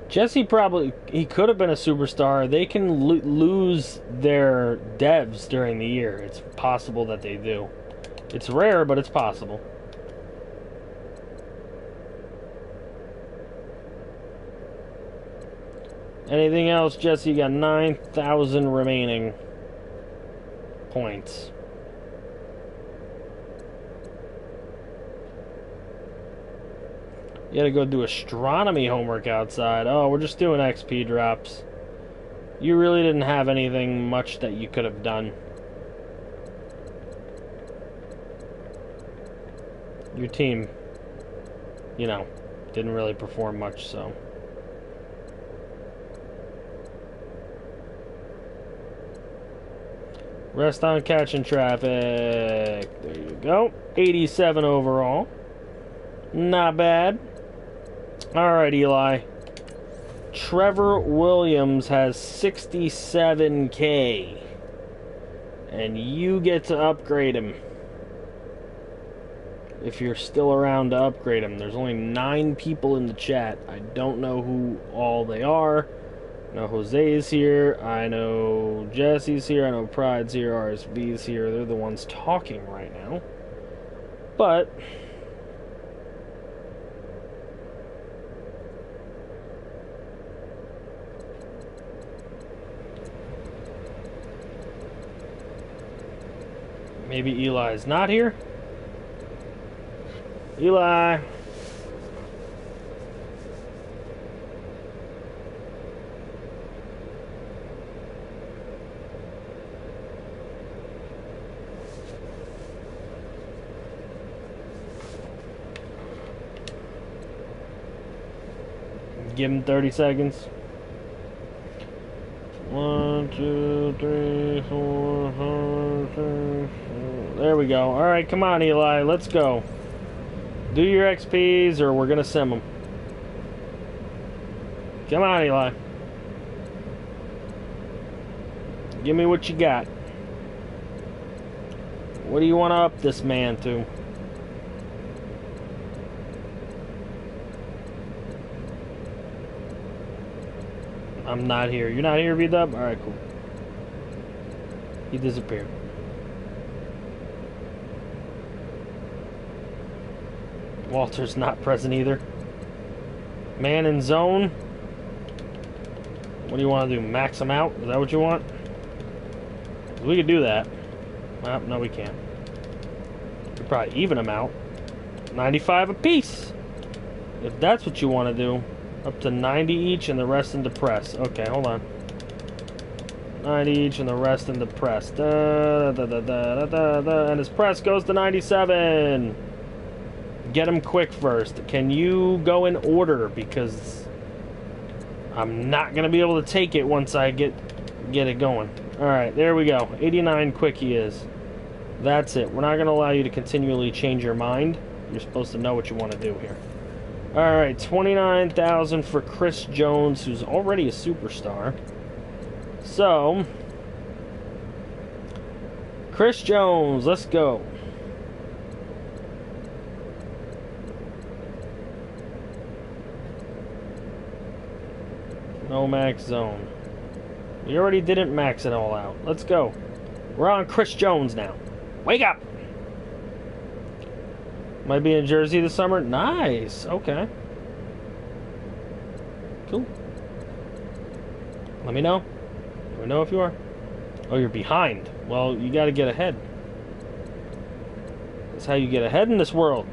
Jesse he could have been a Superstar. They can lose their devs during the year. It's possible that they do. It's rare, but it's possible. Anything else, Jesse? You got 9,000 remaining points. You gotta go do astronomy homework outside. Oh, we're just doing XP drops. You really didn't have anything much that you could have done. Your team, you know, didn't really perform much, so. Rest on catching traffic. There you go. 87 overall. Not bad. Alright, Eli. Trevor Williams has 67K. And you get to upgrade him. If you're still around to upgrade him. There's only 9 people in the chat. I don't know who all they are. I know Jose's here. I know Jesse's here. I know Pride's here. RSV's here. They're the ones talking right now. But maybe Eli's not here. Eli. Give him 30 seconds. 1, 2, 3, 4, 5, 6, 7. There we go. Alright, come on, Eli. Let's go. Do your XPs or we're going to sim them. Come on, Eli. Give me what you got. What do you want to up this man to? I'm not here. You're not here, V-Dub? Alright, cool. He disappeared. Walter's not present either. Man in zone. What do you want to do? Max him out? Is that what you want? We could do that. Well, no, we can't. We could probably even them out. 95 apiece. If that's what you want to do. Up to 90 each and the rest into press. Okay, hold on. 90 each and the rest into press. And his press goes to 97. Get him quick first. Can you go in order? Because I'm not going to be able to take it once I get it going. Alright, there we go. 89 quick he is. That's it. We're not going to allow you to continually change your mind. You're supposed to know what you want to do here. Alright, 29,000 for Chris Jones, who's already a superstar. So, Chris Jones, let's go. No max zone. We already didn't max it all out. Let's go. We're on Chris Jones now. Wake up! Might be in Jersey this summer? Nice. Okay. Cool. Let me know. Let me know if you are. Oh, you're behind. Well, you gotta get ahead. That's how you get ahead in this world.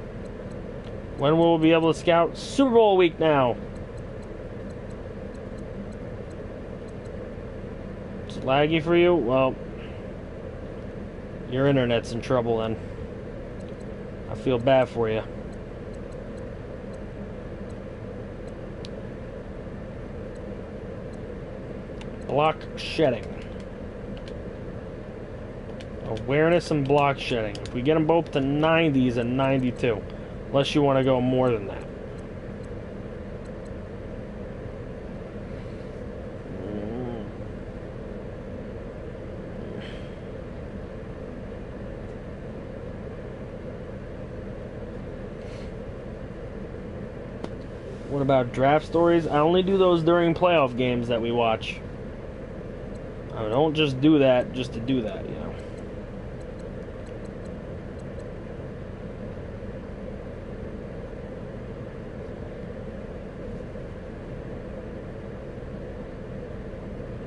When will we be able to scout? Super Bowl week now. It's laggy for you? Well, your internet's in trouble then. I feel bad for you. Block shedding. Awareness and block shedding. If we get them both to 90s and 92. Unless you want to go more than that. What about draft stories? I only do those during playoff games that we watch. I don't just do that just to do that, you know.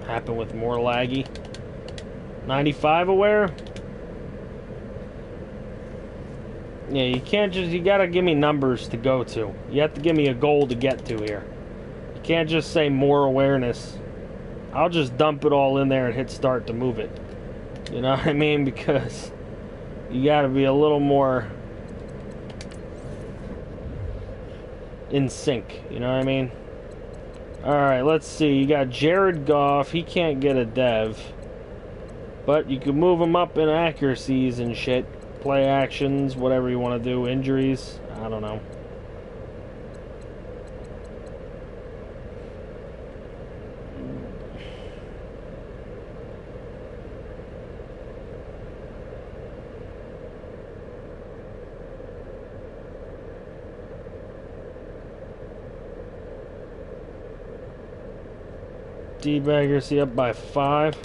Happen with more laggy. 95 aware? Yeah, you can't just, you gotta give me numbers to go to. You have to give me a goal to get to here. You can't just say more awareness. I'll just dump it all in there and hit start to move it. You know what I mean? Because you gotta be a little more in sync. You know what I mean? Alright, let's see. You got Jared Goff. He can't get a dev. But you can move him up in accuracies and shit. Play actions, whatever you want to do. Injuries. I don't know. Deep accuracy up by 5.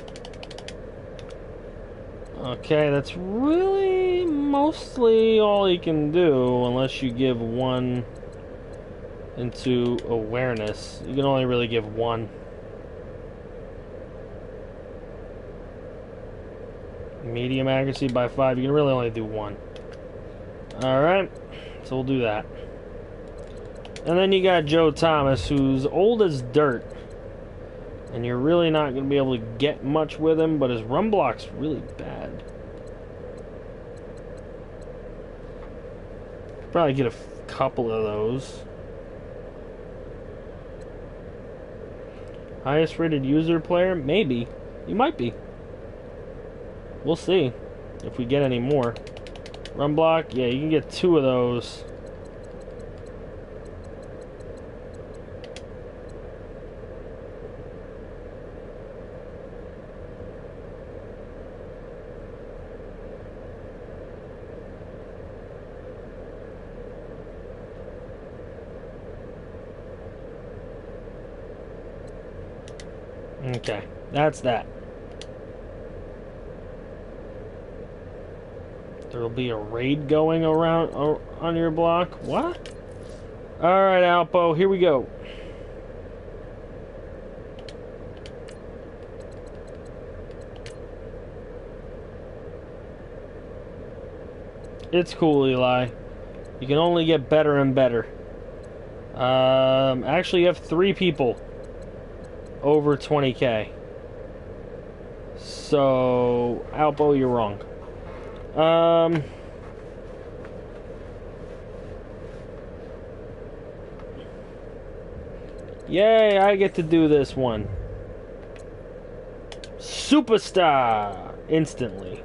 Okay, that's really mostly all you can do unless you give 1 into awareness. You can only really give 1. Medium accuracy by 5. You can really only do 1. Alright, so we'll do that. And then you got Joe Thomas, who's old as dirt. And you're really not going to be able to get much with him, but his run block's really bad. Probably get a couple of those. Highest rated user player? Maybe. You might be. We'll see if we get any more. Run block? Yeah, you can get 2 of those. Okay, that's that. There'll be a raid going around on your block. What? Alright, Alpo, here we go. It's cool, Eli. You can only get better and better. Actually, you have 3 people over 20k. So, Alpo, you're wrong. Yay, I get to do this one. Superstar! Instantly.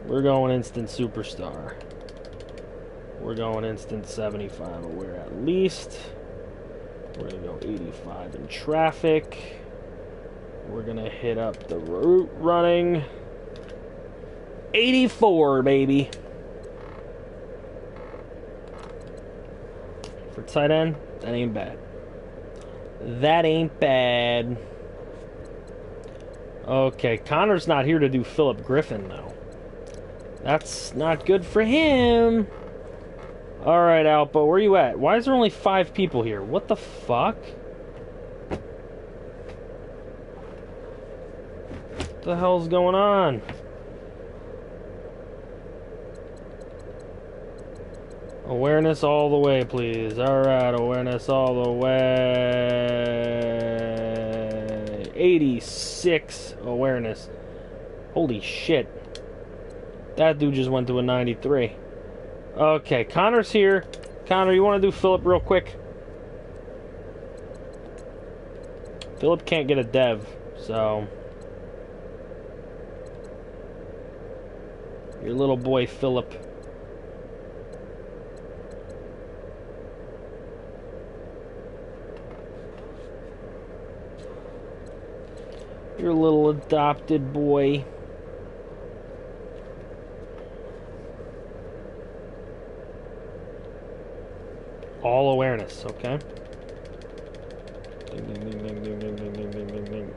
We're going instant superstar. We're going instant 75 aware at least. We're going to go 85 in traffic. We're going to hit up the route running. 84, baby. For tight end, that ain't bad. That ain't bad. Okay, Connor's not here to do Philip Griffin, though. That's not good for him. Alright, Alpo, where you at? Why is there only 5 people here? What the fuck? What the hell's going on? Awareness all the way, please. Alright, awareness all the way. 86 awareness. Holy shit. That dude just went to a 93. Okay, Connor's here. Connor, you want to do Philip real quick? Philip can't get a dev, so... Your little boy, Philip. Your little adopted boy. All awareness, okay. Ding, ding, ding, ding, ding, ding, ding, ding, ding, ding.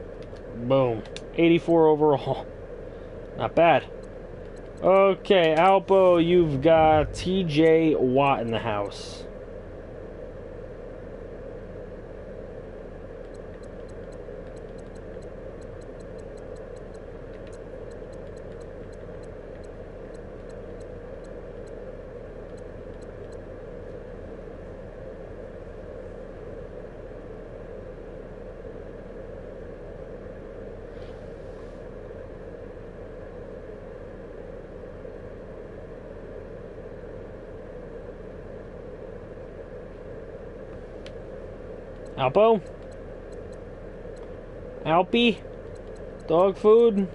Boom. 84 overall. Not bad. Okay, Alpo, you've got TJ Watt in the house. Alpo? Alpy? Dog food?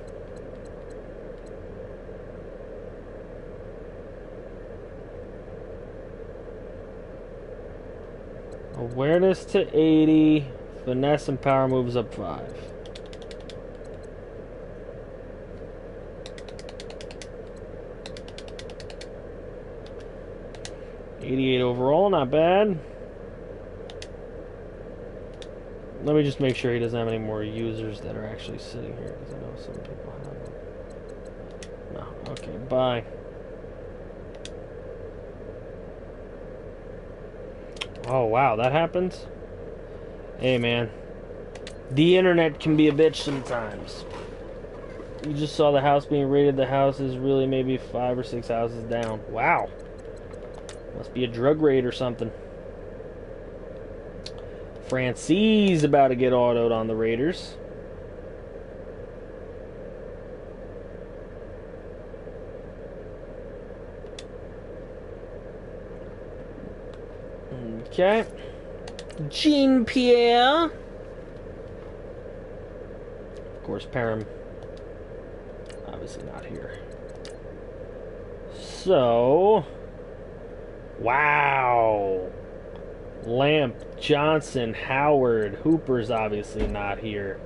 Awareness to 80. Finesse and power moves up 5. $88 overall, not bad. Let me just make sure he doesn't have any more users that are actually sitting here, because I know some people have them. No. Okay, bye. Oh, wow, that happens? Hey, man. The internet can be a bitch sometimes. You just saw the house being raided. The house is really maybe 5 or 6 houses down. Wow. Must be a drug raid or something. Francie's about to get autoed on the Raiders. Okay. Jean-Pierre. Of course, Parham. Obviously not here. So... Wow. Lamp, Johnson, Howard, Hooper's obviously not here.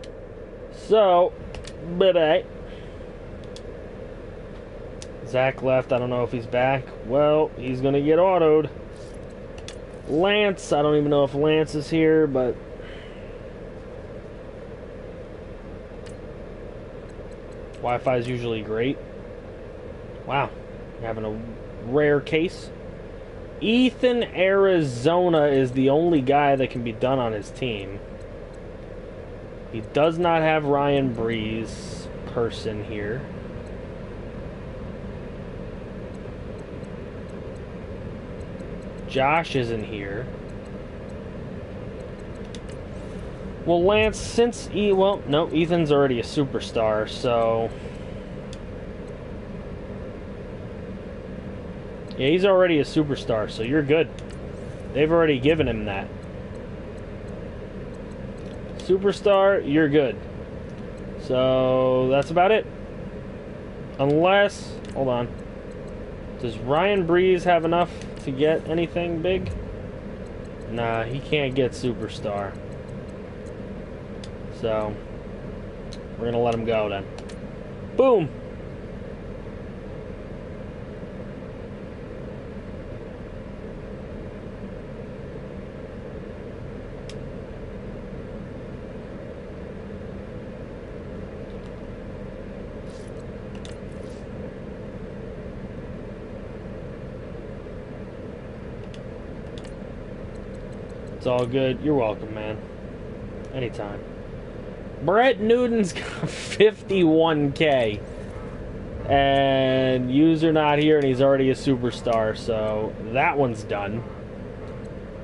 So, bye-bye. Zach left. I don't know if he's back. Well, he's going to get autoed. Lance, I don't even know if Lance is here, but... Wi-Fi is usually great. Wow. Having a rare case. Ethan Arizona is the only guy that can be done on his team. He does not have Ryan Breeze person here. Josh isn't here. Well, Lance, since well, no, Ethan's already a superstar, so... Yeah, he's already a superstar, so you're good. They've already given him that. Superstar, you're good. So that's about it. Unless, hold on. Does Ryan Breeze have enough to get anything big? Nah, he can't get Superstar. So, we're going to let him go then. Boom! It's all good. You're welcome, man. Anytime. Brett Newton's got 51K. And user not here, and he's already a superstar, so that one's done.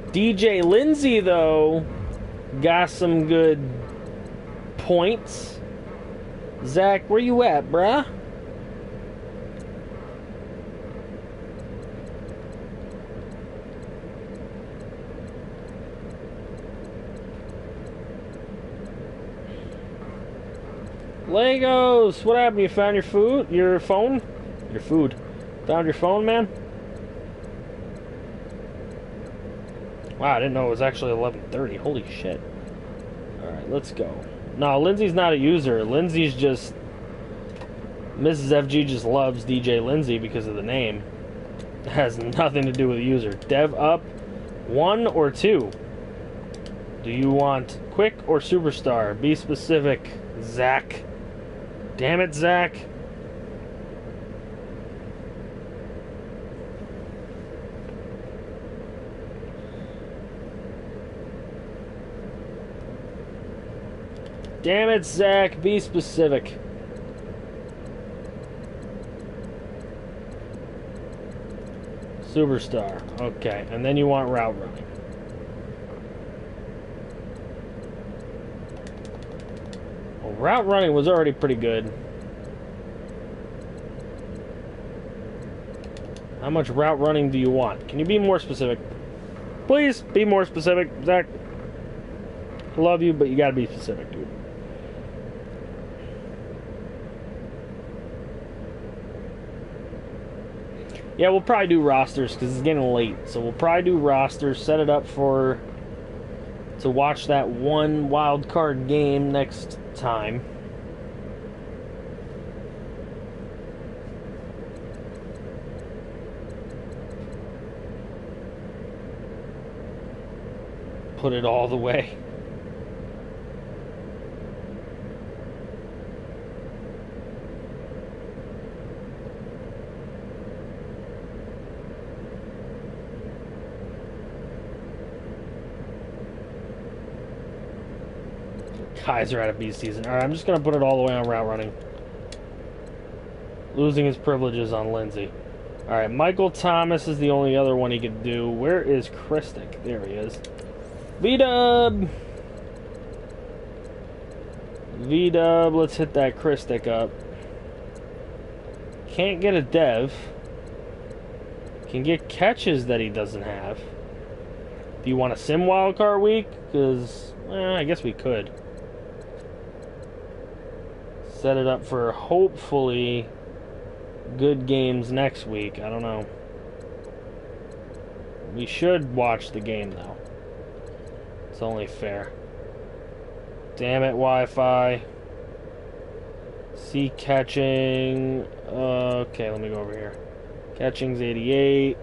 DJ Lindsay, though, got some good points. Zach, where you at, bruh? Legos, what happened? You found your food? Your phone? Your food. Found your phone, man? Wow, I didn't know it was actually 11:30. Holy shit. Alright, let's go. No, Lindsay's not a user. Lindsay's just... Mrs. FG just loves DJ Lindsay because of the name. It has nothing to do with the user. Dev up, 1 or 2? Do you want quick or superstar? Be specific, Zach. Damn it, Zach. Damn it, Zach. Be specific. Superstar. Okay, and then you want route running. Well, route running was already pretty good. How much route running do you want? Can you be more specific? Please, be more specific, Zach. Love you, but you gotta be specific, dude. Yeah, we'll probably do rosters because it's getting late. So we'll probably do rosters, set it up to watch that one wild card game next time. Put it all the way. Kaiser out of B season. Alright, I'm just going to put it all the way on route running. Losing his privileges on Lindsay. Alright, Michael Thomas is the only other one he could do. Where is Christic? There he is. V-Dub! V-Dub, let's hit that Christic up. Can't get a dev. Can get catches that he doesn't have. Do you want a sim wildcard week? Because, I guess we could. Set it up for hopefully good games next week. I don't know. We should watch the game though. It's only fair. Damn it, Wi-Fi. See catching. Okay, let me go over here. Catching's 88.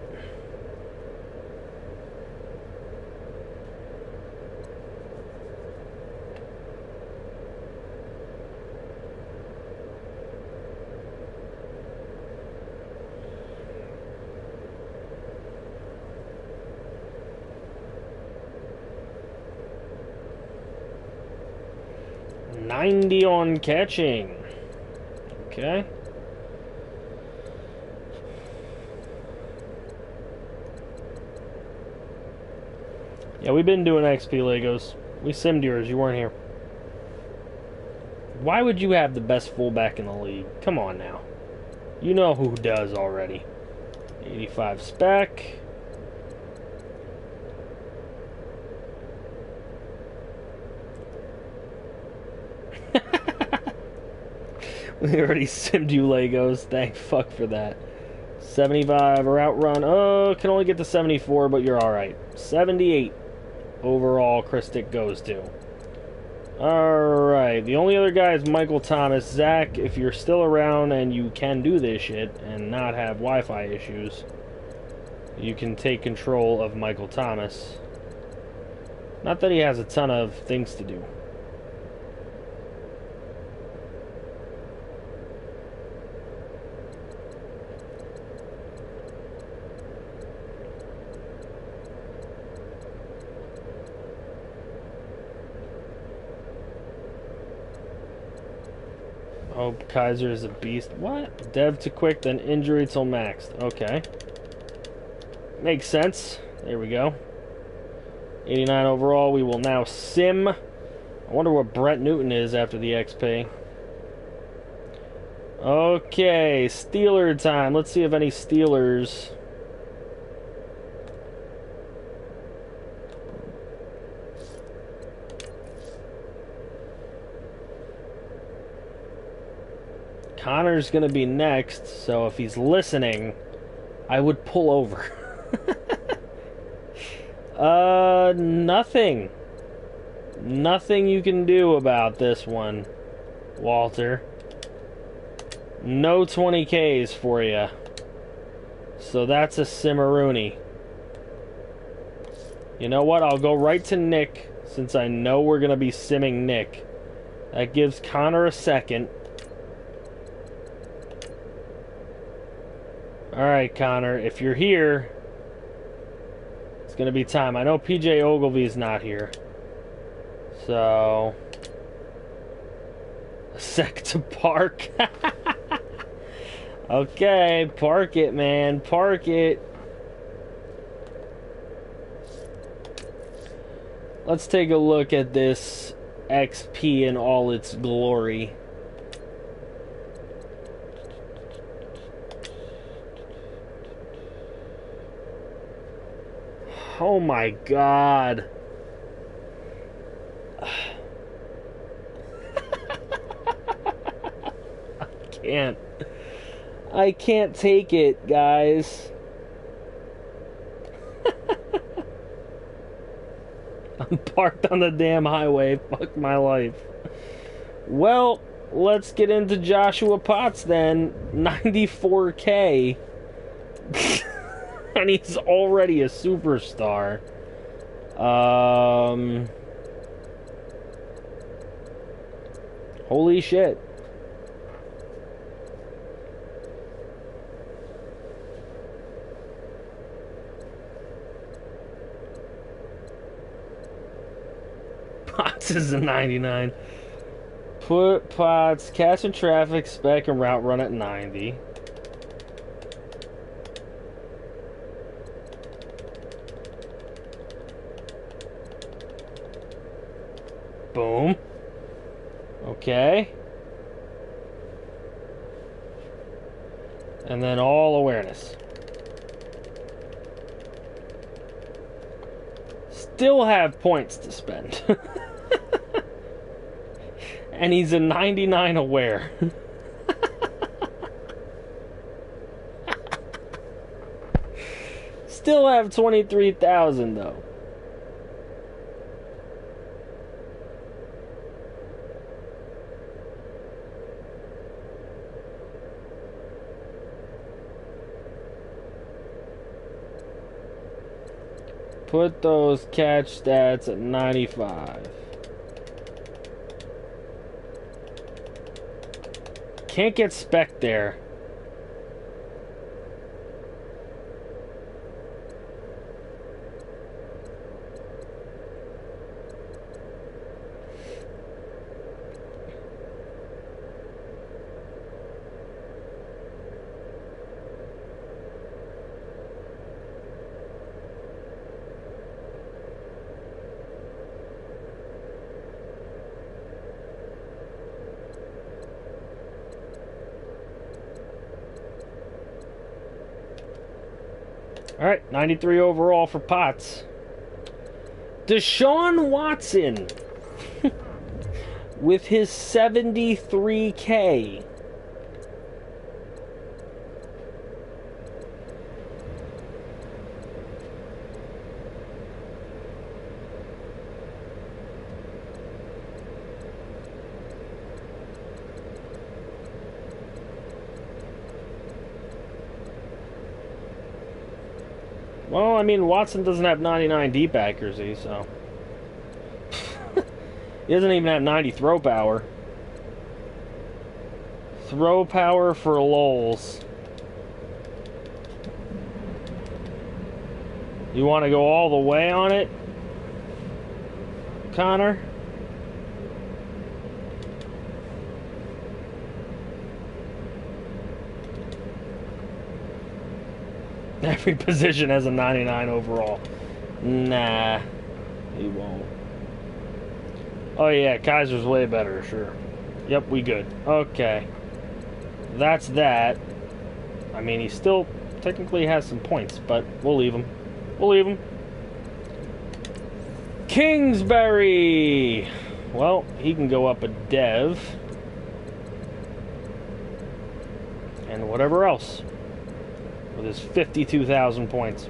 $90 on catching. Okay. Yeah, we've been doing XP Legos. We simmed yours. You weren't here. Why would you have the best fullback in the league? Come on now. You know who does already. 85 spec. We already simmed you Legos. Thank fuck for that. 75 or outrun. Oh, can only get to 74, but you're alright. 78 overall Christic goes to. Alright, the only other guy is Michael Thomas. Zach, if you're still around and you can do this shit and not have Wi-Fi issues, you can take control of Michael Thomas. Not that he has a ton of things to do. Oh, Kaiser is a beast. What? Dev to quick, then injury till maxed. Okay. Makes sense. There we go. 89 overall. We will now sim. I wonder what Brett Newton is after the XP. Okay, Steeler time. Let's see if any Steelers... Connor's gonna be next, so if he's listening, I would pull over. Nothing. Nothing you can do about this one, Walter. No 20Ks for you. So that's a Simmerooney. You know what? I'll go right to Nick, since I know we're gonna be simming Nick. That gives Connor a second. Alright, Connor, if you're here, it's going to be time. I know PJ Ogilvy's not here. So, a sec to park. Okay, park it, man. Park it. Let's take a look at this XP in all its glory. Oh my god. I can't take it, guys. I'm parked on the damn highway. Fuck my life. Well, let's get into Joshua Potts then. 94K. And he's already a superstar. Holy shit. Potts is a 99. Put Potts, catch in traffic, spec, and route run at 90. Boom. Okay. And then all awareness. Still have points to spend. And he's a 99 aware. Still have 23,000 though. Put those catch stats at 95. Can't get spec there. Alright, 93 overall for Potts. Deshaun Watson with his 73K. Well, I mean, Watson doesn't have 99 deep accuracy, so... He doesn't even have 90 throw power. Throw power for lulz. You want to go all the way on it, Connor? Every position has a 99 overall. Nah, he won't. Oh yeah, Kaiser's way better, sure. Yep, we good. Okay. That's that. I mean, he still technically has some points, but we'll leave him. We'll leave him. Kingsbury! Well, he can go up a dev. And whatever else. With his 52,000 points.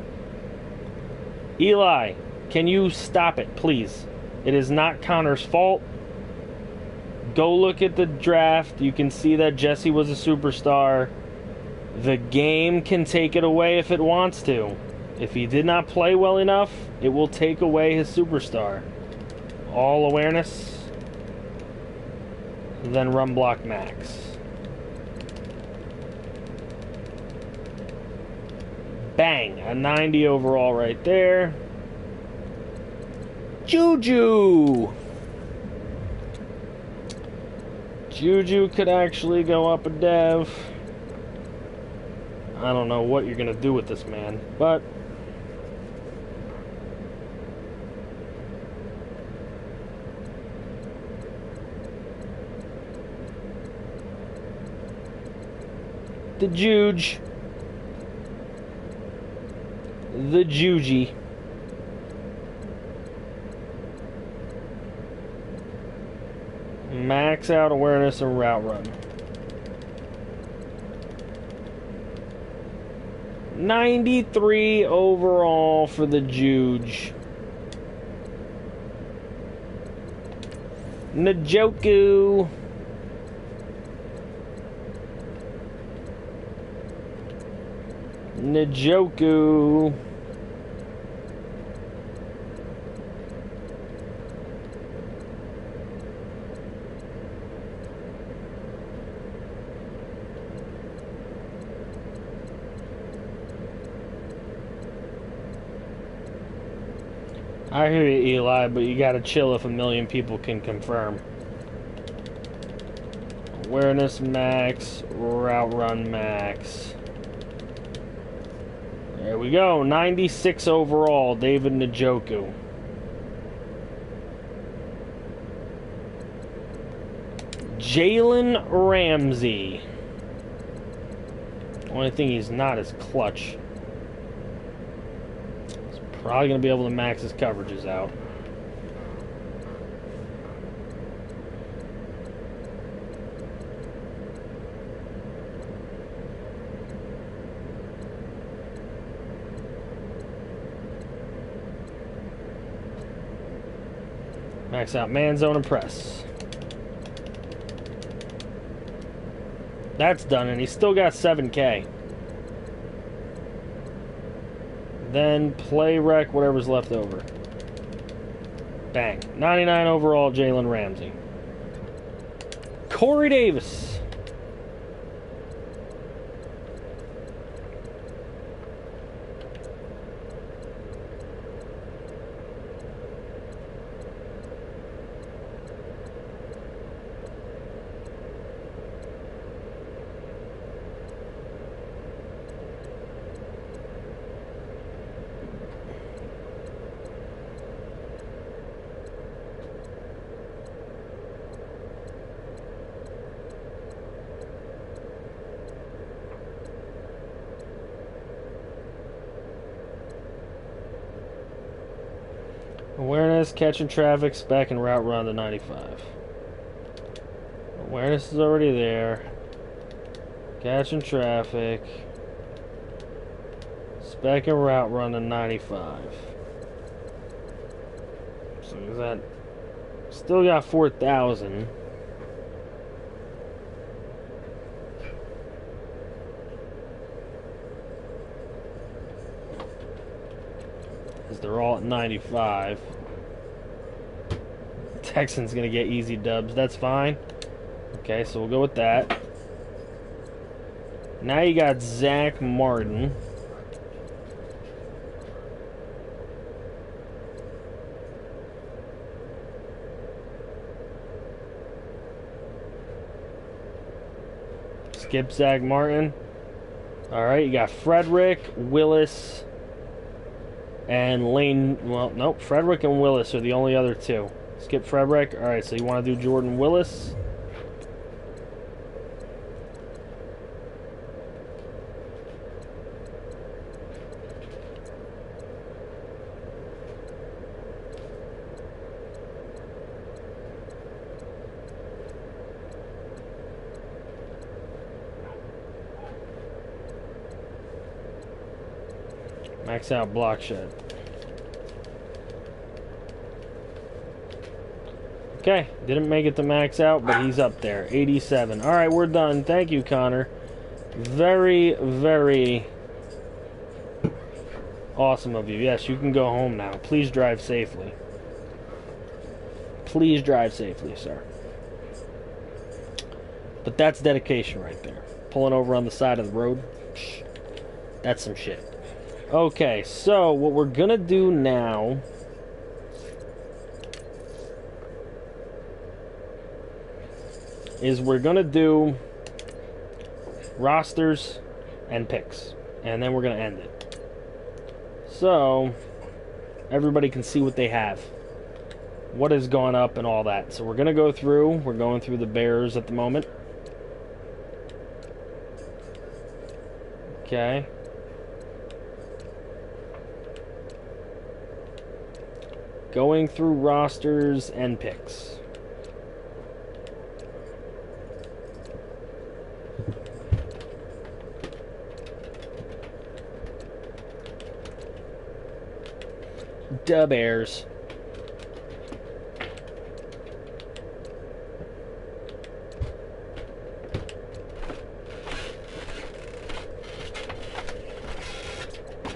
Eli, can you stop it, please? It is not Connor's fault. Go look at the draft. You can see that Jesse was a superstar. The game can take it away if it wants to. If he did not play well enough, it will take away his superstar. All awareness. Then run block max. Bang! A 90 overall right there. Juju! Juju could actually go up a dev. I don't know what you're going to do with this man, but... The Juge. The Juji. Max out awareness and route run. 93 overall for the Juge. Njoku. Njoku. I hear you, Eli, but you gotta chill if a million people can confirm. Awareness max, route run max. There we go, 96 overall, David Njoku. Jalen Ramsey. Only thing he's not is clutch. Probably going to be able to max his coverages out. Max out man zone and press. That's done, and he's still got 7K. Then play rec, whatever's left over. Bang. 99 overall, Jalen Ramsey. Corey Davis. Awareness, catching traffic, spec, and route run to 95. Awareness is already there. Catching traffic. Spec and route run to 95. So is that... Still got 4,000. because they're all at 95. Texans going to get easy dubs. That's fine. Okay, so we'll go with that. Now you got Zach Martin. Skip Zach Martin. Alright, you got Frederick, Willis, and Lane. Well, nope, Frederick and Willis are the only other two. Skip Frederick. Alright, so you want to do Jordan Willis. Max out block shed. Okay, didn't make it to max out, but he's up there. 87. Alright, we're done. Thank you, Connor. Very, very awesome of you. Yes, you can go home now. Please drive safely. Please drive safely, sir. But that's dedication right there. Pulling over on the side of the road. Psh, that's some shit. Okay, so what we're gonna do now is we're gonna do rosters and picks, and then we're gonna end it. So everybody can see what they have, what has gone up and all that. So we're gonna go through, we're going through the Bears at the moment. Okay. Going through rosters and picks. Da Bears.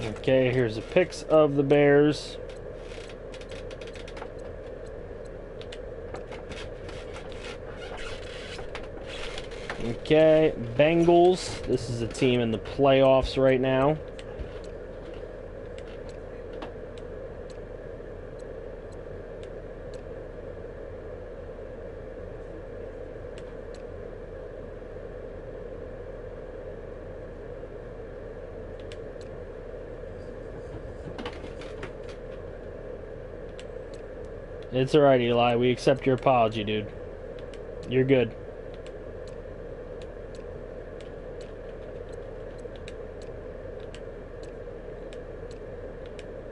Okay, here's the picks of the Bears. Okay, Bengals. This is a team in the playoffs right now. It's alright, Eli. We accept your apology, dude. You're good.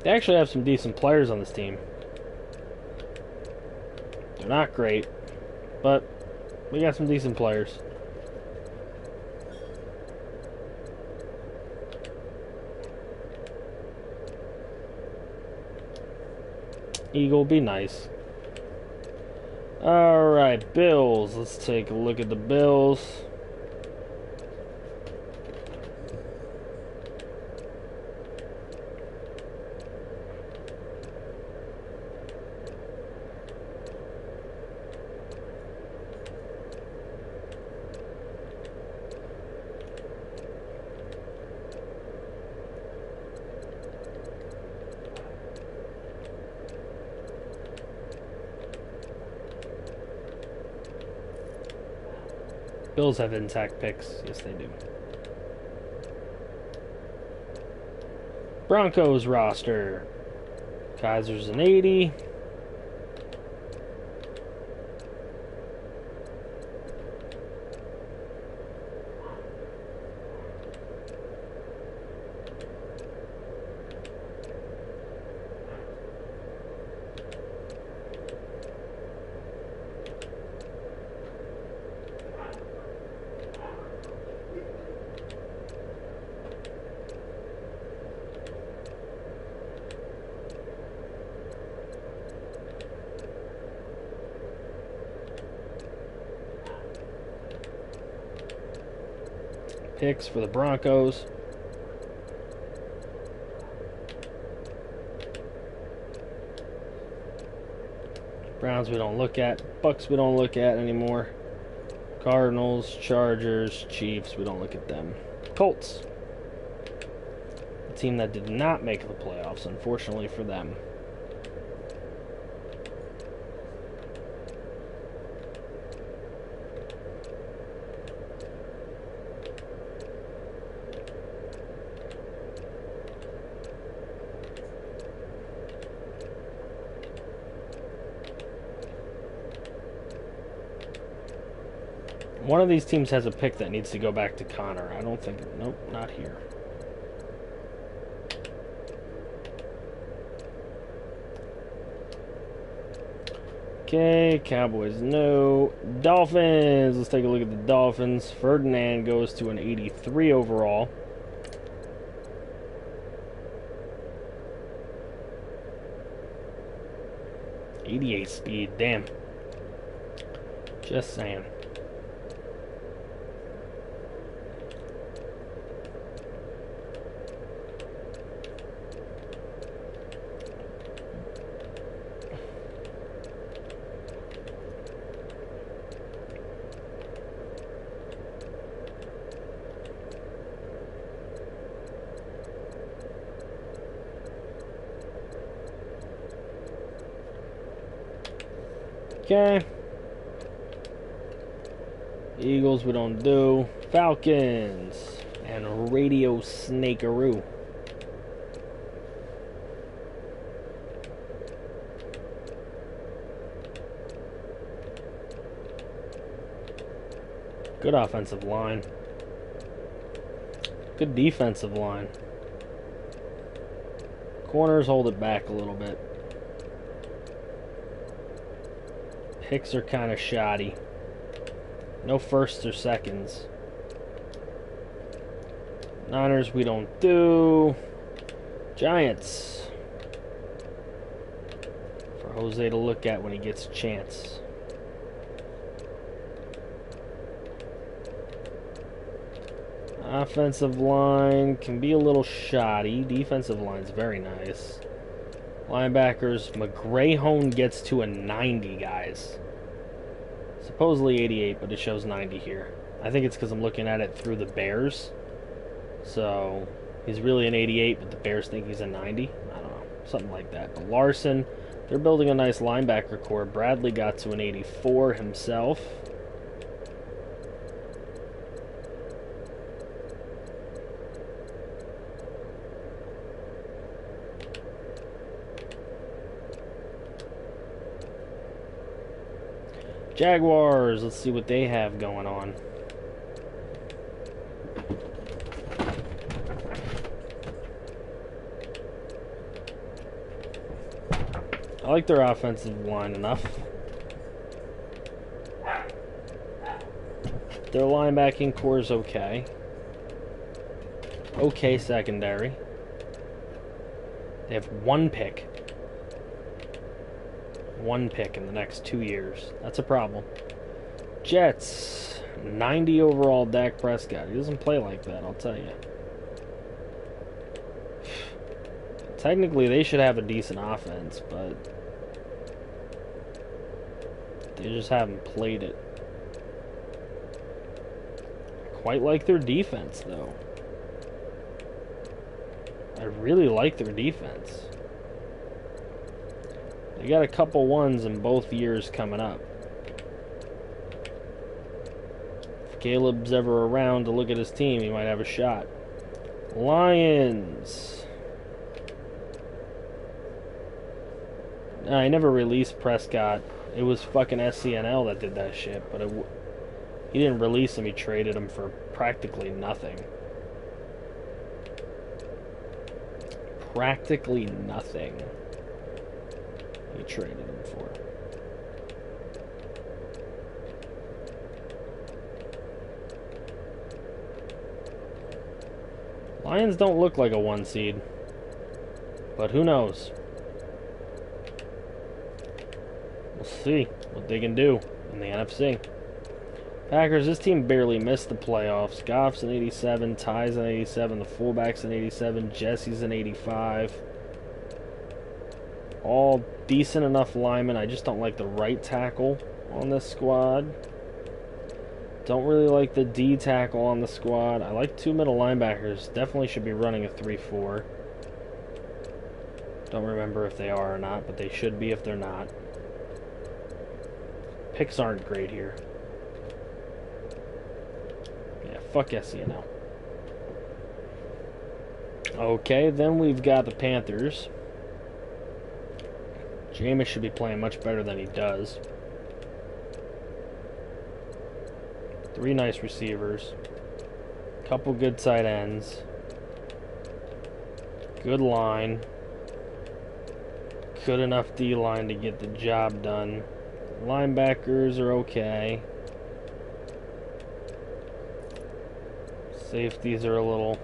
They actually have some decent players on this team. They're not great, but we got some decent players. Eagle, be nice. Alright, Bills. Let's take a look at the Bills. Bills have intact picks. Yes, they do. Broncos roster. Kaiser's an 80. Picks for the Broncos. Browns we don't look at. Bucks we don't look at anymore. Cardinals, Chargers, Chiefs, we don't look at them. Colts. A team that did not make the playoffs, unfortunately for them. One of these teams has a pick that needs to go back to Connor. I don't think... Nope, not here. Okay, Cowboys, no. Dolphins! Let's take a look at the Dolphins. Ferdinand goes to an 83 overall. .88 speed, damn. Just saying. Okay. Eagles we don't do. Falcons and Radio Snakeroo. Good offensive line. Good defensive line. Corners hold it back a little bit. Picks are kind of shoddy. No firsts or seconds. Niners we don't do. Giants. For Jose to look at when he gets a chance. Offensive line can be a little shoddy. Defensive line's very nice. Linebackers, McGrayhone gets to a 90, guys. Supposedly 88, but it shows 90 here. I think it's because I'm looking at it through the Bears. So, he's really an 88, but the Bears think he's a 90. I don't know. Something like that. But Larson, they're building a nice linebacker core. Bradley got to an 84 himself. Jaguars, let's see what they have going on. I like their offensive line enough. Their linebacking core is okay. Okay secondary. They have one pick. One pick in the next 2 years. That's a problem. Jets, 90 overall Dak Prescott. He doesn't play like that, I'll tell you. Technically, they should have a decent offense, but they just haven't played it. Quite like their defense, though. I really like their defense. They got a couple ones in both years coming up. If Caleb's ever around to look at his team, he might have a shot. Lions. I never released Prescott. It was fucking SCNL that did that shit, but he didn't release him. He traded him for practically nothing. Practically nothing. He traded him for. Lions don't look like a 1 seed, but who knows? We'll see what they can do in the NFC. Packers, this team barely missed the playoffs. Goff's an 87, Ty's an 87, the fullback's an 87, Jesse's an 85. All decent enough linemen. I just don't like the right tackle on this squad. Don't really like the D tackle on the squad. I like 2 middle linebackers. Definitely should be running a 3-4. Don't remember if they are or not, but they should be if they're not. Picks aren't great here. Yeah, fuck SCNL. Okay, then we've got the Panthers. Jameis should be playing much better than he does. 3 nice receivers. Couple good tight ends. Good line. Good enough D-line to get the job done. Linebackers are okay. Safeties are a little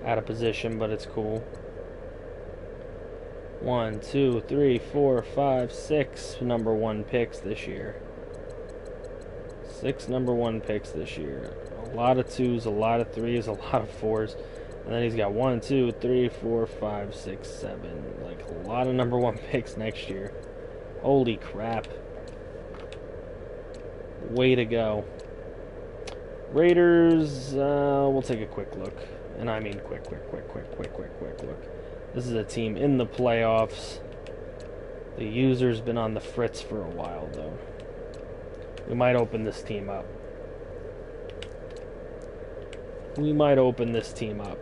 out of position, but it's cool. 1, 2, 3, 4, 5, 6 number 1 picks this year. 6 number 1 picks this year. A lot of 2s, a lot of 3s, a lot of 4s. And then he's got 1, 2, 3, 4, 5, 6, 7. Like a lot of number 1 picks next year. Holy crap. Way to go. Raiders, we'll take a quick look. And I mean quick look. This is a team in the playoffs. The user's been on the fritz for a while, though. We might open this team up. We might open this team up.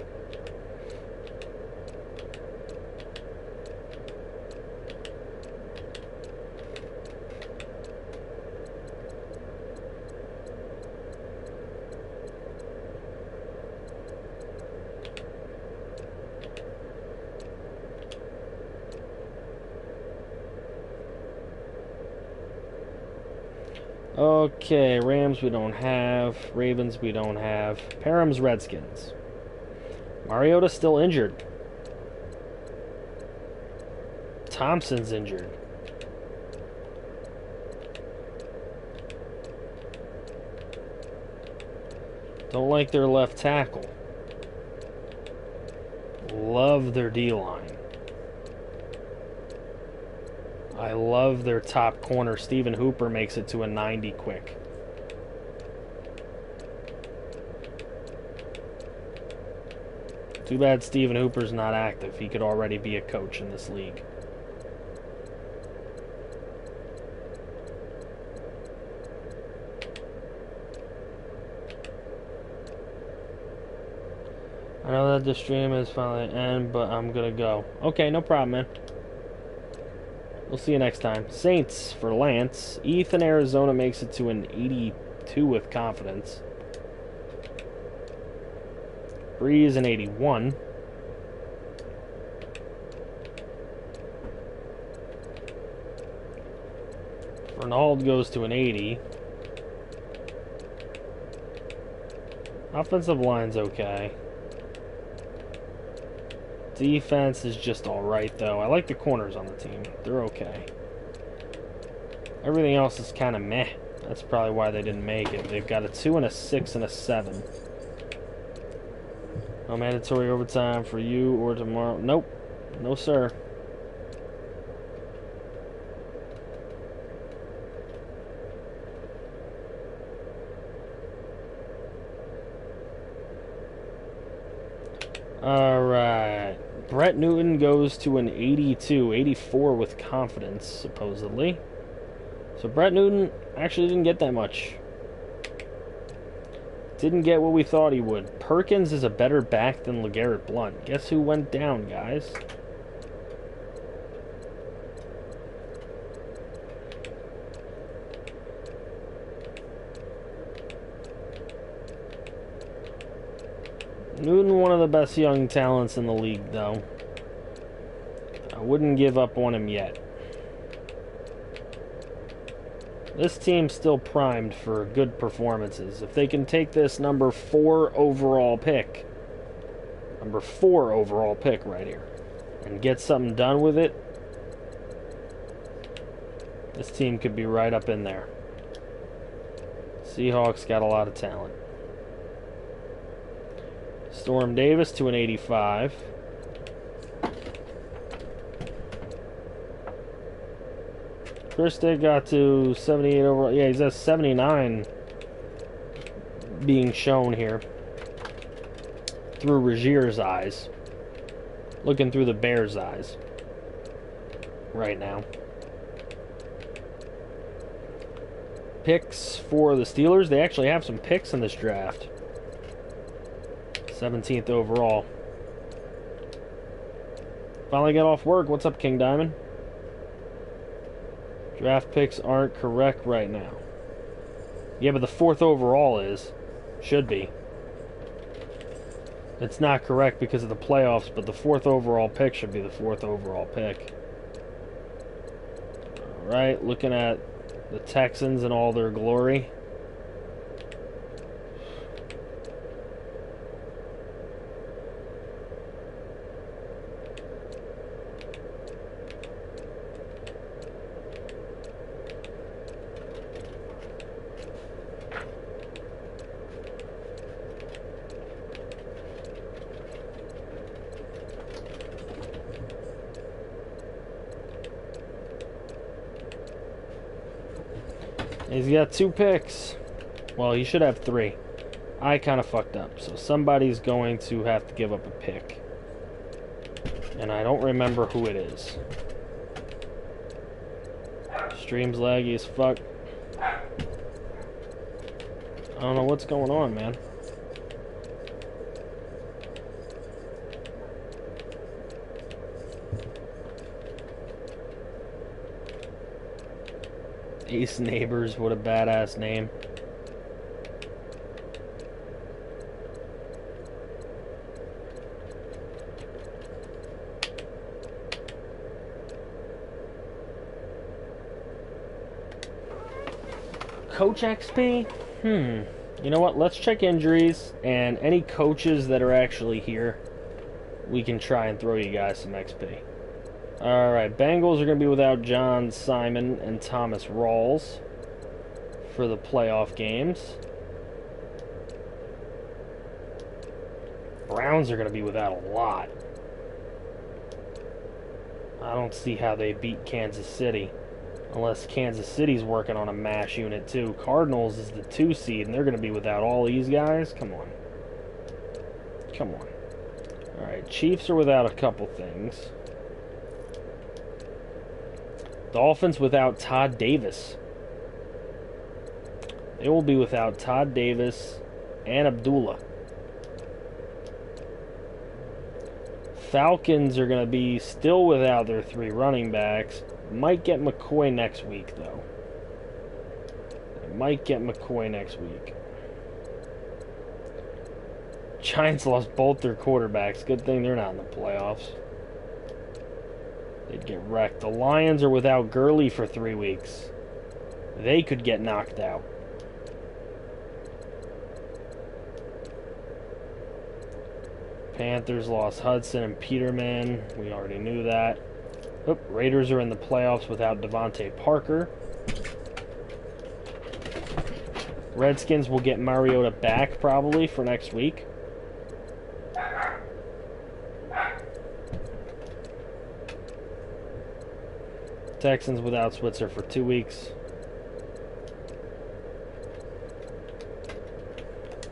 Okay, Rams we don't have. Ravens we don't have. Parham's Redskins. Mariota's still injured. Thompson's injured. Don't like their left tackle. Love their D-line. I love their top corner. Stephen Hooper makes it to a 90 quick. Too bad Stephen Hooper's not active. He could already be a coach in this league. I know that the stream is finally end, but I'm gonna go. Okay, no problem, man. We'll see you next time. Saints for Lance. Ethan, Arizona makes it to an 82 with confidence. Breeze an 81. Ronald goes to an 80. Offensive line's okay. Defense is just alright, though. I like the corners on the team. They're okay. Everything else is kind of meh. That's probably why they didn't make it. They've got a 2 and a 6 and a 7. No mandatory overtime for you or tomorrow. Nope. No, sir. Alright. Brett Newton goes to an 82, 84 with confidence, supposedly. So Brett Newton actually didn't get that much. Didn't get what we thought he would. Perkins is a better back than LeGarrette Blount. Guess who went down, guys? Newton, one of the best young talents in the league, though. I wouldn't give up on him yet. This team's still primed for good performances. If they can take this number 4 overall pick right here, and get something done with it, this team could be right up in there. Seahawks got a lot of talent. Storm Davis to an 85. Christic got to 78 overall. Yeah, he's at 79 being shown here through Regier's eyes. Looking through the Bears' eyes right now. Picks for the Steelers. They actually have some picks in this draft. 17th overall. Finally got off work. What's up, King Diamond? Draft picks aren't correct right now. Yeah, but the 4th overall is. Should be. It's not correct because of the playoffs, but the 4th overall pick should be the 4th overall pick. Alright, looking at the Texans in all their glory. He's got 2 picks. Well, he should have 3. I kind of fucked up, so somebody's going to have to give up a pick. And I don't remember who it is. Stream's laggy as fuck. I don't know what's going on, man. Ace Neighbors, what a badass name. Coach XP? You know what? Let's check injuries, and any coaches that are actually here, we can try and throw you guys some XP. Alright, Bengals are going to be without John Simon and Thomas Rawls for the playoff games. Browns are going to be without a lot. I don't see how they beat Kansas City. Unless Kansas City's working on a MASH unit too. Cardinals is the 2 seed, and they're going to be without all these guys? Come on. Come on. Alright, Chiefs are without a couple things. Dolphins without Todd Davis. They will be without Todd Davis and Abdullah. Falcons are going to be still without their 3 running backs. Might get McCoy next week, though. They might get McCoy next week. Giants lost both their quarterbacks. Good thing they're not in the playoffs. They'd get wrecked. The Lions are without Gurley for 3 weeks. They could get knocked out. Panthers lost Hudson and Peterman. We already knew that. Oh, Raiders are in the playoffs without Devontae Parker. Redskins will get Mariota back probably for next week. Texans without Switzer for 2 weeks.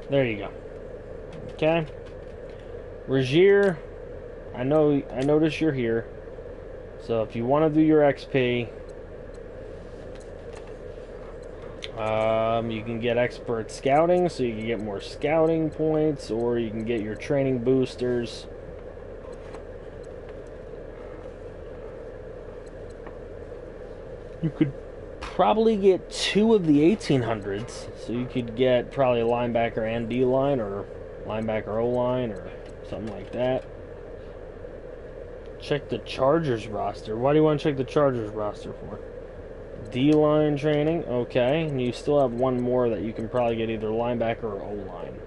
There you go. Okay. Regier, I notice you're here. So if you want to do your XP, you can get expert scouting, so you can get more scouting points, or you can get your training boosters. You could probably get 2 of the 1800s, so you could get probably a linebacker and D-line, or linebacker O-line, or something like that. Check the Chargers roster. Why do you want to check the Chargers roster for? D-line training, okay. And you still have 1 more that you can probably get either linebacker or O-line.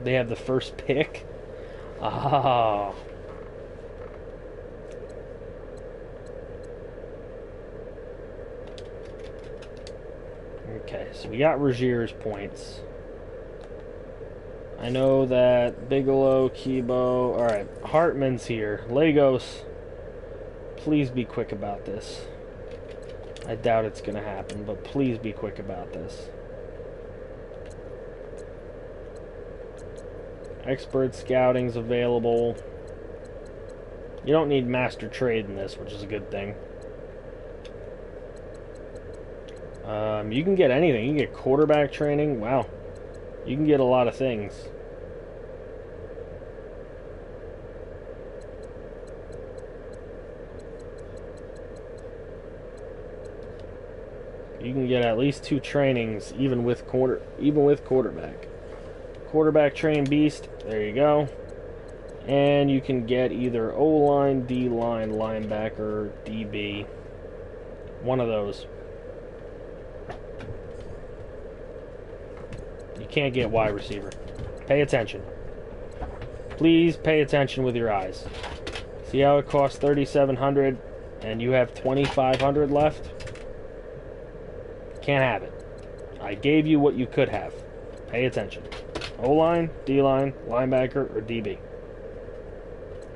They have the first pick? Ah. Okay, so we got Rogier's points. I know that Bigelow, Kibo... Alright, Hartman's here. Lagos, please be quick about this. I doubt it's going to happen, but please be quick about this. Expert Scouting's available. You don't need Master Trade in this, which is a good thing. You can get anything. You can get quarterback training. Wow. You can get a lot of things. You can get at least 2 trainings, even with quarterback. Quarterback train beast. There you go. And you can get either O-line, D-line, linebacker, DB. One of those. You can't get wide receiver. Pay attention. Please pay attention with your eyes. See how it costs $3,700 and you have $2,500 left? Can't have it. I gave you what you could have. Pay attention. O-line, D-line, linebacker, or DB.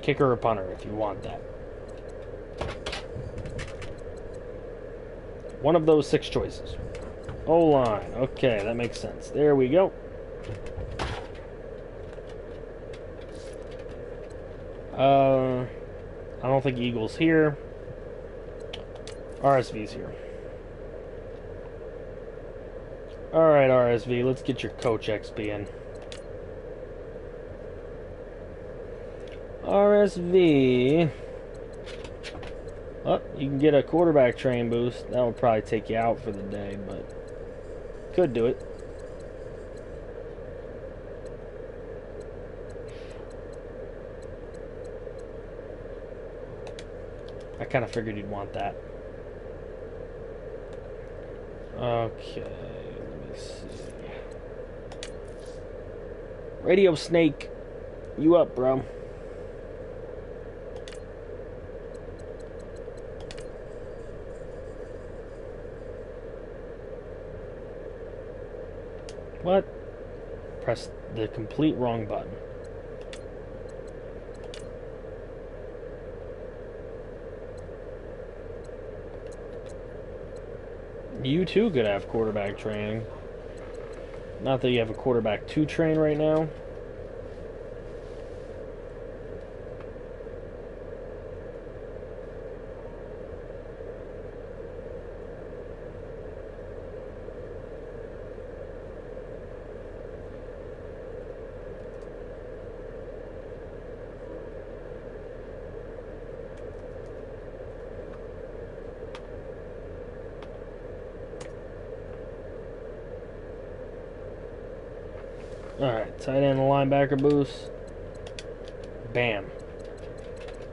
Kicker or punter if you want that. One of those 6 choices. O-line. Okay, that makes sense. There we go. I don't think Eagle's here. RSV's here. Alright, RSV, let's get your Coach XP in. RSV. Oh, you can get a quarterback train boost. That would probably take you out for the day, but could do it. I kind of figured you'd want that. Okay, let me see. Radio Snake, you up, bro? What? Press the complete wrong button. You too could have quarterback training. Not that you have a quarterback to train right now. Alright, tight end and linebacker boost. Bam.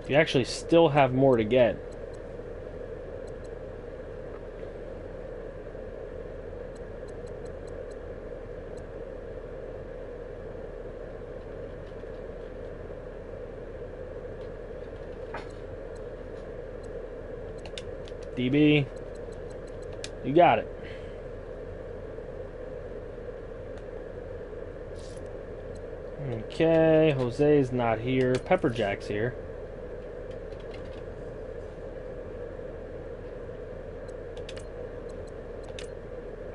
You actually still have more to get. DB. You got it. Okay, Jose's not here. Pepperjack's here.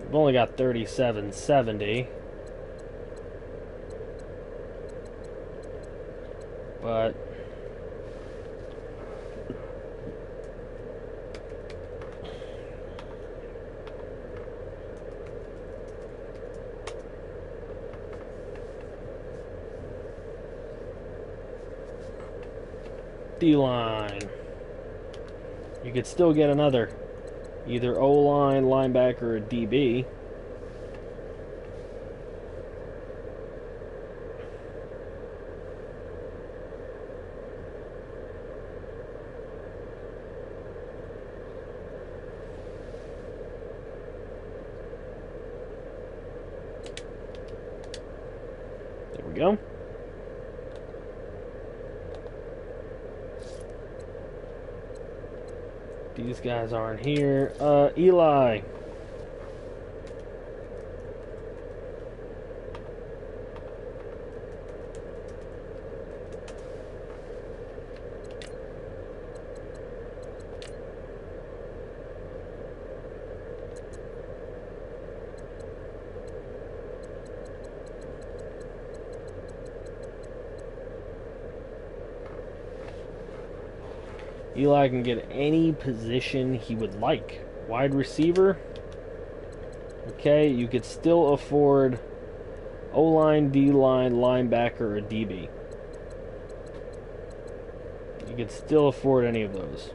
We've only got 3770. But D-line. You could still get another. Either O-line, linebacker, or DB. There we go. These guys aren't here. Eli. Eli can get any position he would like. Wide receiver. Okay, you could still afford O-line, D-line, linebacker, or DB. You could still afford any of those.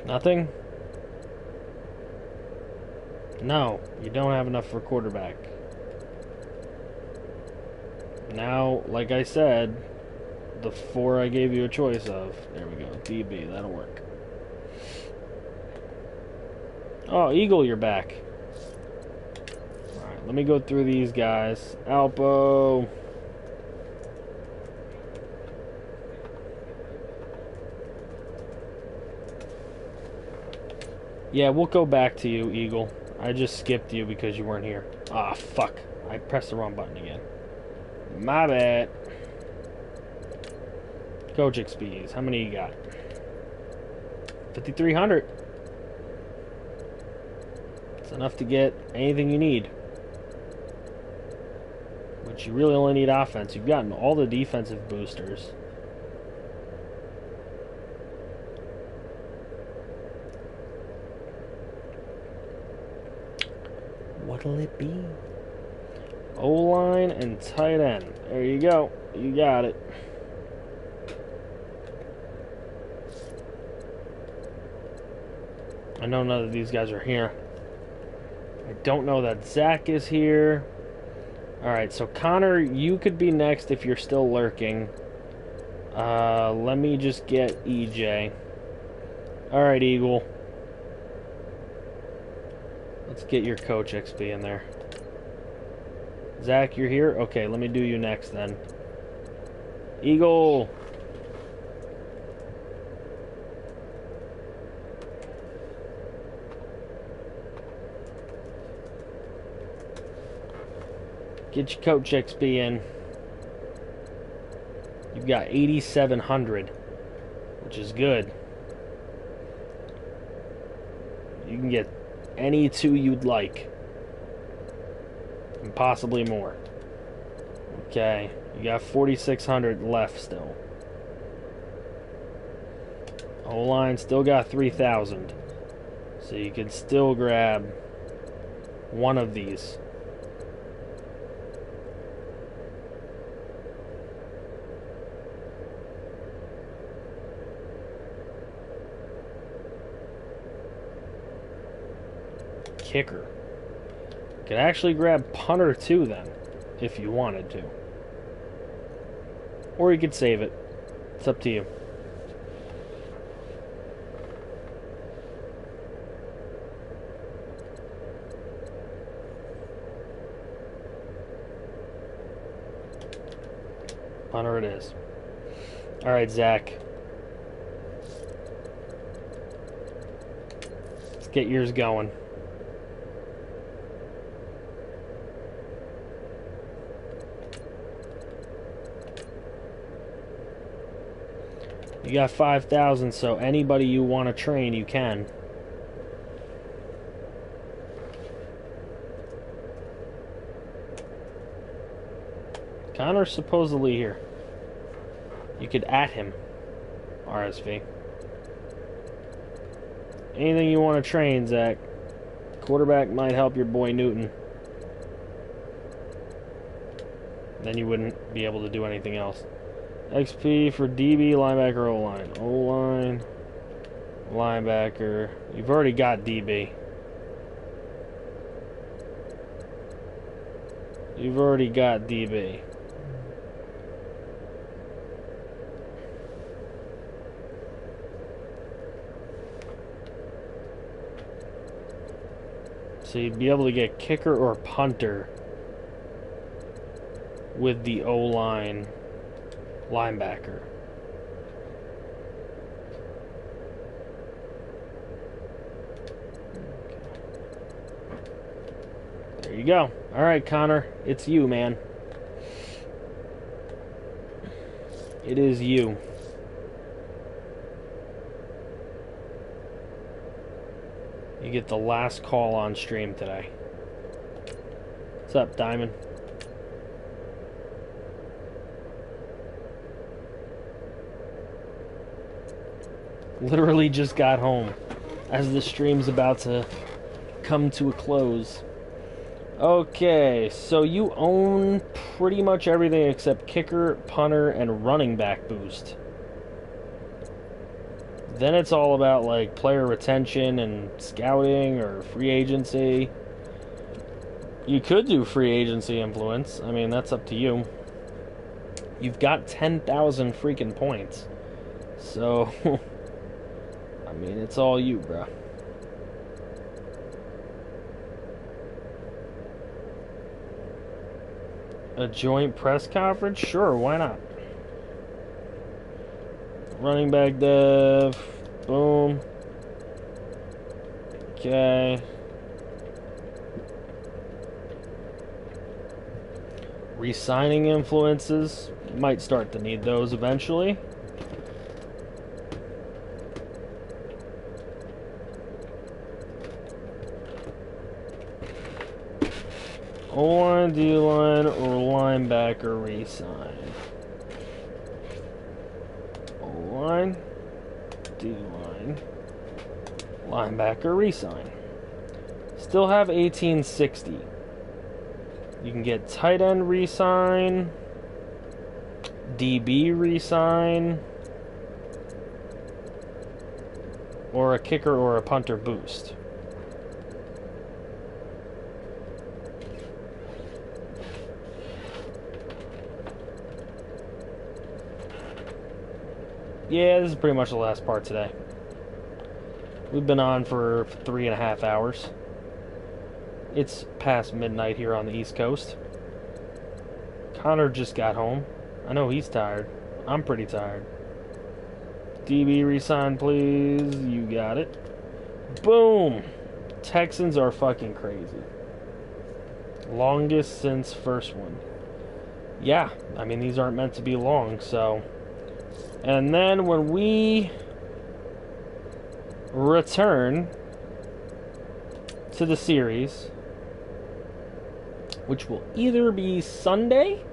Nothing? No, you don't have enough for quarterback. Now, like I said, the 4 I gave you a choice of. There we go, DB, that'll work. Oh, Eagle, you're back. Alright, let me go through these guys. Alpo. Yeah, we'll go back to you, Eagle. I just skipped you because you weren't here. Ah, fuck. I pressed the wrong button again. My bad. Coach XPs. How many you got? 5,300. It's enough to get anything you need. Which you really only need offense. You've gotten all the defensive boosters. What'll it be? O-line and tight end. There you go. You got it. I know none of these guys are here. I don't know that Zach is here. Alright, so Connor, you could be next if you're still lurking. Let me just get EJ. Alright, Eagle. Let's get your coach XP in there. Zach, you're here? Okay, let me do you next then. Eagle! Get your coach XP in. You've got 8,700, which is good. You can get any 2 you'd like. And possibly more. Okay, you got 4,600 left still. O-line still got 3,000. So you can still grab one of these. Kicker. Could actually grab punter too then, if you wanted to. Or you could save it. It's up to you. Punter it is. Alright, Zach. Let's get yours going. You got 5,000, so anybody you want to train, you can. Connor's supposedly here. You could at him. RSV. Anything you want to train, Zach. Quarterback might help your boy Newton. Then you wouldn't be able to do anything else. XP for DB, linebacker, O-line. O-line, linebacker. You've already got DB. You've already got DB. So you'd be able to get kicker or punter with the O-line linebacker. There you go. All right, Connor, it's you, man. It is you. You get the last call on stream today. What's up, Diamond? Literally just got home as the stream's about to come to a close. Okay, so you own pretty much everything except kicker, punter, and running back boost. Then it's all about like player retention and scouting or free agency. You could do free agency influence. I mean, that's up to you. You've got 10,000 freaking points. So, I mean, it's all you, bro. A joint press conference? Sure, why not? Running back dev. Boom. Okay. Re-signing influences. Might start to need those eventually. O-line, D-line, or linebacker re-sign. O-line, D-line, linebacker re-sign. Still have 1860. You can get tight end re-sign, DB re-sign, or a kicker or a punter boost. Yeah, this is pretty much the last part today. We've been on for 3.5 hours. It's past midnight here on the East Coast. Connor just got home. I know he's tired. I'm pretty tired. DB resign, please. You got it. Boom! Texans are fucking crazy. Longest since first one. Yeah, I mean, these aren't meant to be long, so... And then when we return to the series, which will either be Sunday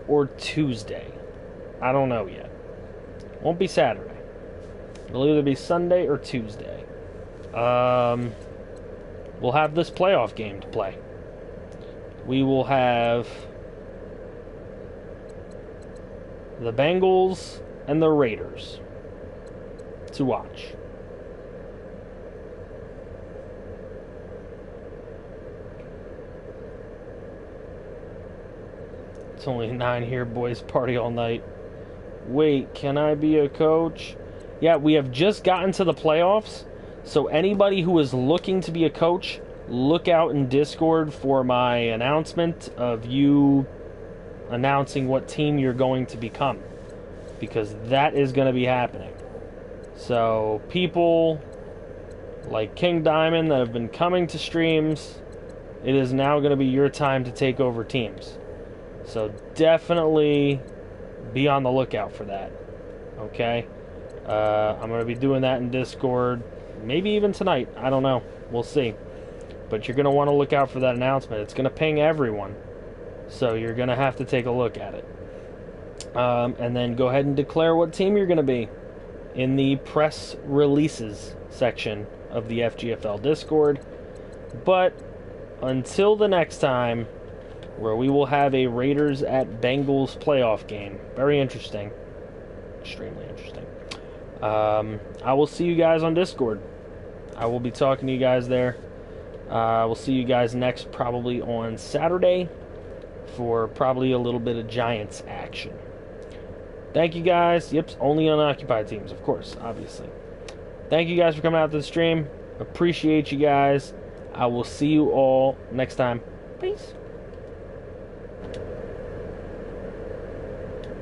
or Tuesday. I don't know yet. Won't be Saturday. It'll either be Sunday or Tuesday. We'll have this playoff game to play. We will have the Bengals and the Raiders to watch. It's only 9 here, boys. Party all night. Wait, can I be a coach? Yeah, we have just gotten to the playoffs, so anybody who is looking to be a coach, look out in Discord for my announcement of you announcing what team you're going to become, because that is going to be happening. So people like King Diamond that have been coming to streams, it is now going to be your time to take over teams. So definitely be on the lookout for that. Okay? I'm going to be doing that in Discord, maybe even tonight. I don't know. We'll see. But you're going to want to look out for that announcement. It's going to ping everyone. So you're going to have to take a look at it. And then go ahead and declare what team you're going to be in the press releases section of the FGFL Discord. But until the next time, where we will have a Raiders at Bengals playoff game. Very interesting. Extremely interesting. I will see you guys on Discord. I will be talking to you guys there. We'll see you guys next, probably on Saturday, for probably a little bit of Giants action. Thank you guys. Yep, only unoccupied teams, of course, obviously. Thank you guys for coming out to the stream. Appreciate you guys. I will see you all next time. Peace.